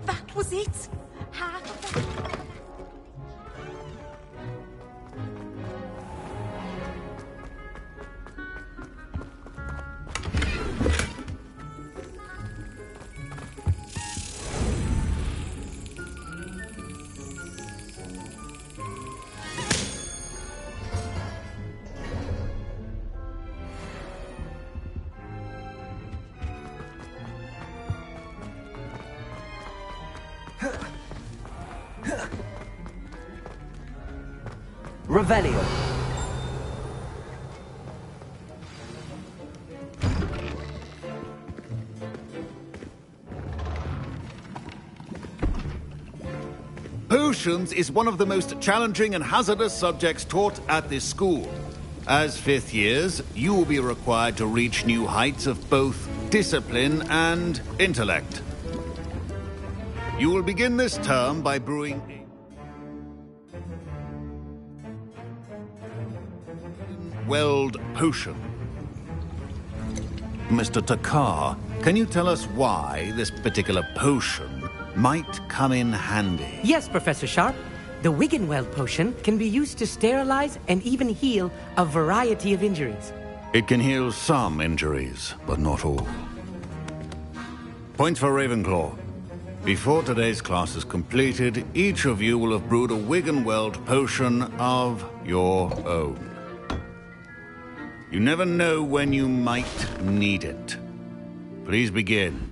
That was it? Half of that. Revelio. Potions is one of the most challenging and hazardous subjects taught at this school. As fifth years, you will be required to reach new heights of both discipline and intellect. You will begin this term by brewing a welled potion. Mr. Takar, can you tell us why this particular potion might come in handy? Yes, Professor Sharp. The Wiggenweld potion can be used to sterilize and even heal a variety of injuries. It can heal some injuries, but not all. Points for Ravenclaw. Before today's class is completed, each of you will have brewed a Wiggenweld potion of your own. You never know when you might need it. Please begin.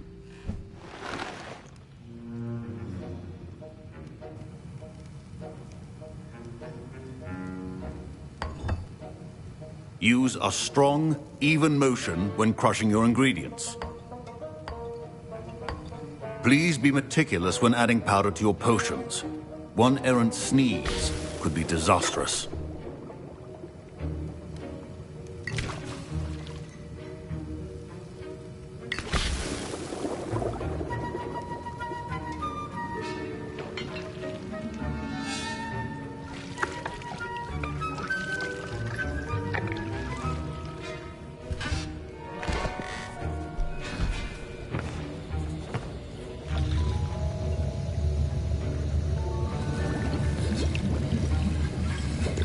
Use a strong, even motion when crushing your ingredients. Please be meticulous when adding powder to your potions. One errant sneeze could be disastrous.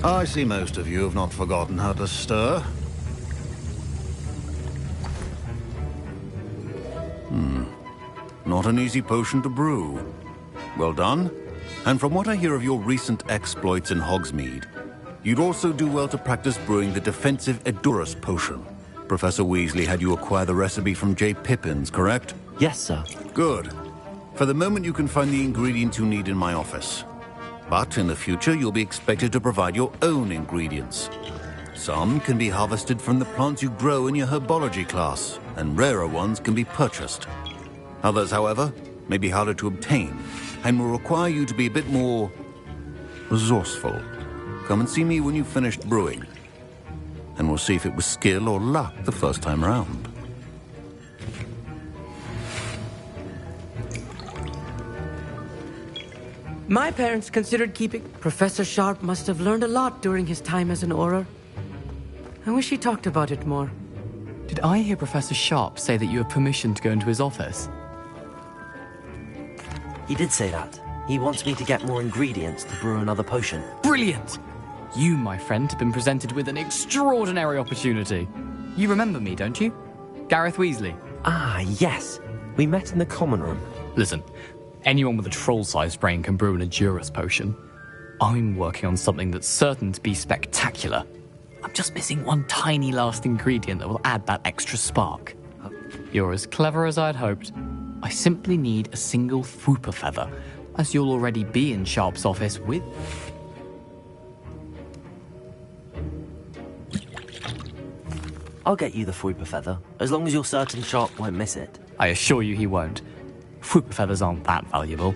I see most of you have not forgotten how to stir. Not an easy potion to brew. Well done. And from what I hear of your recent exploits in Hogsmeade, you'd also do well to practice brewing the defensive Edurus potion. Professor Weasley had you acquire the recipe from J. Pippins, correct? Yes, sir. Good. For the moment, you can find the ingredients you need in my office. But in the future, you'll be expected to provide your own ingredients. Some can be harvested from the plants you grow in your herbology class, and rarer ones can be purchased. Others, however, may be harder to obtain, and will require you to be a bit more resourceful. Come and see me when you've finished brewing, and we'll see if it was skill or luck the first time around. My parents considered keeping... Professor Sharp must have learned a lot during his time as an Auror. I wish he talked about it more. Did I hear Professor Sharp say that you have permission to go into his office? He did say that. He wants me to get more ingredients to brew another potion. Brilliant! You, my friend, have been presented with an extraordinary opportunity. You remember me, don't you? Gareth Weasley. Ah, yes. We met in the common room. Listen, anyone with a troll-sized brain can brew an Edurus potion. I'm working on something that's certain to be spectacular. I'm just missing one tiny last ingredient that will add that extra spark. You're as clever as I'd hoped. I simply need a single Fwooper feather, as you'll already be in Sharp's office with... I'll get you the Fruiper feather, as long as you're certain Sharp won't miss it. I assure you he won't. Fruit feathers aren't that valuable.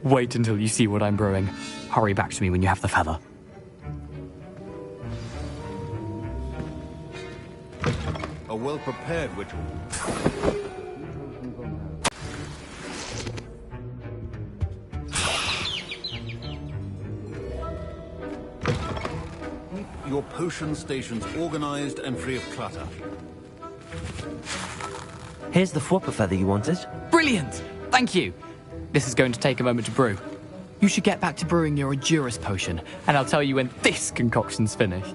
Wait until you see what I'm brewing. Hurry back to me when you have the feather. A well-prepared ritual. Keep your potion stations organized and free of clutter. Here's the Fruiper feather you wanted. Brilliant! Thank you! This is going to take a moment to brew. You should get back to brewing your Endurus potion, and I'll tell you when this concoction's finished.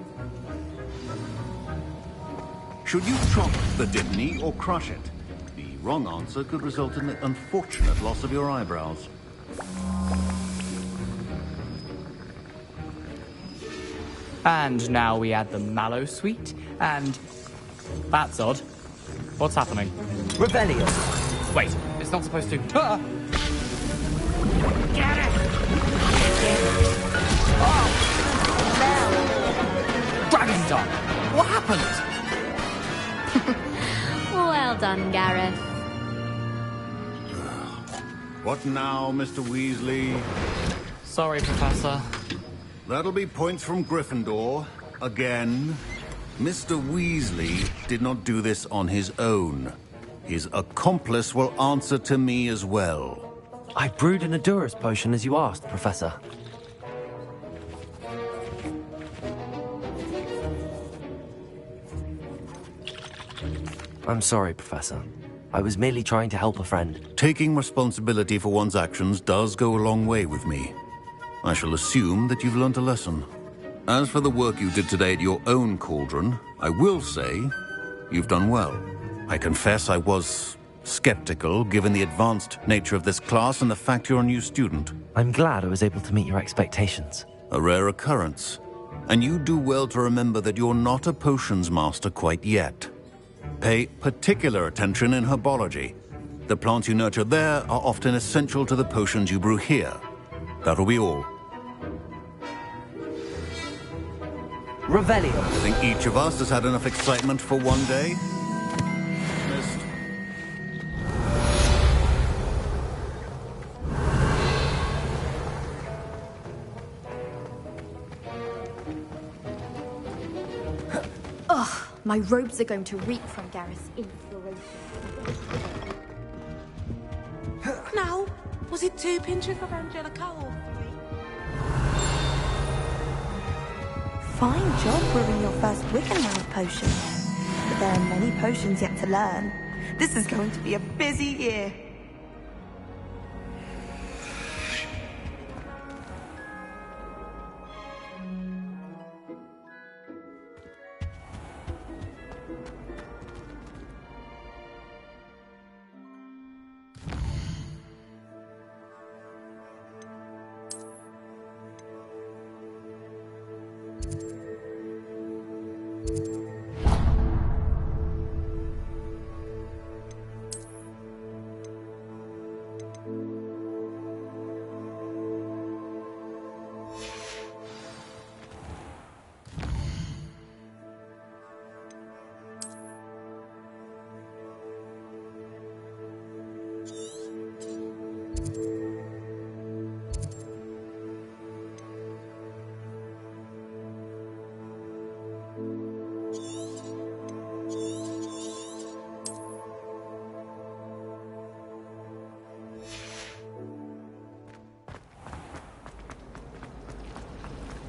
Should you chop the Dittany or crush it? The wrong answer could result in the unfortunate loss of your eyebrows. And now we add the mallow sweet, and... That's odd. What's happening? Rebellion! Wait, it's not supposed to... Ah! Get it! Dragon Dog! What happened? Well done, Gareth. What now, Mr. Weasley? Sorry, Professor. That'll be points from Gryffindor. Again. Mr. Weasley did not do this on his own. His accomplice will answer to me as well. I brewed an Endurus potion as you asked, Professor. I'm sorry, Professor. I was merely trying to help a friend. Taking responsibility for one's actions does go a long way with me. I shall assume that you've learnt a lesson. As for the work you did today at your own cauldron, I will say you've done well. I confess I was skeptical, given the advanced nature of this class and the fact you're a new student. I'm glad I was able to meet your expectations. A rare occurrence. And you do well to remember that you're not a potions master quite yet. Pay particular attention in herbology. The plants you nurture there are often essential to the potions you brew here. That'll be all. Revelio. I think each of us has had enough excitement for one day. Missed. Ugh, my robes are going to reek from Gareth's inspiration. Now, was it 2 pinches of Angelica or 3? Fine job brewing your first Wickenham potion. But there are many potions yet to learn. This is going to be a busy year.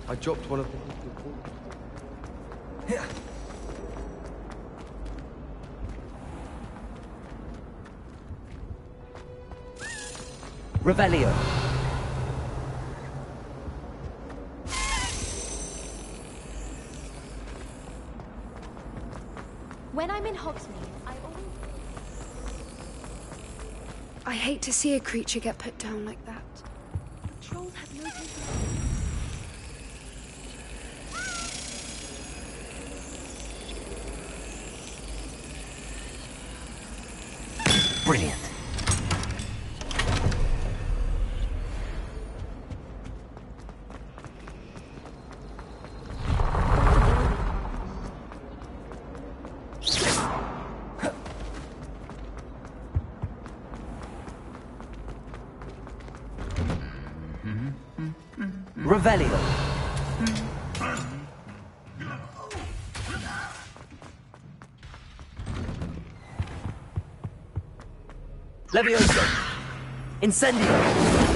I dropped one of them. Here. Revelio. When I'm in Hogsmeade, I hate to see a creature get put down like that. Trolls have no control. Brilliant. Revelio. Levioso. Incendio.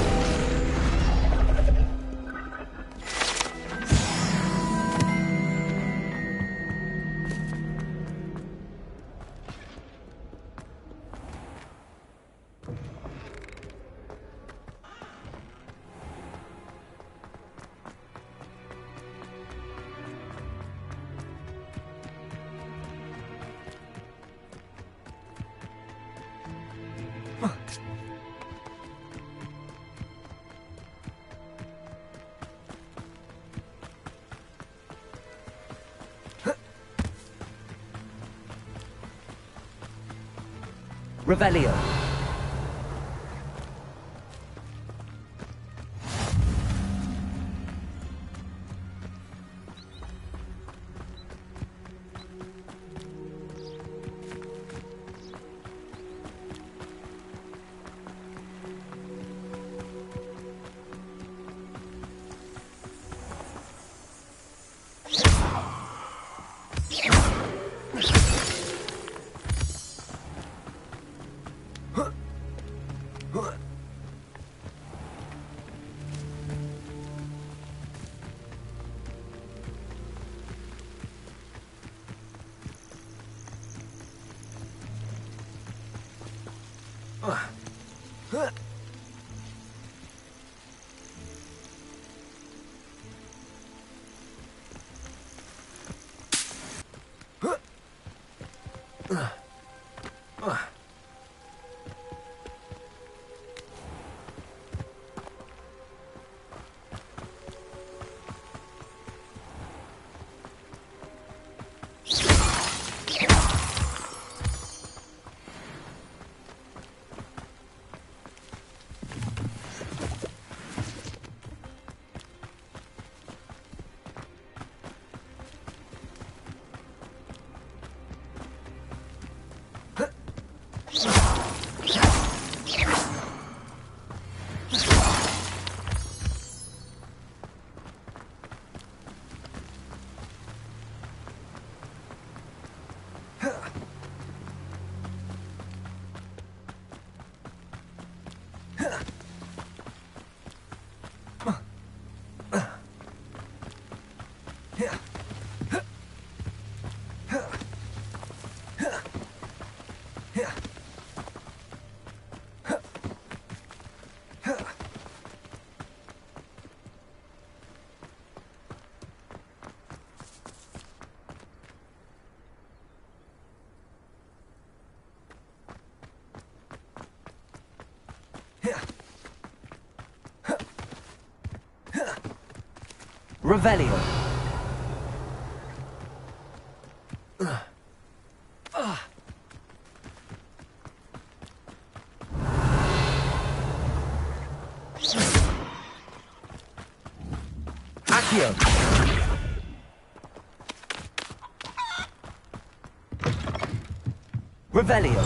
Revelio. Revelio. Accio. Revelio.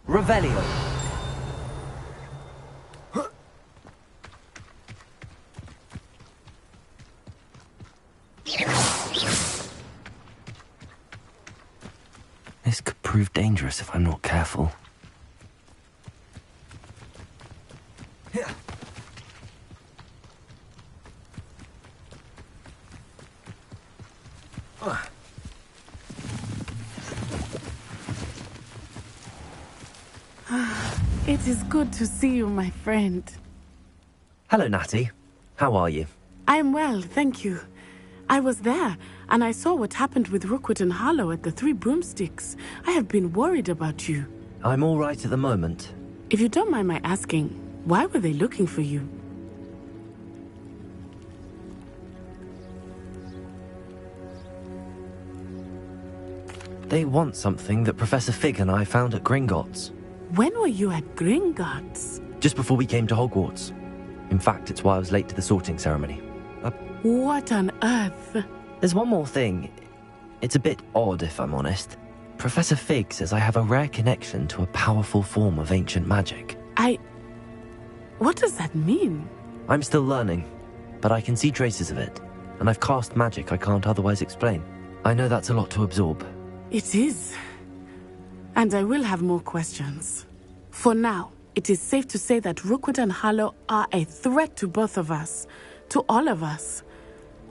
Revelio. This could prove dangerous if I'm not careful. It is good to see you, my friend. Hello, Natty. How are you? I am well, thank you. I was there, and I saw what happened with Rookwood and Harlow at the Three Broomsticks. I have been worried about you. I'm all right at the moment. If you don't mind my asking, why were they looking for you? They want something that Professor Fig and I found at Gringotts. When were you at Gringotts? Just before we came to Hogwarts. In fact, it's why I was late to the sorting ceremony. What on earth? There's one more thing. It's a bit odd, if I'm honest. Professor Fig says I have a rare connection to a powerful form of ancient magic. What does that mean? I'm still learning, but I can see traces of it, and I've cast magic I can't otherwise explain. I know that's a lot to absorb. It is. And I will have more questions. For now, it is safe to say that Rookwood and Harlow are a threat to both of us, to all of us,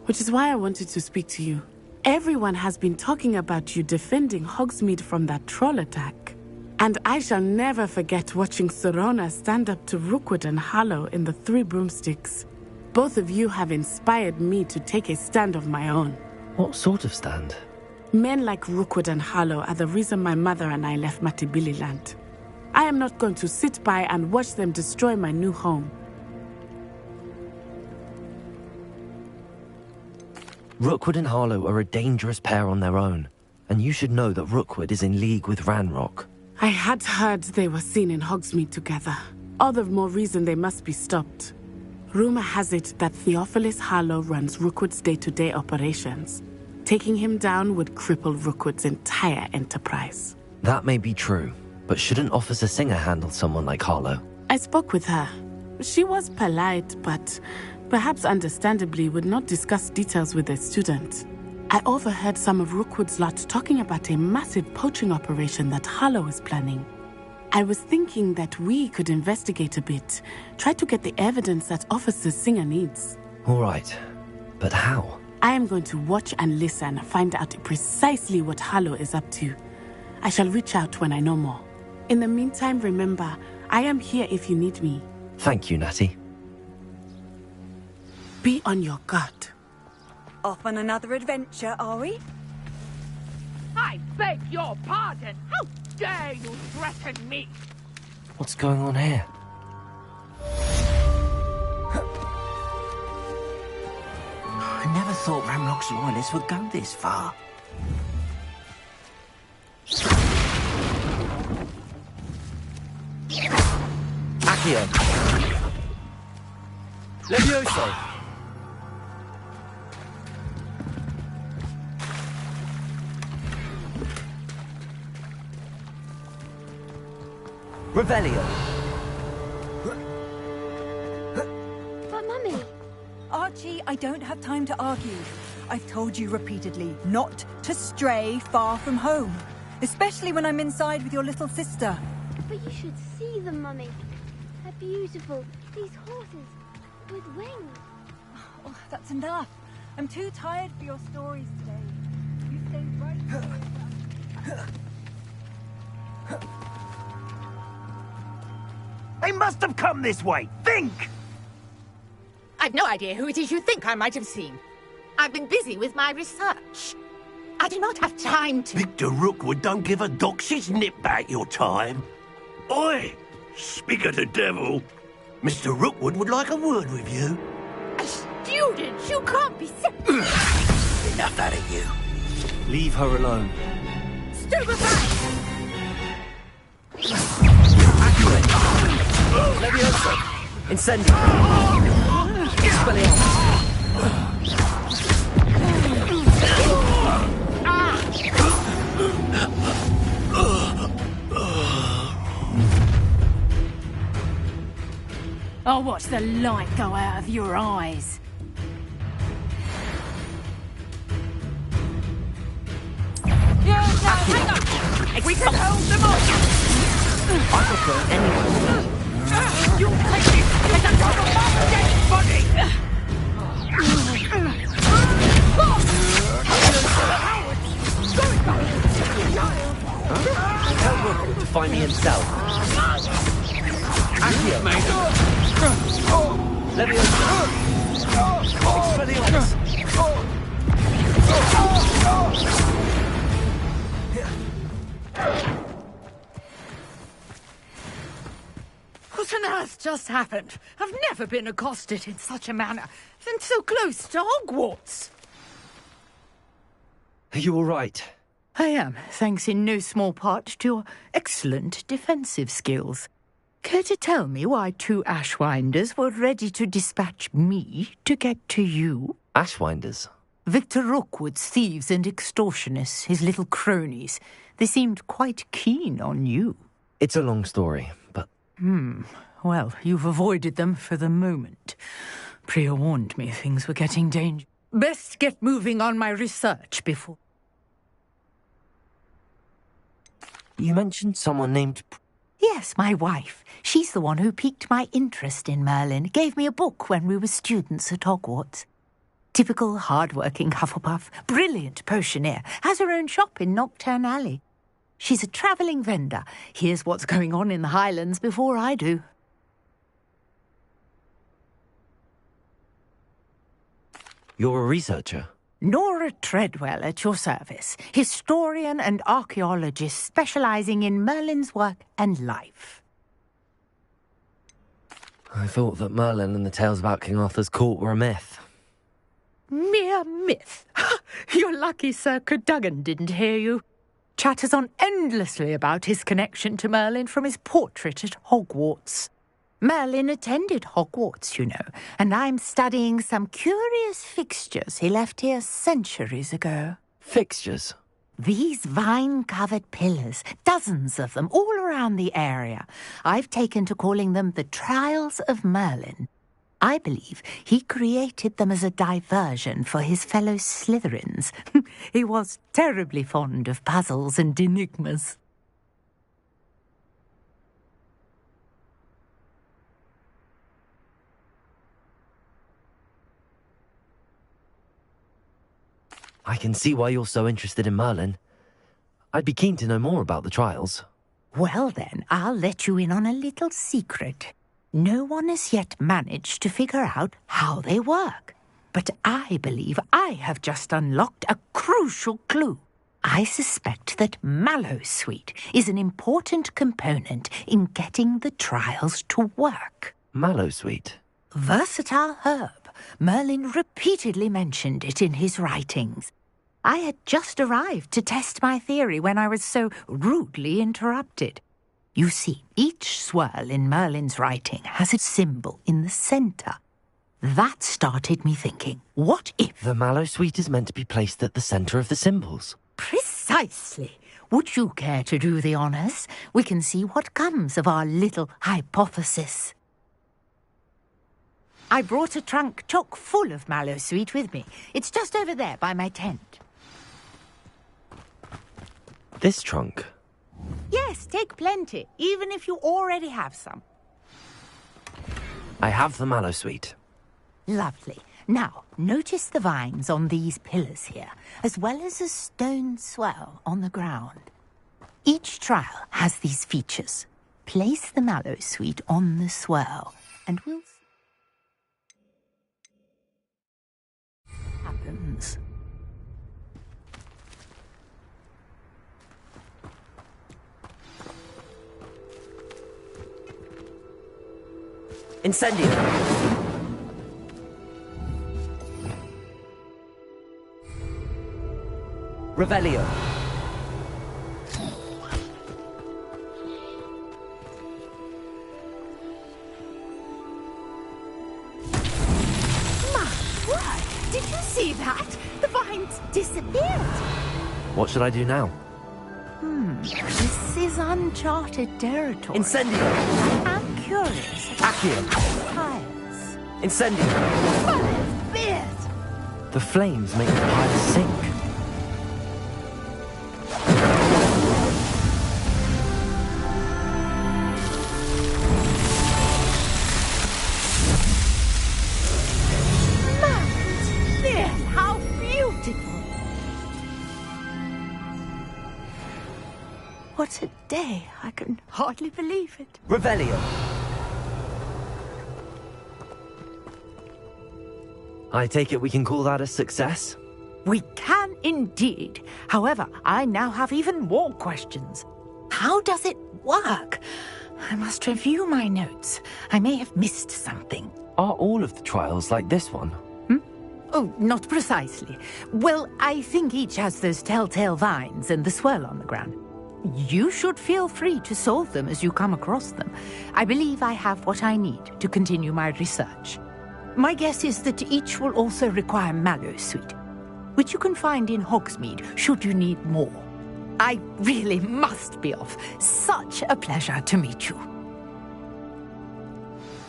which is why I wanted to speak to you. Everyone has been talking about you defending Hogsmeade from that troll attack. And I shall never forget watching Serona stand up to Rookwood and Harlow in the Three Broomsticks. Both of you have inspired me to take a stand of my own. What sort of stand? Men like Rookwood and Harlow are the reason my mother and I left Matabeleland. I am not going to sit by and watch them destroy my new home. Rookwood and Harlow are a dangerous pair on their own, and you should know that Rookwood is in league with Ranrock. I had heard they were seen in Hogsmeade together. All the more reason they must be stopped. Rumor has it that Theophilus Harlow runs Rookwood's day-to-day operations. Taking him down would cripple Rookwood's entire enterprise. That may be true, but shouldn't Officer Singer handle someone like Harlow? I spoke with her. She was polite, but perhaps understandably would not discuss details with a student. I overheard some of Rookwood's lot talking about a massive poaching operation that Harlow is planning. I was thinking that we could investigate a bit, try to get the evidence that Officer Singer needs. All right, but how? I am going to watch and listen, find out precisely what Harlow is up to. I shall reach out when I know more. In the meantime, remember, I am here if you need me. Thank you, Natty. Be on your guard. Off on another adventure, are we? I beg your pardon! How dare you threaten me? What's going on here? I never thought Ranrock's loyalists would go this far. Accio! Levioso! Revelio! But Mummy... Archie, I don't have time to argue. I've told you repeatedly not to stray far from home. Especially when I'm inside with your little sister. But you should see them, Mummy. They're beautiful. These horses with wings. Oh, that's enough. I'm too tired for your stories today. You stay right here. They must have come this way. Think! I've no idea who it is you think I might have seen. I've been busy with my research. I do not have time to... Victor Rookwood don't give a doxy's nip back your time. Oi! Speak of the devil. Mr. Rookwood would like a word with you. A student? You can't be... Enough out of you. Leave her alone. Stupefy! Levioso! Incendio! Expelliarmus! I'll watch the light go out of your eyes. Hang on! We can hold them off! I prefer anyone. You take this as a drop of my dead body! Tell Rookwood to find me himself. Accio! Levioso! Expelliarmus! just happened? I've never been accosted in such a manner, and so close to Hogwarts. Are you all right? I am, thanks in no small part to your excellent defensive skills. Care to tell me why 2 Ashwinders were ready to dispatch me to get to you? Ashwinders? Victor Rookwood's thieves and extortionists, his little cronies. They seemed quite keen on you. It's a long story, but... Well, you've avoided them for the moment. Priya warned me things were getting dangerous. Best get moving on my research before... You mentioned someone named... Yes, my wife. She's the one who piqued my interest in Merlin. Gave me a book when we were students at Hogwarts. Typical hard-working Hufflepuff, brilliant potioneer, has her own shop in Nocturne Alley. She's a travelling vendor. Hears what's going on in the Highlands before I do. You're a researcher? Nora Treadwell at your service, historian and archaeologist specialising in Merlin's work and life. I thought that Merlin and the tales about King Arthur's court were a myth. Mere myth. You're lucky Sir Cadogan didn't hear you. Chatters on endlessly about his connection to Merlin from his portrait at Hogwarts. Merlin attended Hogwarts, you know, and I'm studying some curious fixtures he left here centuries ago. Fixtures? These vine-covered pillars, dozens of them, all around the area. I've taken to calling them the Trials of Merlin. I believe he created them as a diversion for his fellow Slytherins. He was terribly fond of puzzles and enigmas. I can see why you're so interested in Merlin. I'd be keen to know more about the trials. Well then, I'll let you in on a little secret. No one has yet managed to figure out how they work. But I believe I have just unlocked a crucial clue. I suspect that Mallowsweet is an important component in getting the trials to work. Mallowsweet? Versatile herb. Merlin repeatedly mentioned it in his writings. I had just arrived to test my theory when I was so rudely interrupted. You see, each swirl in Merlin's writing has a symbol in the centre. That started me thinking, what if... The Mallowsweet is meant to be placed at the centre of the symbols. Precisely. Would you care to do the honours? We can see what comes of our little hypothesis. I brought a trunk chock full of Mallowsweet with me. It's just over there by my tent. This trunk? Yes, take plenty, even if you already have some. I have the Mallowsweet. Lovely. Now, notice the vines on these pillars here, as well as a stone swell on the ground. Each trial has these features. Place the Mallowsweet on the swell, and we'll see what happens. Incendio! Revelio! My word! Did you see that? The vines disappeared! What should I do now? This is uncharted territory. Incendio! I'm curious. Accio! Piles. Incendio! Merlin's beard! The flames make the pile sink. Merlin's beard! How beautiful! What a day! I can hardly believe it. Revelio! I take it we can call that a success? We can indeed. However, I now have even more questions. How does it work? I must review my notes. I may have missed something. Are all of the trials like this one? Oh, not precisely. Well, I think each has those telltale vines and the swirl on the ground. You should feel free to solve them as you come across them. I believe I have what I need to continue my research. My guess is that each will also require mallow sweet, which you can find in Hogsmeade should you need more. I really must be off. Such a pleasure to meet you.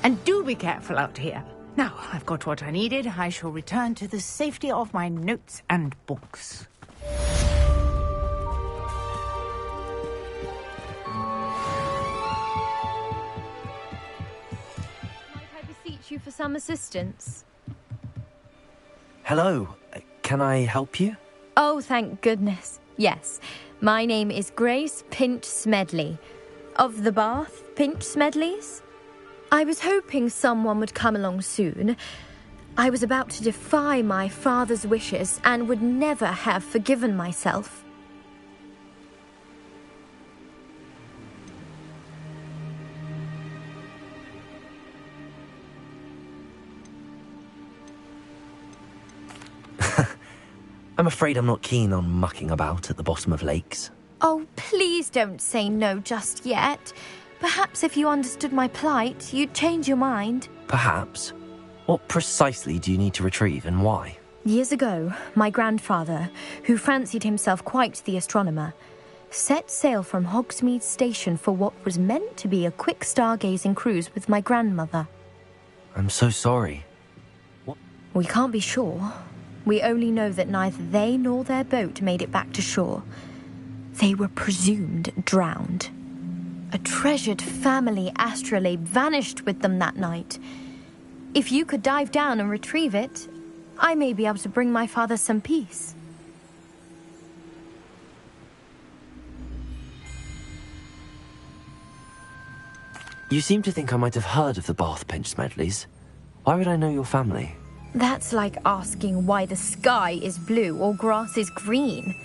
And do be careful out here. Now, I've got what I needed. I shall return to the safety of my notes and books. Might I beseech you for some assistance? Hello, can I help you? Oh, thank goodness. Yes, my name is Grace Pinch Smedley, of the Bath Pinch Smedleys. I was hoping someone would come along soon. I was about to defy my father's wishes and would never have forgiven myself. I'm afraid I'm not keen on mucking about at the bottom of lakes. Oh, please don't say no just yet. Perhaps if you understood my plight, you'd change your mind. Perhaps. What precisely do you need to retrieve and why? Years ago, my grandfather, who fancied himself quite the astronomer, set sail from Hogsmeade Station for what was meant to be a quick stargazing cruise with my grandmother. I'm so sorry. What? We can't be sure. We only know that neither they nor their boat made it back to shore. They were presumed drowned. A treasured family astrolabe vanished with them that night. If you could dive down and retrieve it, I may be able to bring my father some peace. You seem to think I might have heard of the Bath Pinch Smedleys. Why would I know your family? That's like asking why the sky is blue or grass is green.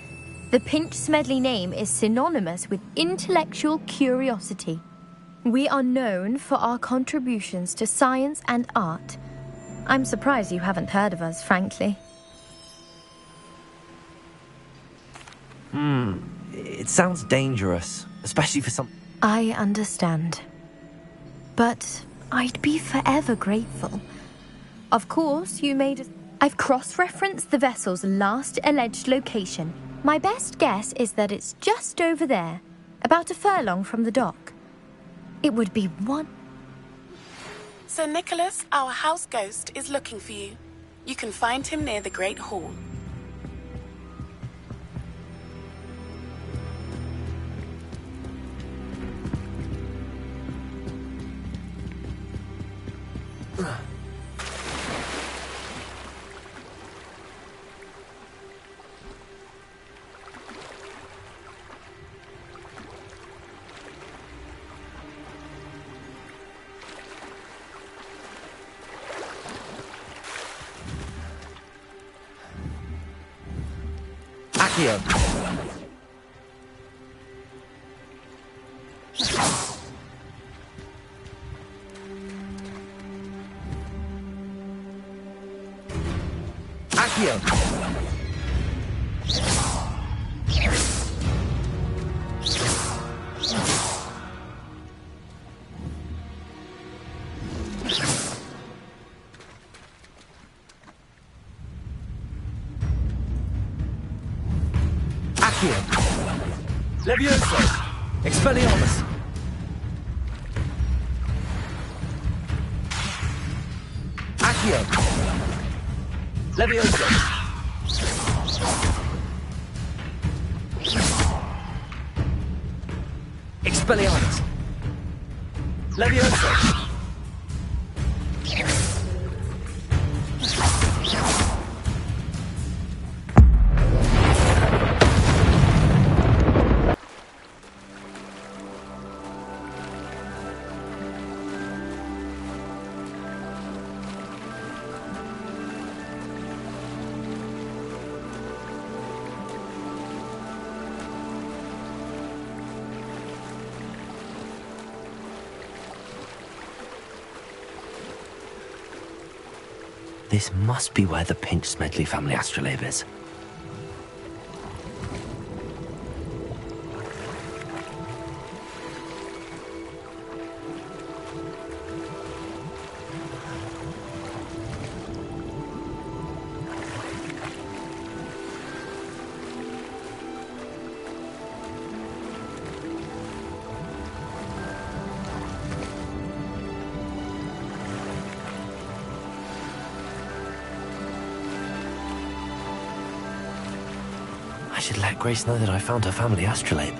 The Pinch Smedley name is synonymous with intellectual curiosity. We are known for our contributions to science and art. I'm surprised you haven't heard of us, frankly. It sounds dangerous, especially for some... I understand. But I'd be forever grateful. Of course, you made... I've cross-referenced the vessel's last alleged location. My best guess is that it's just over there, about a furlong from the dock. It would be one... Sir Nicholas, our house ghost, is looking for you. You can find him near the Great Hall. Accio! Accio! Levioso! Expelliarmus! Accio! Levioso! Expelliarmus! Levioso! This must be where the Pinch Smedley family astrolabe is. I should let Grace know that I found her family astrolabe.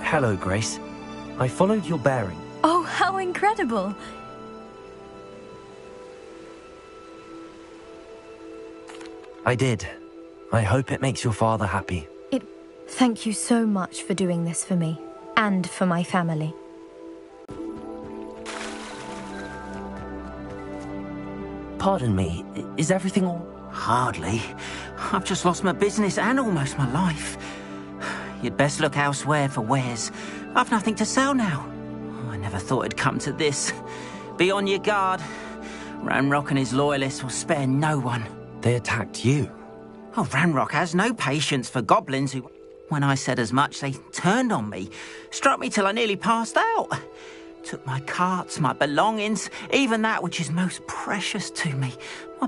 Hello, Grace. I followed your bearing. Oh, how incredible! I did. I hope it makes your father happy. Thank you so much for doing this for me, and for my family. Pardon me, is everything all... Hardly. I've just lost my business and almost my life. You'd best look elsewhere for wares. I've nothing to sell now. Oh, I never thought it'd come to this. Be on your guard. Ranrock and his loyalists will spare no one. They attacked you? Oh, Ranrock has no patience for goblins who... When I said as much, they turned on me. Struck me till I nearly passed out. Took my carts, my belongings, even that which is most precious to me.